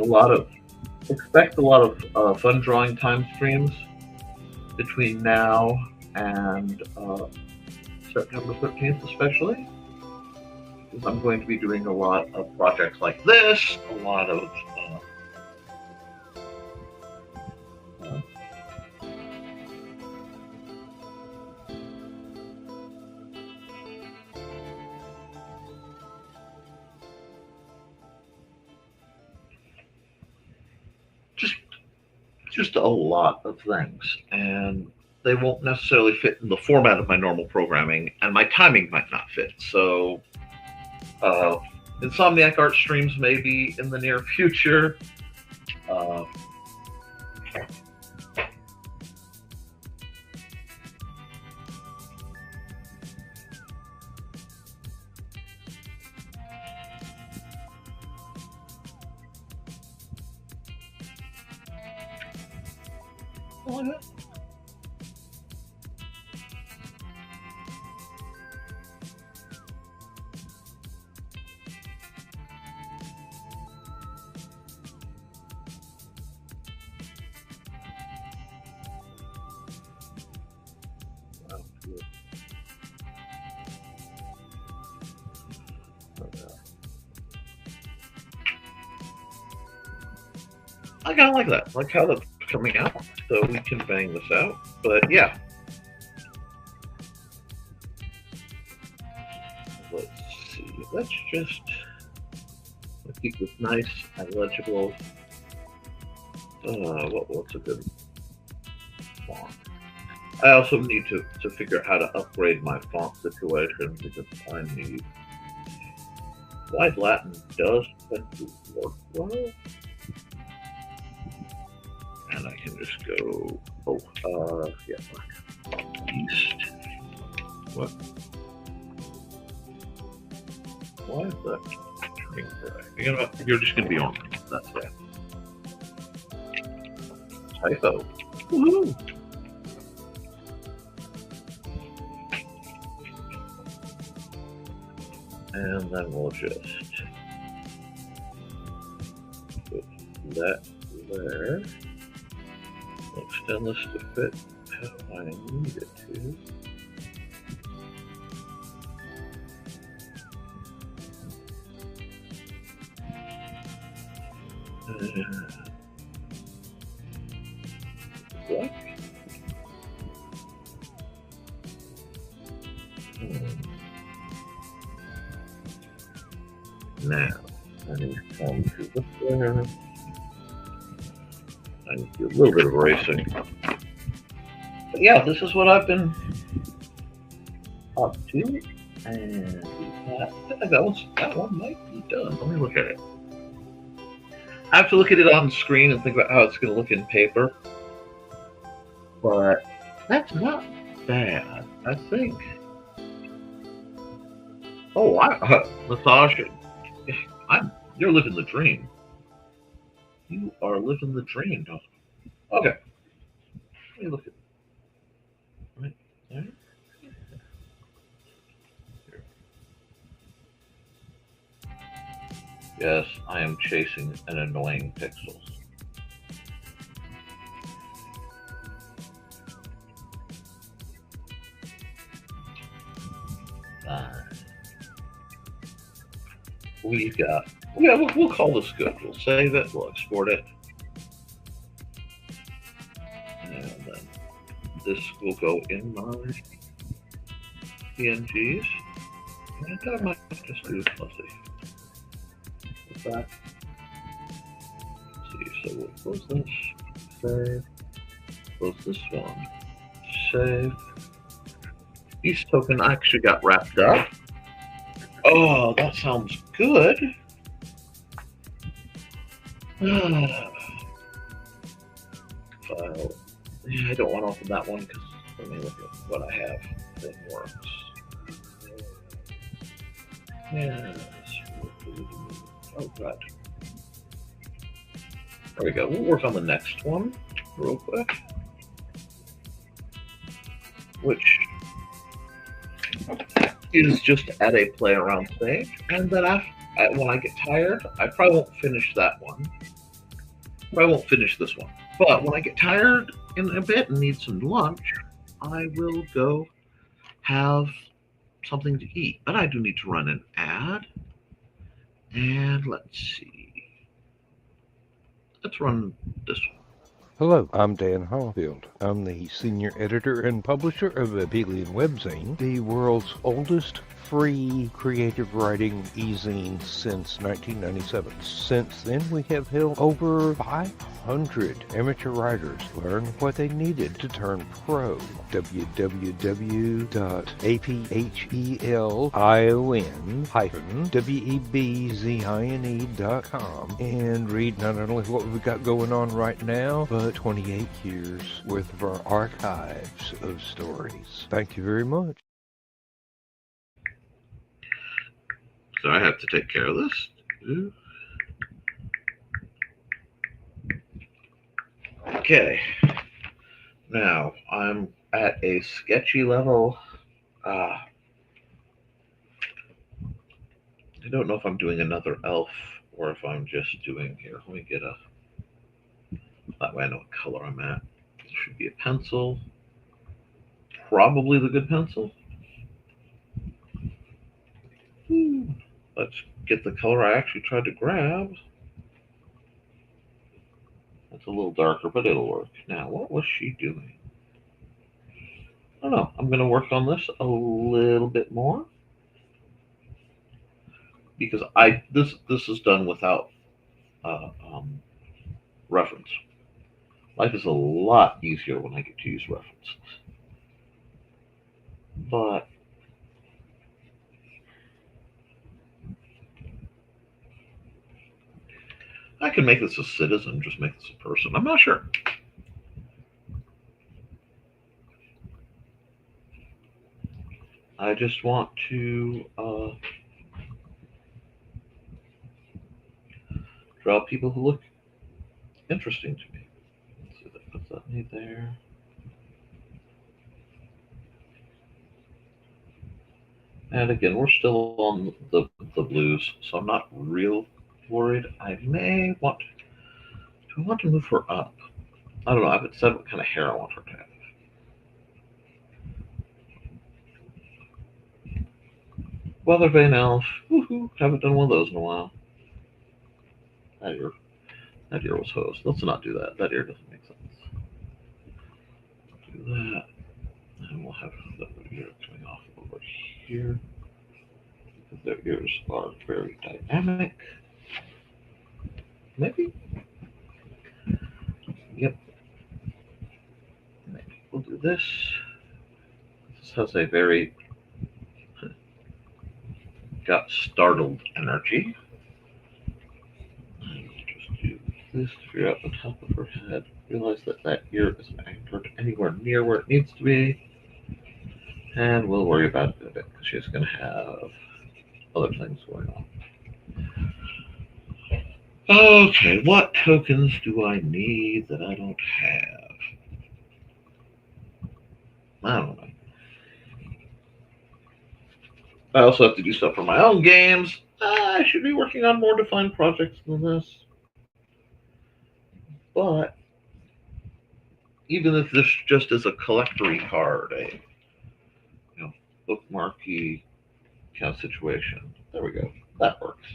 expect a lot of fun drawing time streams between now and September 13th, especially. Because I'm going to be doing a lot of projects like this, a lot of just a lot of things, and they won't necessarily fit in the format of my normal programming, and my timing might not fit. So Insomniac art streams maybe in the near future. I kind of like that. Like how the coming out, so we can bang this out. But yeah. Let's see. Let's just keep this nice and legible. What's a good font? I also need to figure out how to upgrade my font situation because I need Wide Latin does tend to work well. And I can just go, east. What? Why is that turning gray? You know what? You're just going to be orange. That's it. Typo. Woohoo! And then we'll just put that there. We'll extend this to fit how I need it to. What? Now, I need to come to the flare. I need to do a little bit of erasing. But yeah, this is what I've been up to. And I think that one might be done. Let me look at it. I have to look at it on the screen and think about how it's going to look in paper. But that's not bad, I think. Oh, Natasha, you're living the dream. You are living the dream, don't you? Okay. Let me look at it. Right there. Yes, I am chasing an annoying pixels. We've got, we'll call this good. We'll save it, we'll export it. And then this will go in my PNGs. And I might just do, let's see. With that. Let's see, so we'll close this, save, close this one, save. Each token actually got wrapped up. Oh, that sounds good. File. Yeah, I don't want to open that one because let me look at what I have that works. Yes. Oh, God. There we go. We'll work on the next one real quick. Which is just at a play around stage, and then when I get tired, I probably won't finish that one. I won't finish this one. But when I get tired in a bit and need some lunch, I will go have something to eat. But I do need to run an ad. And let's see. Let's run this one. Hello, I'm Dan Hallfield. I'm the senior editor and publisher of Abelian Webzine, the world's oldest free creative writing e-zine since 1997. Since then, we have helped over 500 amateur writers learn what they needed to turn pro. www.aphelion-webzine.com and read not only what we've got going on right now, but 28 years worth of our archives of stories. Thank you very much. So I have to take care of this. Okay. Now I'm at a sketchy level. I don't know if I'm doing another elf or if I'm just doing here. Let me get that way I know what color I'm at. It should be a pencil. Probably the good pencil. Let's get the color I actually tried to grab. It's a little darker, but it'll work. Now, what was she doing? I don't know. I'm going to work on this a little bit more because this is done without uh, um, reference. Life is a lot easier when I get to use references. But I can make this a citizen, just make this a person. I'm not sure. I just want to draw people who look interesting to me. Let's see if that puts that me there. And again, we're still on the blues, so I'm not real worried. I may want do I want to move her up? I don't know. I haven't said what kind of hair I want her to have. Weather Vane Elf. Woohoo! Haven't done one of those in a while. That ear was hosed. Let's not do that. That ear doesn't make sense. Do that. And we'll have the ear coming off over here. Because their ears are very dynamic. Maybe? Yep. Maybe. We'll do this. This has a very got startled energy. Just do this to figure out the top of her head. Realize that that ear isn't anchored anywhere near where it needs to be. And we'll worry about it in a bit because she's going to have other things going on. Okay, what tokens do I need that I don't have? I don't know. I also have to do stuff for my own games. I should be working on more defined projects than this. But even if this just is a collectory card, a bookmarky kind of situation, there we go. That works.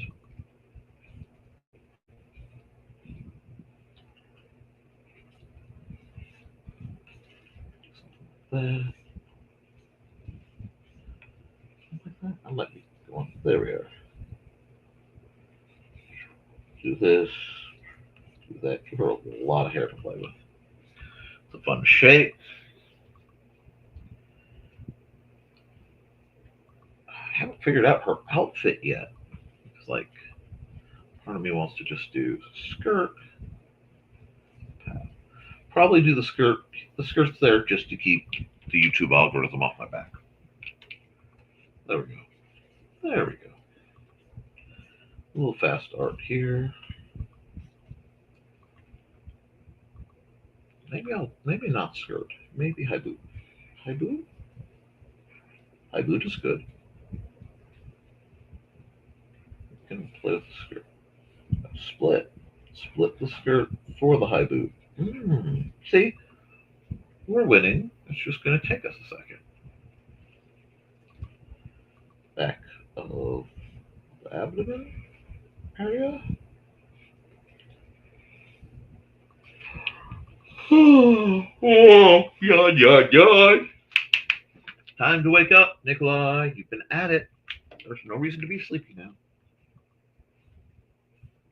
That. I might be going. There we are. Do this. Do that. Give her a lot of hair to play with. It's a fun shape. I haven't figured out her outfit yet. It's like part of me wants to just do skirt. Probably do the skirt. The skirt's there just to keep the YouTube algorithm off my back. There we go. There we go. A little fast art here. Maybe not skirt. Maybe high boot. High boot? High boot is good. Can play with the skirt. Split the skirt for the high boot. See, we're winning. It's just going to take us a second. Back of the abdomen area. Yawn. Time to wake up, Nikolai. You've been at it. There's no reason to be sleepy now.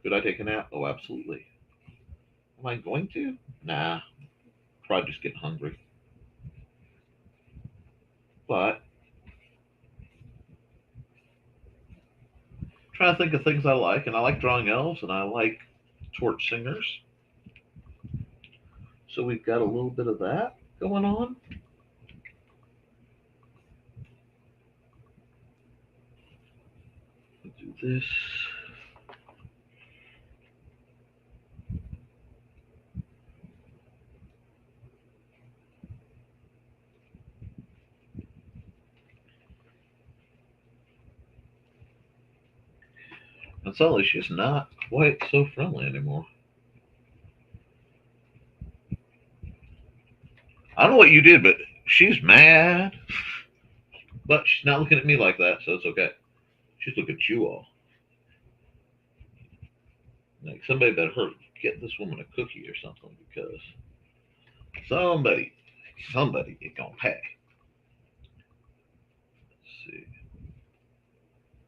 Could I take a nap? Oh, absolutely. Am I going to? Nah. Probably just getting hungry. But trying to think of things I like, and I like drawing elves, and I like torch singers. So we've got a little bit of that going on. We'll do this. And suddenly she's not quite so friendly anymore. I don't know what you did, but she's mad. But she's not looking at me like that, so it's okay. She's looking at you all. Like somebody better get this woman a cookie or something, because somebody is gonna pay. Let's see.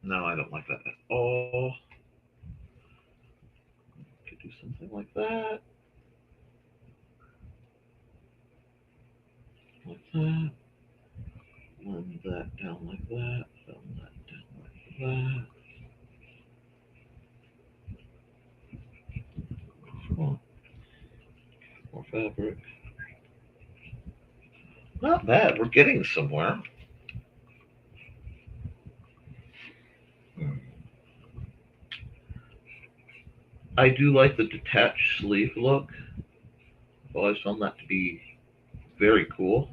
No, I don't like that at all. Could do something like that. Like that. Blend that down like that. Blend that down like that. More fabric. Not bad. We're getting somewhere. I do like the detached sleeve look. I've always found that to be very cool.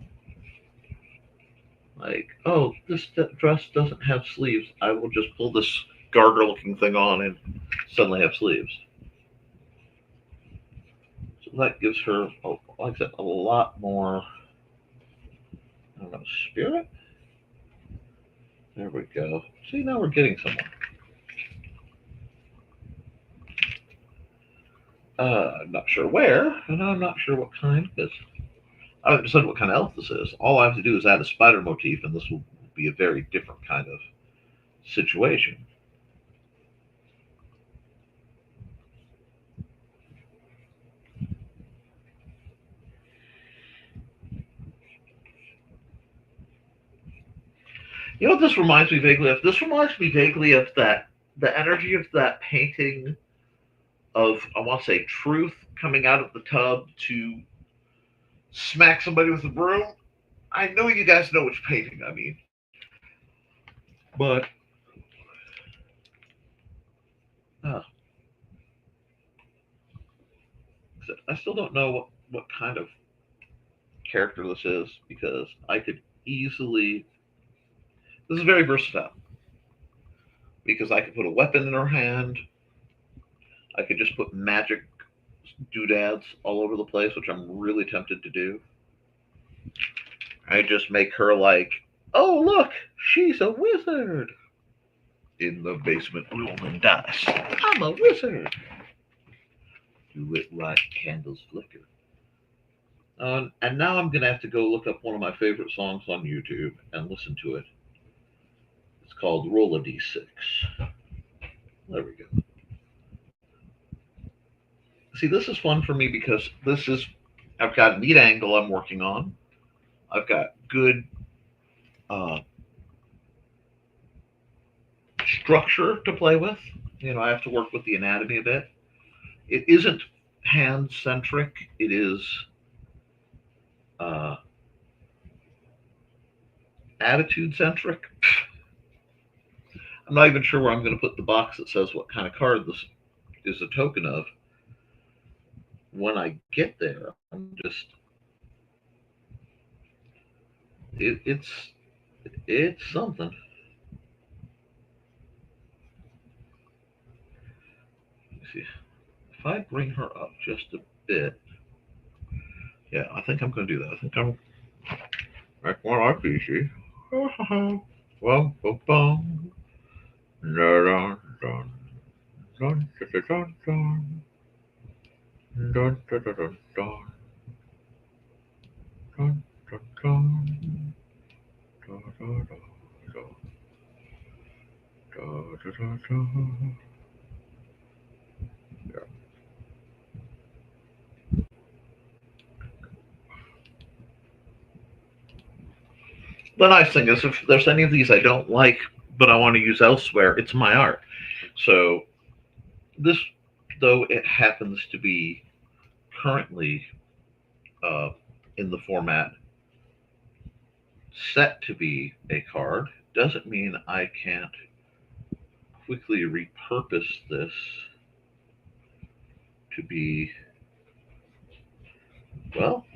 Like, oh, this dress doesn't have sleeves. I will just pull this garter-looking thing on and suddenly have sleeves. So that gives her, like I said, a lot more, I don't know, spirit? There we go. See, now we're getting somewhere. I'm not sure where, and I'm not sure what kind, because I haven't decided what kind of elf this is. All I have to do is add a spider motif, and this will be a very different kind of situation. You know what this reminds me vaguely of? This reminds me vaguely of that, the energy of that painting of, I want to say, Truth coming out of the tub to smack somebody with a broom. I know you guys know which painting I mean. But I still don't know what kind of character this is, because I could easily... This is very versatile. Because I could put a weapon in her hand. I could just put magic doodads all over the place, which I'm really tempted to do. I just make her like, oh, look, she's a wizard. In the basement, rolling dice. I'm a wizard. Do it right, candles flicker. And now I'm going to have to go look up one of my favorite songs on YouTube and listen to it. It's called Roll a D6. There we go. See, this is fun for me because I've got a neat angle I'm working on. I've got good structure to play with. You know, I have to work with the anatomy a bit. It isn't hand-centric. It is attitude-centric. I'm not even sure where I'm going to put the box that says what kind of card this is a token of. When I get there, I'm just... It's something. Let's see. If I bring her up just a bit, yeah, I think I'm going to do that. I think I'm like one RPG. Well, bum. Dun dun dun dun dun dun dun dun dun dun dun dun. The nice thing is, if there's any of these I don't like, but I want to use elsewhere, it's my art. So this, though it happens to be currently in the format set to be a card, doesn't mean I can't quickly repurpose this to be, well,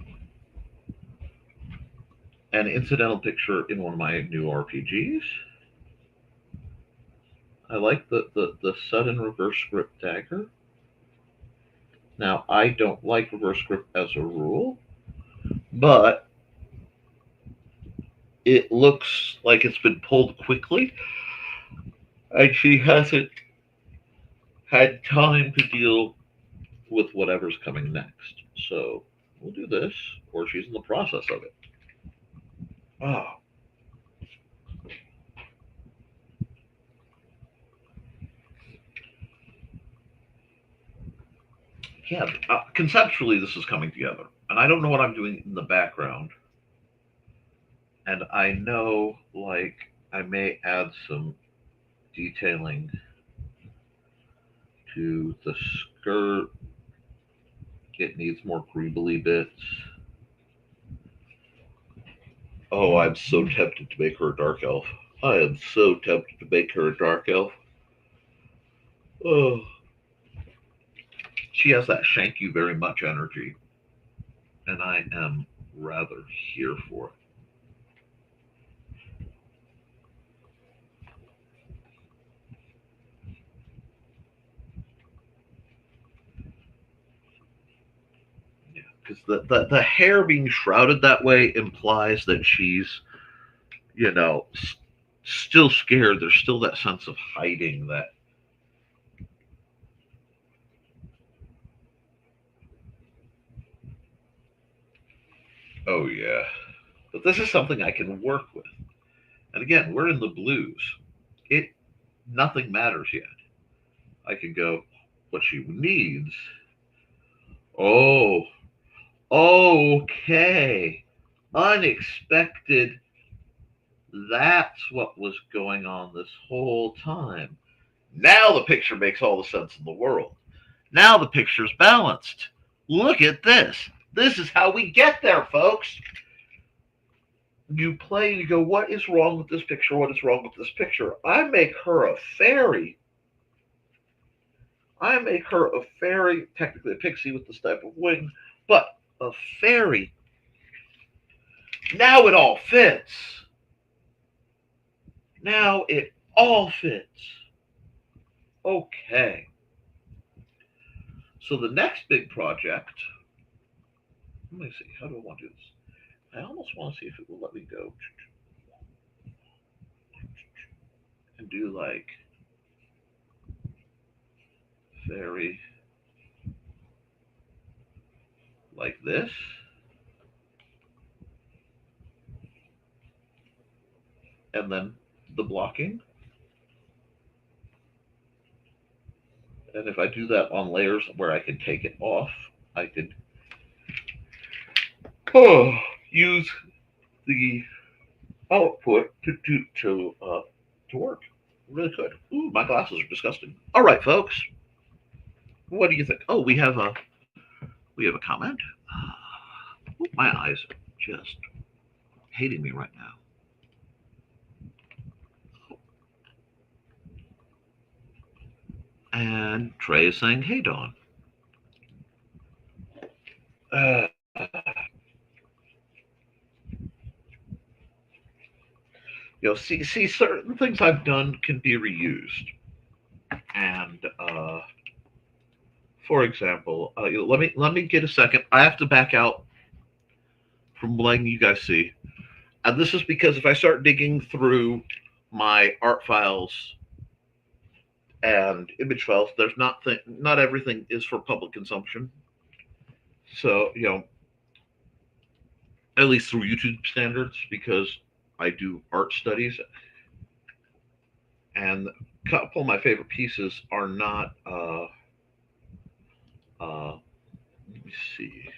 an incidental picture in one of my new RPGs. I like the sudden reverse grip dagger. Now, I don't like reverse grip as a rule, but it looks like it's been pulled quickly, and she hasn't had time to deal with whatever's coming next. So we'll do this, or she's in the process of it. Oh, yeah. Conceptually, this is coming together, and I don't know what I'm doing in the background. And I know, like, I may add some detailing to the skirt. It needs more greebly bits. Oh, I'm so tempted to make her a dark elf. I am so tempted to make her a dark elf. Oh, she has that shank you very much energy, and I am rather here for it. Yeah, because the hair being shrouded that way implies that she's, you know, still scared. There's still that sense of hiding that. Oh yeah, but this is something I can work with. And again, we're in the blues. It Nothing matters yet. I can go. What she needs. Oh, okay. Unexpected. That's what was going on this whole time. Now the picture makes all the sense in the world. Now the picture's balanced. Look at this. This is how we get there, folks. You play, you go, what is wrong with this picture? What is wrong with this picture? I make her a fairy. I make her a fairy, technically a pixie with this type of wing, but a fairy. Now it all fits. Now it all fits. Okay. So the next big project, let me see, how do I want to do this? I almost want to see if it will let me go and do like fairy like this. And then the blocking. And if I do that on layers where I can take it off, I could use the output to work. Really could. Ooh, my glasses are disgusting. All right, folks. What do you think? Oh, we have a comment. Ooh, my eyes are just hating me right now. And Trey is saying, "Hey, Dawn." Uh, see, certain things I've done can be reused. And for example, let me get a second. I have to back out from letting you guys see. And this is because if I start digging through my art files and image files, there's not everything is for public consumption. So at least through YouTube standards, because I do art studies, and a couple of my favorite pieces are not. Let me see.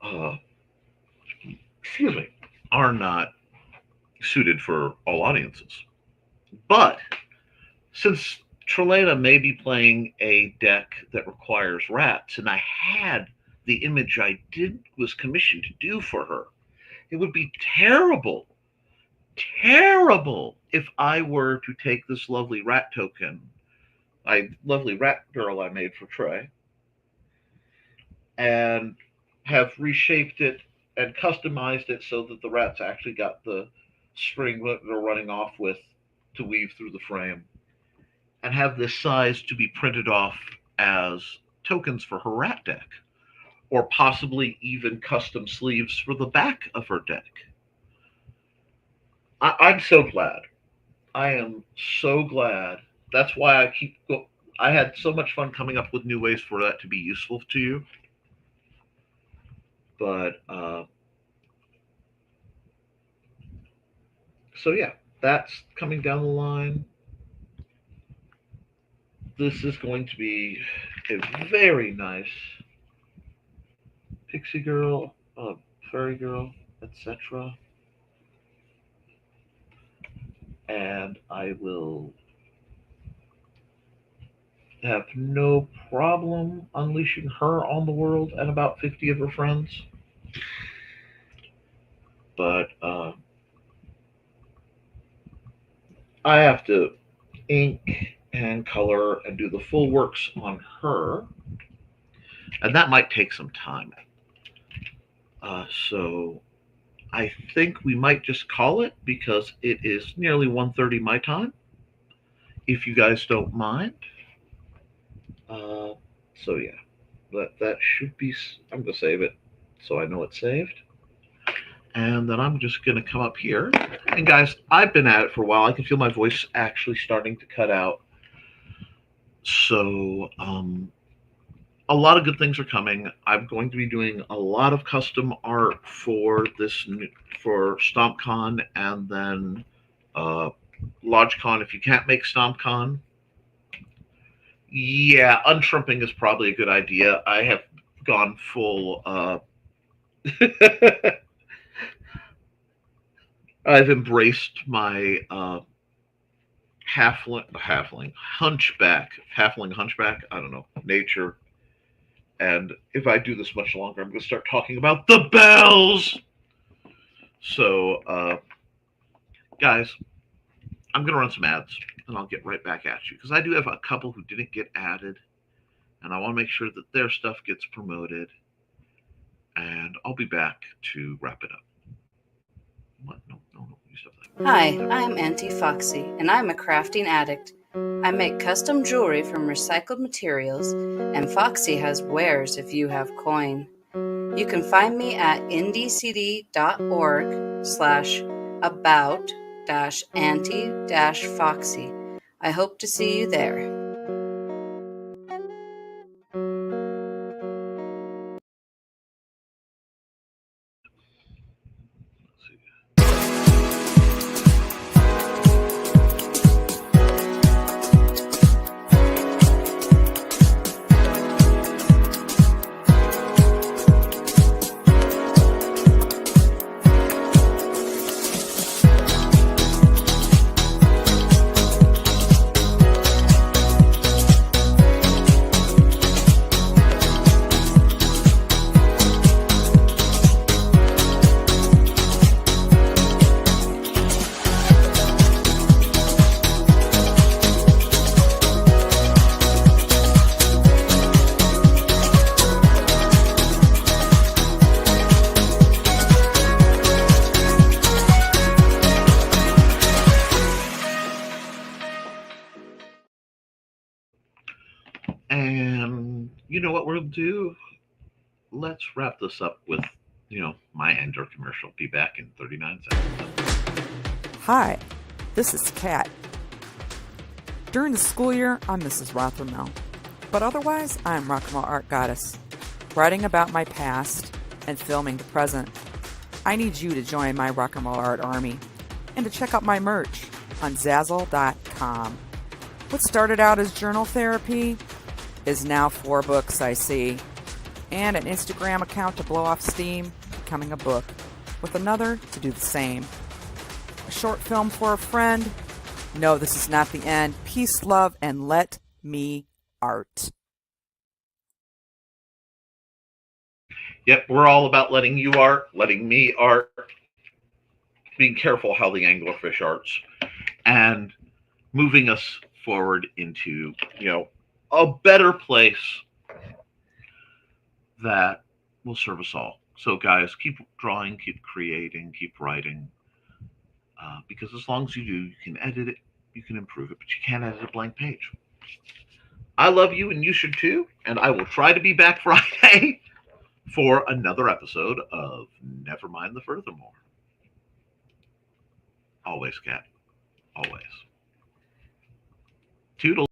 Uh, Excuse me, are not suited for all audiences. But since Trelena may be playing a deck that requires rats, and I had the image I was commissioned to do for her, it would be terrible, terrible if I were to take this lovely rat token, lovely rat girl I made for Trey, and have reshaped it and customized it so that the rats actually got the string that they're running off with to weave through the frame, and have this size to be printed off as tokens for her rat deck, or possibly even custom sleeves for the back of her deck. I'm so glad. I am so glad. That's why I had so much fun coming up with new ways for that to be useful to you. But so yeah, that's coming down the line. This is going to be a very nice pixie girl, fairy girl, etc. And I will have no problem unleashing her on the world and about 50 of her friends. But I have to ink and color and do the full works on her, and that might take some time. So I think we might just call it because it is nearly 1:30 my time, if you guys don't mind. So yeah, that should be. I'm gonna save it so I know it's saved, and then I'm just gonna come up here. And guys, I've been at it for a while. I can feel my voice actually starting to cut out. So a lot of good things are coming. I'm going to be doing a lot of custom art for for StompCon, and then LodgeCon. If you can't make StompCon, yeah, unshrimping is probably a good idea. I have gone full. I've embraced my halfling hunchback. I don't know, nature. And if I do this much longer, I'm going to start talking about the bells. So, guys, I'm going to run some ads, and I'll get right back at you. Because I do have a couple who didn't get added, and I want to make sure that their stuff gets promoted. And I'll be back to wrap it up. What? No. You stop that. Hi, I'm Auntie Foxy, and I'm a crafting addict. I make custom jewelry from recycled materials, and Foxy has wares if you have coin. You can find me at ndcd.org/about-auntie-foxy. I hope to see you there. And you know what we'll do? Let's wrap this up with, my Ender commercial. Be back in 39 seconds. Hi, this is Kat. During the school year, I'm Mrs. Rothermel. But otherwise, I'm Rock and Roll Art Goddess, writing about my past and filming the present. I need you to join my Rock and Roll Art army and to check out my merch on Zazzle.com. What started out as journal therapy is now 4 books, I see, and an Instagram account to blow off steam, becoming a book, with another to do the same. A short film for a friend. No, this is not the end. Peace, love, and let me art. Yep, we're all about letting you art, letting me art, being careful how the anglerfish arts, and moving us forward into, a better place that will serve us all. So, guys, keep drawing, keep creating, keep writing, because as long as you do, you can edit it, you can improve it, but you can't edit a blank page. I love you, and you should too, and I will try to be back Friday for another episode of Nevermind the Furthermore. Always, Kat. always. Toodles.